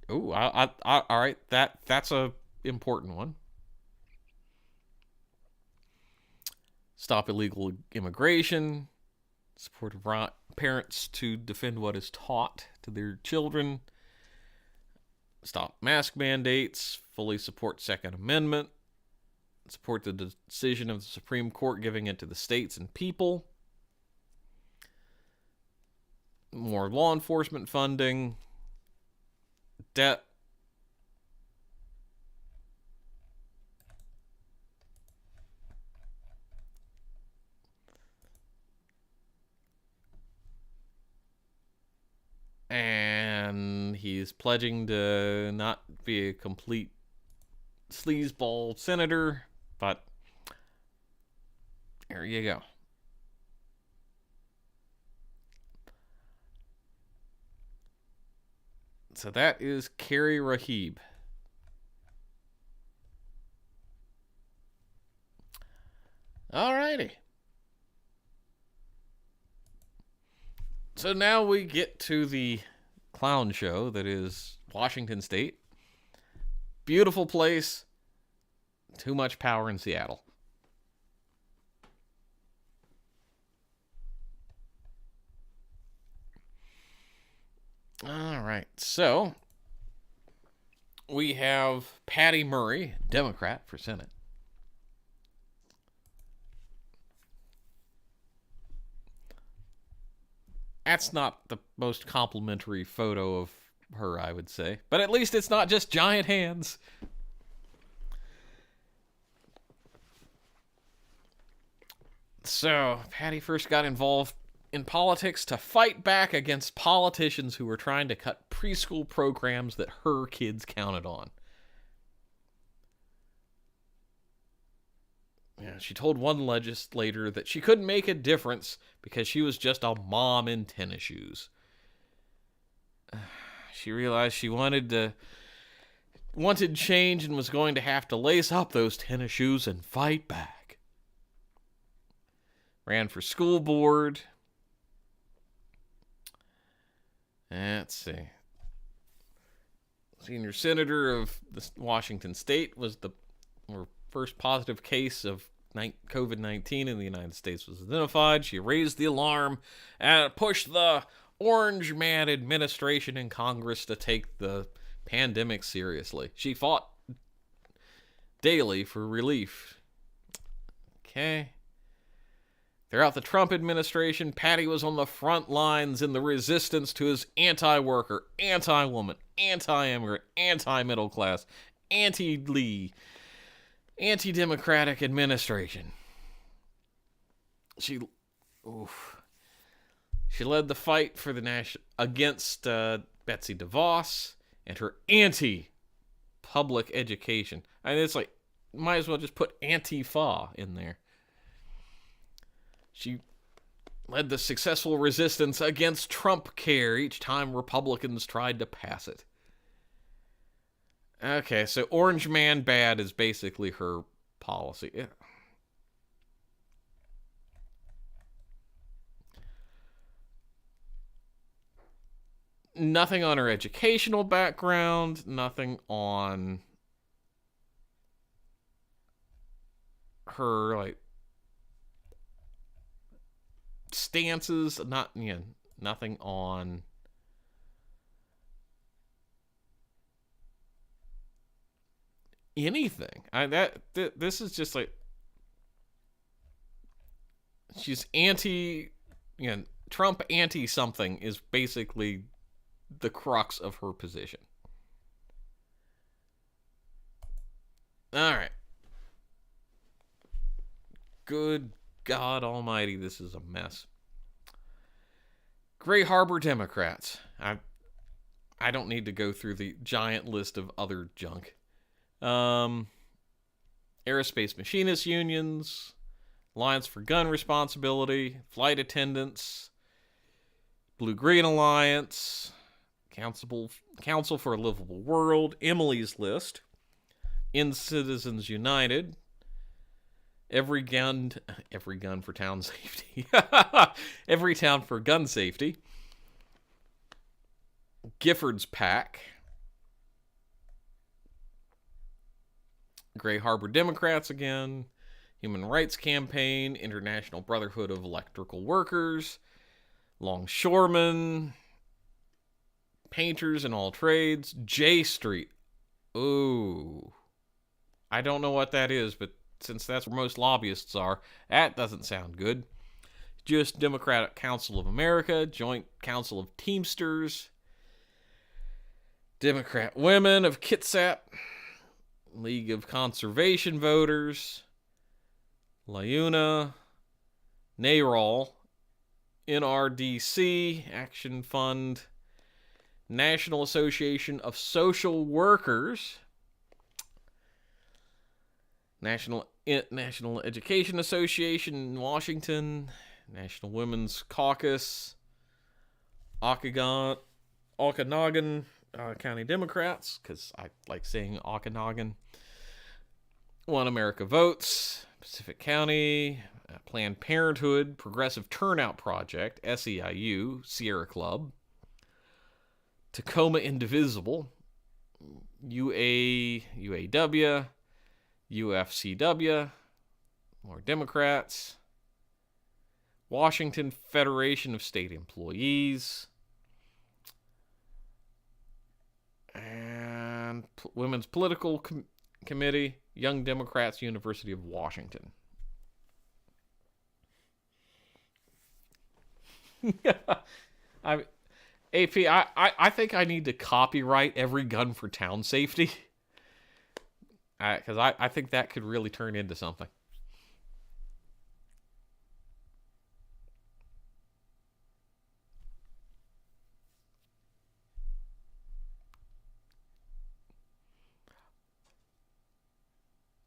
all right. That's a important one. Stop illegal immigration. Support parents to defend what is taught to their children. Stop mask mandates. Fully support Second Amendment. Support the decision of the Supreme Court giving it to the states and people. More law enforcement funding. Debt. And he's pledging to not be a complete sleazeball senator, but there you go. So that is Carrie Rahib. Alrighty. So now we get to the clown show that is Washington State. Beautiful place. Too much power in Seattle. All right. So we have Patty Murray, Democrat for Senate. That's not the most complimentary photo of her, I would say. But at least it's not just giant hands. So, Patty first got involved in politics to fight back against politicians who were trying to cut preschool programs that her kids counted on. Yeah, she told one legislator that she couldn't make a difference because she was just a mom in tennis shoes. She realized she wanted change and was going to have to lace up those tennis shoes and fight back. Ran for school board. Let's see. Senior senator of the Washington State was the first positive case of COVID-19 in the United States was identified. She raised the alarm and pushed the Orange Man administration in Congress to take the pandemic seriously. She fought daily for relief. Okay. Throughout the Trump administration, Patty was on the front lines in the resistance to his anti-worker, anti-woman, anti-immigrant, anti-middle class, anti-Lee, anti-democratic administration. She led the fight for the against Betsy DeVos and her anti-public education. And it's like, might as well just put Antifa in there. She led the successful resistance against Trump Care each time Republicans tried to pass it. Okay, so Orange Man Bad is basically her policy. Yeah. Nothing on her educational background, nothing on her like stances, nothing on anything. This is just like she's anti, Trump anti something is basically the crux of her position. All right. Good God Almighty, this is a mess. Gray Harbor Democrats. I don't need to go through the giant list of other junk. Aerospace Machinists Unions, Alliance for Gun Responsibility, Flight Attendants, Blue-Green Alliance, Council for a Livable World, Emily's List, In Citizens United, Every gun for town safety. Every town for gun safety. Giffords PAC. Gray Harbor Democrats again. Human Rights Campaign. International Brotherhood of Electrical Workers. Longshoremen. Painters in all trades. J Street. Ooh. I don't know what that is, but since that's where most lobbyists are, that doesn't sound good. Jewish Democratic Council of America, Joint Council of Teamsters, Democrat Women of Kitsap, League of Conservation Voters, LIUNA, NARAL, NRDC, Action Fund, National Association of Social Workers, National Education Association in Washington, National Women's Caucus, Okanagan County Democrats, because I like saying Okanagan, One America Votes, Pacific County, Planned Parenthood, Progressive Turnout Project, SEIU, Sierra Club, Tacoma Indivisible, UAW, UFCW, more Democrats, Washington Federation of State Employees, and Women's Political Committee, Young Democrats, University of Washington. I think I need to copyright every gun for town safety. Because I think that could really turn into something.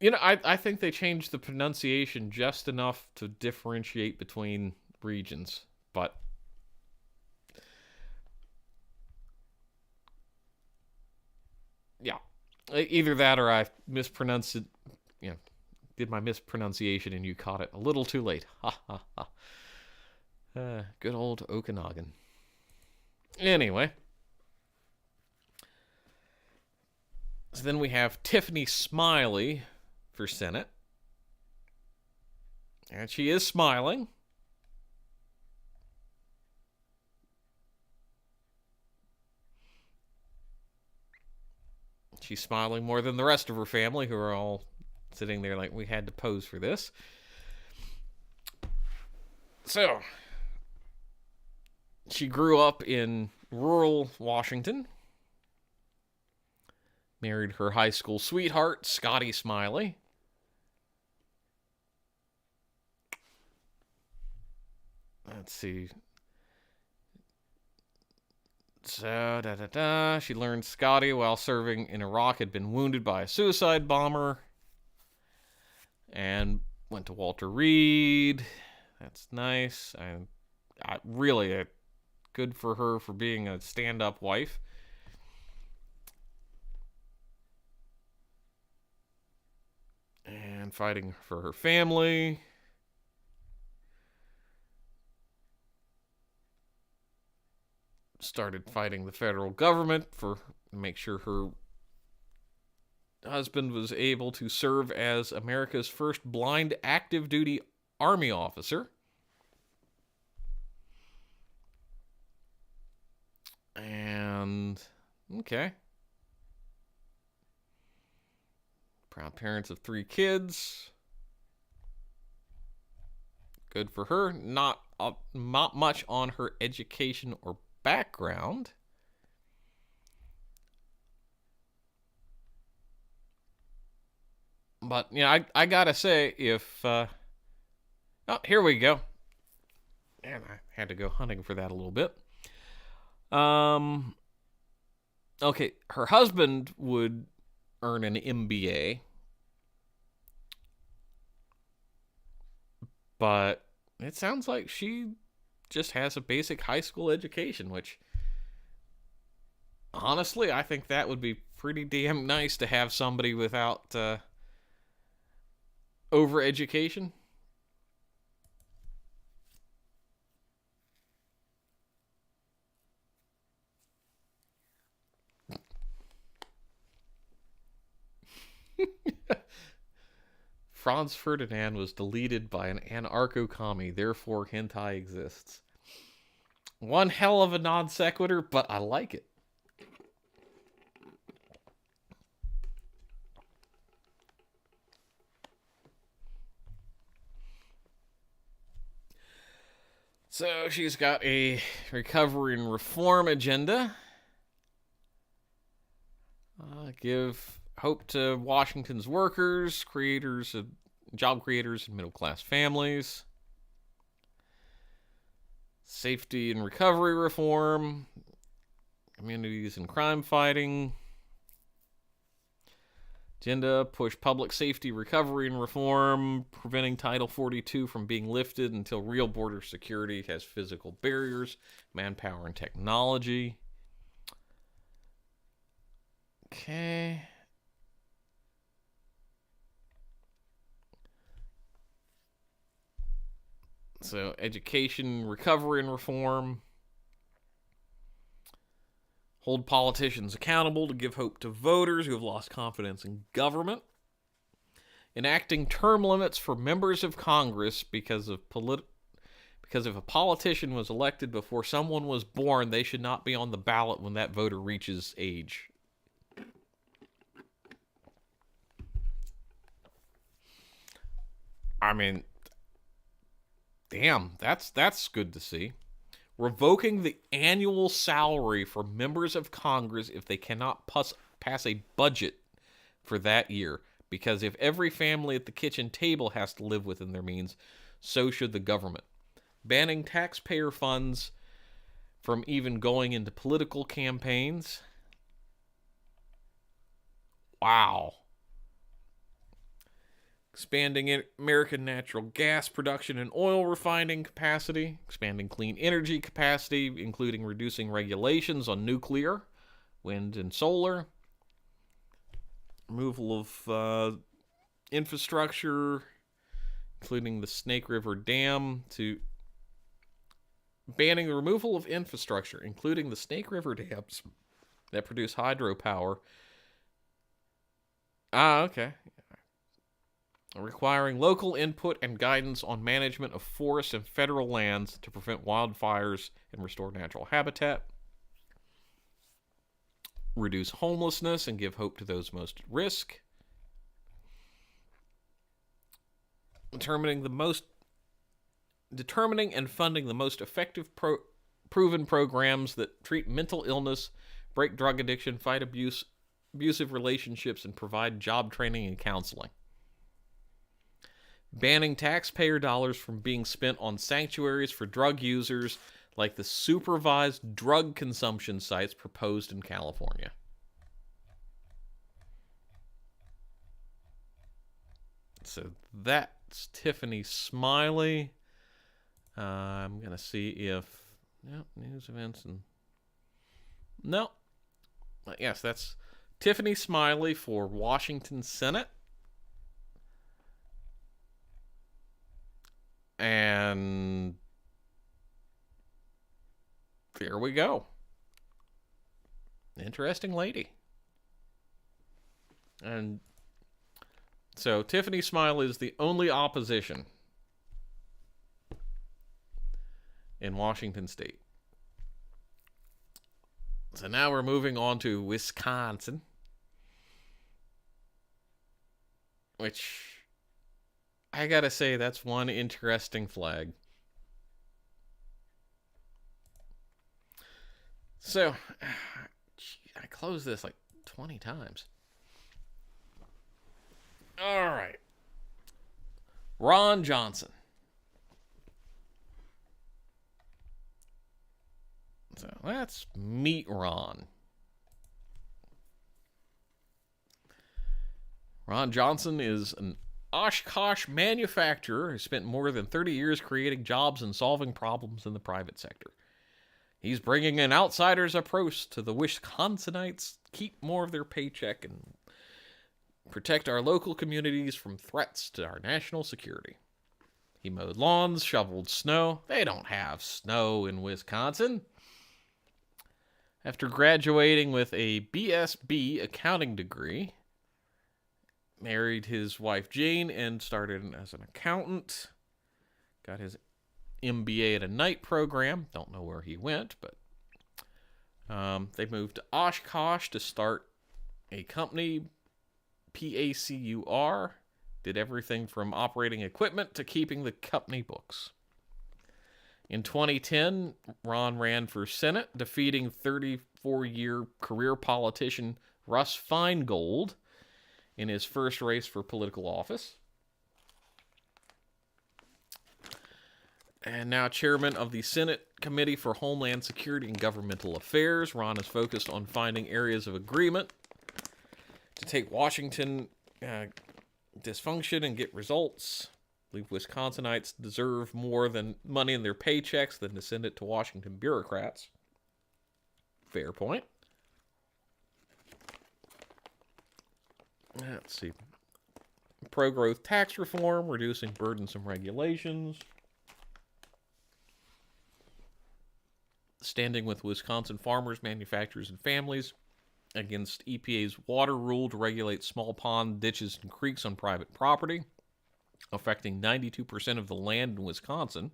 I think they changed the pronunciation just enough to differentiate between regions, but yeah. Either that or I mispronounced it, did my mispronunciation and you caught it a little too late. Ha ha ha. Good old Okanagan. Anyway. So then we have Tiffany Smiley for Senate. And she is smiling. She's smiling more than the rest of her family, who are all sitting there like, we had to pose for this. So, she grew up in rural Washington. Married her high school sweetheart, Scotty Smiley. Let's see. So, she learned Scotty, while serving in Iraq, had been wounded by a suicide bomber. And went to Walter Reed. That's nice. I really good for her for being a stand-up wife. And fighting for her family. Started fighting the federal government for make sure her husband was able to serve as America's first blind active duty Army officer. And okay. Proud parents of 3 kids. Good for her. Not much on her education or background. But, I gotta say, if... oh, here we go. And I had to go hunting for that a little bit. Okay, her husband would earn an MBA. But it sounds like she just has a basic high school education, which, honestly, I think that would be pretty damn nice to have somebody without over-education. Franz Ferdinand was deleted by an anarcho-commie, therefore hentai exists. One hell of a non sequitur, but I like it. So she's got a recovery and reform agenda. Give hope to Washington's workers, job creators, and middle-class families. Safety and recovery reform. Communities and crime fighting. Agenda, push public safety, recovery, and reform, preventing Title 42 from being lifted until real border security has physical barriers, manpower, and technology. Okay. So, education, recovery, and reform. Hold politicians accountable to give hope to voters who have lost confidence in government. Enacting term limits for members of Congress because if a politician was elected before someone was born, they should not be on the ballot when that voter reaches age. I mean, damn, that's good to see. Revoking the annual salary for members of Congress if they cannot pass a budget for that year. Because if every family at the kitchen table has to live within their means, so should the government. Banning taxpayer funds from even going into political campaigns. Wow. Expanding American natural gas production and oil refining capacity. Expanding clean energy capacity, including reducing regulations on nuclear, wind, and solar. Removal of infrastructure, including the Snake River Dam, to banning the removal of infrastructure, including the Snake River dams that produce hydropower. Okay. Requiring local input and guidance on management of forests and federal lands to prevent wildfires and restore natural habitat. Reduce homelessness and give hope to those most at risk. Determining and funding the most effective proven programs that treat mental illness, break drug addiction, fight abusive relationships, and provide job training and counseling. Banning taxpayer dollars from being spent on sanctuaries for drug users like the supervised drug consumption sites proposed in California. So that's Tiffany Smiley. I'm going to see if... No, news events and... No. Yes, that's Tiffany Smiley for Washington Senate. And there we go. Interesting lady. And so Tiffany Smiley is the only opposition in Washington State. So now we're moving on to Wisconsin, which I gotta say, that's one interesting flag. So I closed this like 20 times. All right. Ron Johnson. So let's meet Ron. Ron Johnson is an Oshkosh manufacturer who spent more than 30 years creating jobs and solving problems in the private sector. He's bringing an outsider's approach to the Wisconsinites, keep more of their paycheck and protect our local communities from threats to our national security. He mowed lawns, shoveled snow. They don't have snow in Wisconsin. After graduating with a BSB accounting degree, married his wife Jane and started as an accountant. Got his MBA at a night program. Don't know where he went, but they moved to Oshkosh to start a company, PACUR. Did everything from operating equipment to keeping the company books. In 2010, Ron ran for Senate, defeating 34-year career politician Russ Feingold in his first race for political office. And now chairman of the Senate Committee for Homeland Security and Governmental Affairs, Ron is focused on finding areas of agreement to take Washington dysfunction and get results. I believe Wisconsinites deserve more than money in their paychecks than to send it to Washington bureaucrats. Fair point. Let's see. Pro-growth tax reform, reducing burdensome regulations. Standing with Wisconsin farmers, manufacturers, and families against EPA's water rule to regulate small pond, ditches, and creeks on private property, affecting 92% of the land in Wisconsin.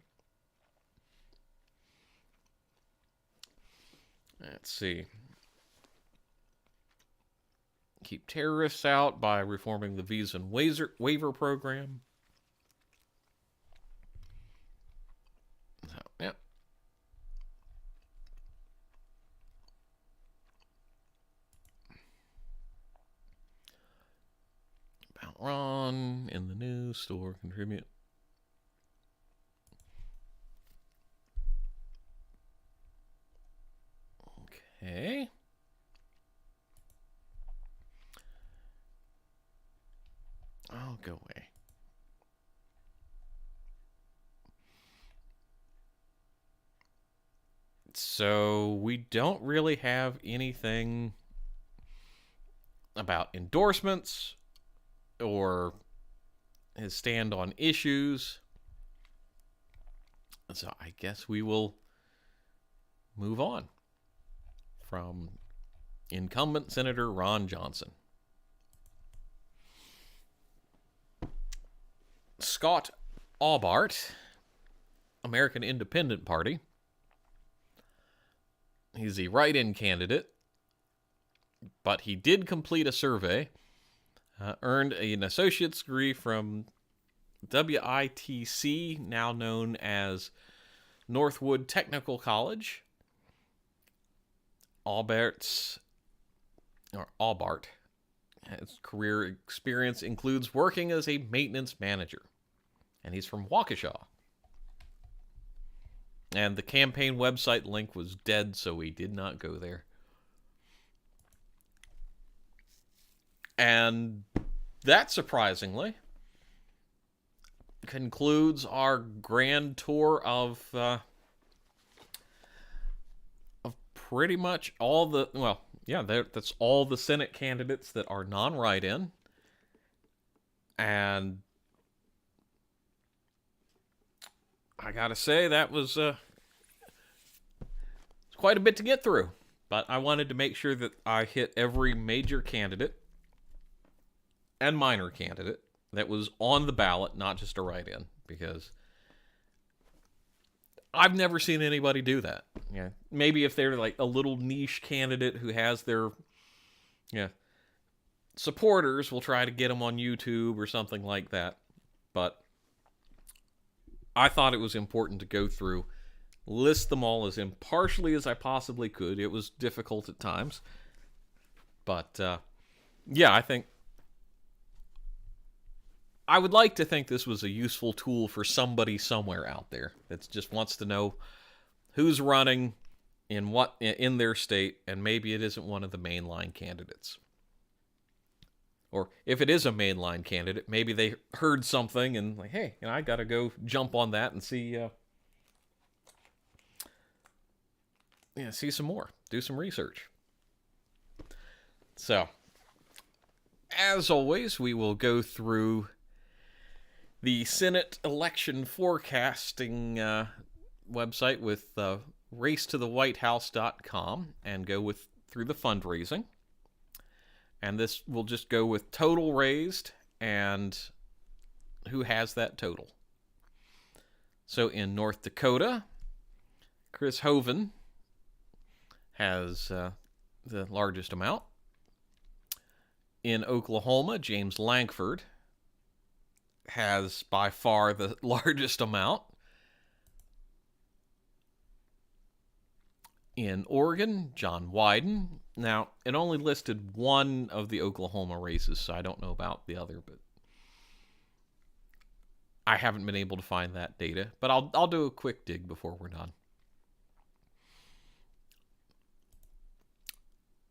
Let's see. Keep terrorists out by reforming the visa and waiver program. So, yeah. About Ron in the news store, contribute. Okay. Oh, go away. So we don't really have anything about endorsements or his stand on issues. So I guess we will move on from incumbent Senator Ron Johnson. Scott Aubart, American Independent Party. He's a write-in candidate, but he did complete a survey, earned an associate's degree from WITC, now known as Northwood Technical College. Aubart, his career experience includes working as a maintenance manager, and he's from Waukesha. And the campaign website link was dead, so we did not go there. And that, surprisingly, concludes our grand tour of pretty much all the, well, yeah, that's all the Senate candidates that are non-write-in. And I gotta say, that was quite a bit to get through. But I wanted to make sure that I hit every major candidate and minor candidate that was on the ballot, not just a write-in, because I've never seen anybody do that. Yeah, maybe if they're like a little niche candidate who has their supporters, will try to get them on YouTube or something like that. But I thought it was important to go through, list them all as impartially as I possibly could. It was difficult at times, but yeah, I would like to think this was a useful tool for somebody somewhere out there that just wants to know who's running in their state, and maybe it isn't one of the mainline candidates. Or if it is a mainline candidate, maybe they heard something and like, hey, I got to go jump on that and see some more, do some research. So, as always, we will go through the Senate election forecasting website with racetothewhitehouse.com and go through the fundraising. And this will just go with total raised and who has that total. So in North Dakota, Chris Hoven has the largest amount. In Oklahoma, James Lankford has by far the largest amount. In Oregon, John Wyden. Now, it only listed one of the Oklahoma races, so I don't know about the other, but I haven't been able to find that data. But I'll do a quick dig before we're done.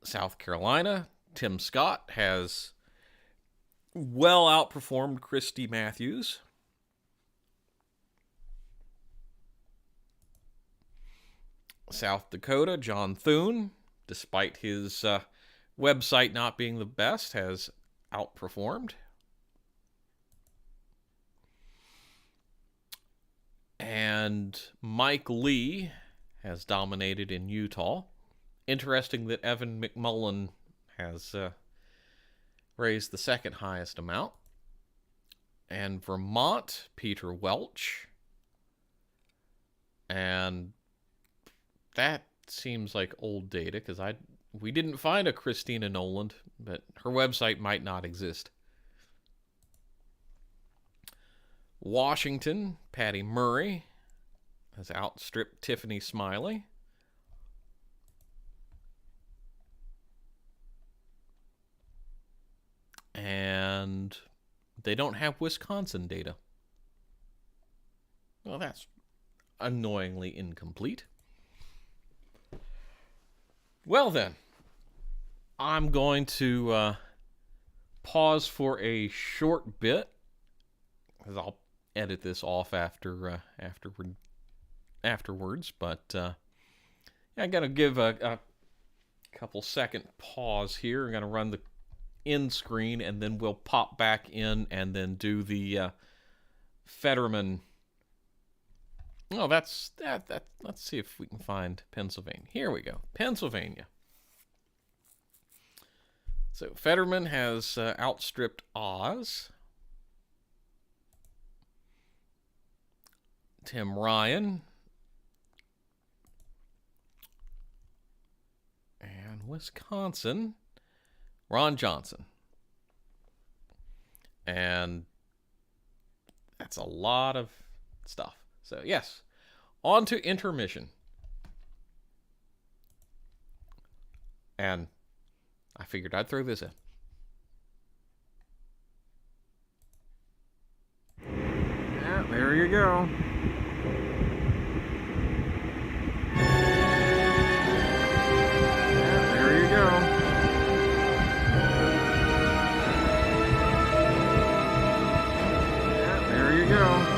South Carolina, Tim Scott has well outperformed Christy Matthews. South Dakota, John Thune, despite his website not being the best, has outperformed. And Mike Lee has dominated in Utah. Interesting that Evan McMullen has raised the second highest amount. And Vermont, Peter Welch. And that seems like old data, because we didn't find a Christina Noland, but her website might not exist. Washington, Patty Murray has outstripped Tiffany Smiley. And they don't have Wisconsin data. Well, that's annoyingly incomplete. Well then, I'm going to pause for a short bit, because I'll edit this off afterwards. But I got to give a couple second pause here. I'm going to run the end screen, and then we'll pop back in and then do the Fetterman. Oh, that's that. Let's see if we can find Pennsylvania. Here we go. Pennsylvania. So Fetterman has outstripped Oz. Tim Ryan. And Wisconsin, Ron Johnson. And that's a lot of stuff. So, yes, on to intermission. And I figured I'd throw this in. Yeah, there you go. you go.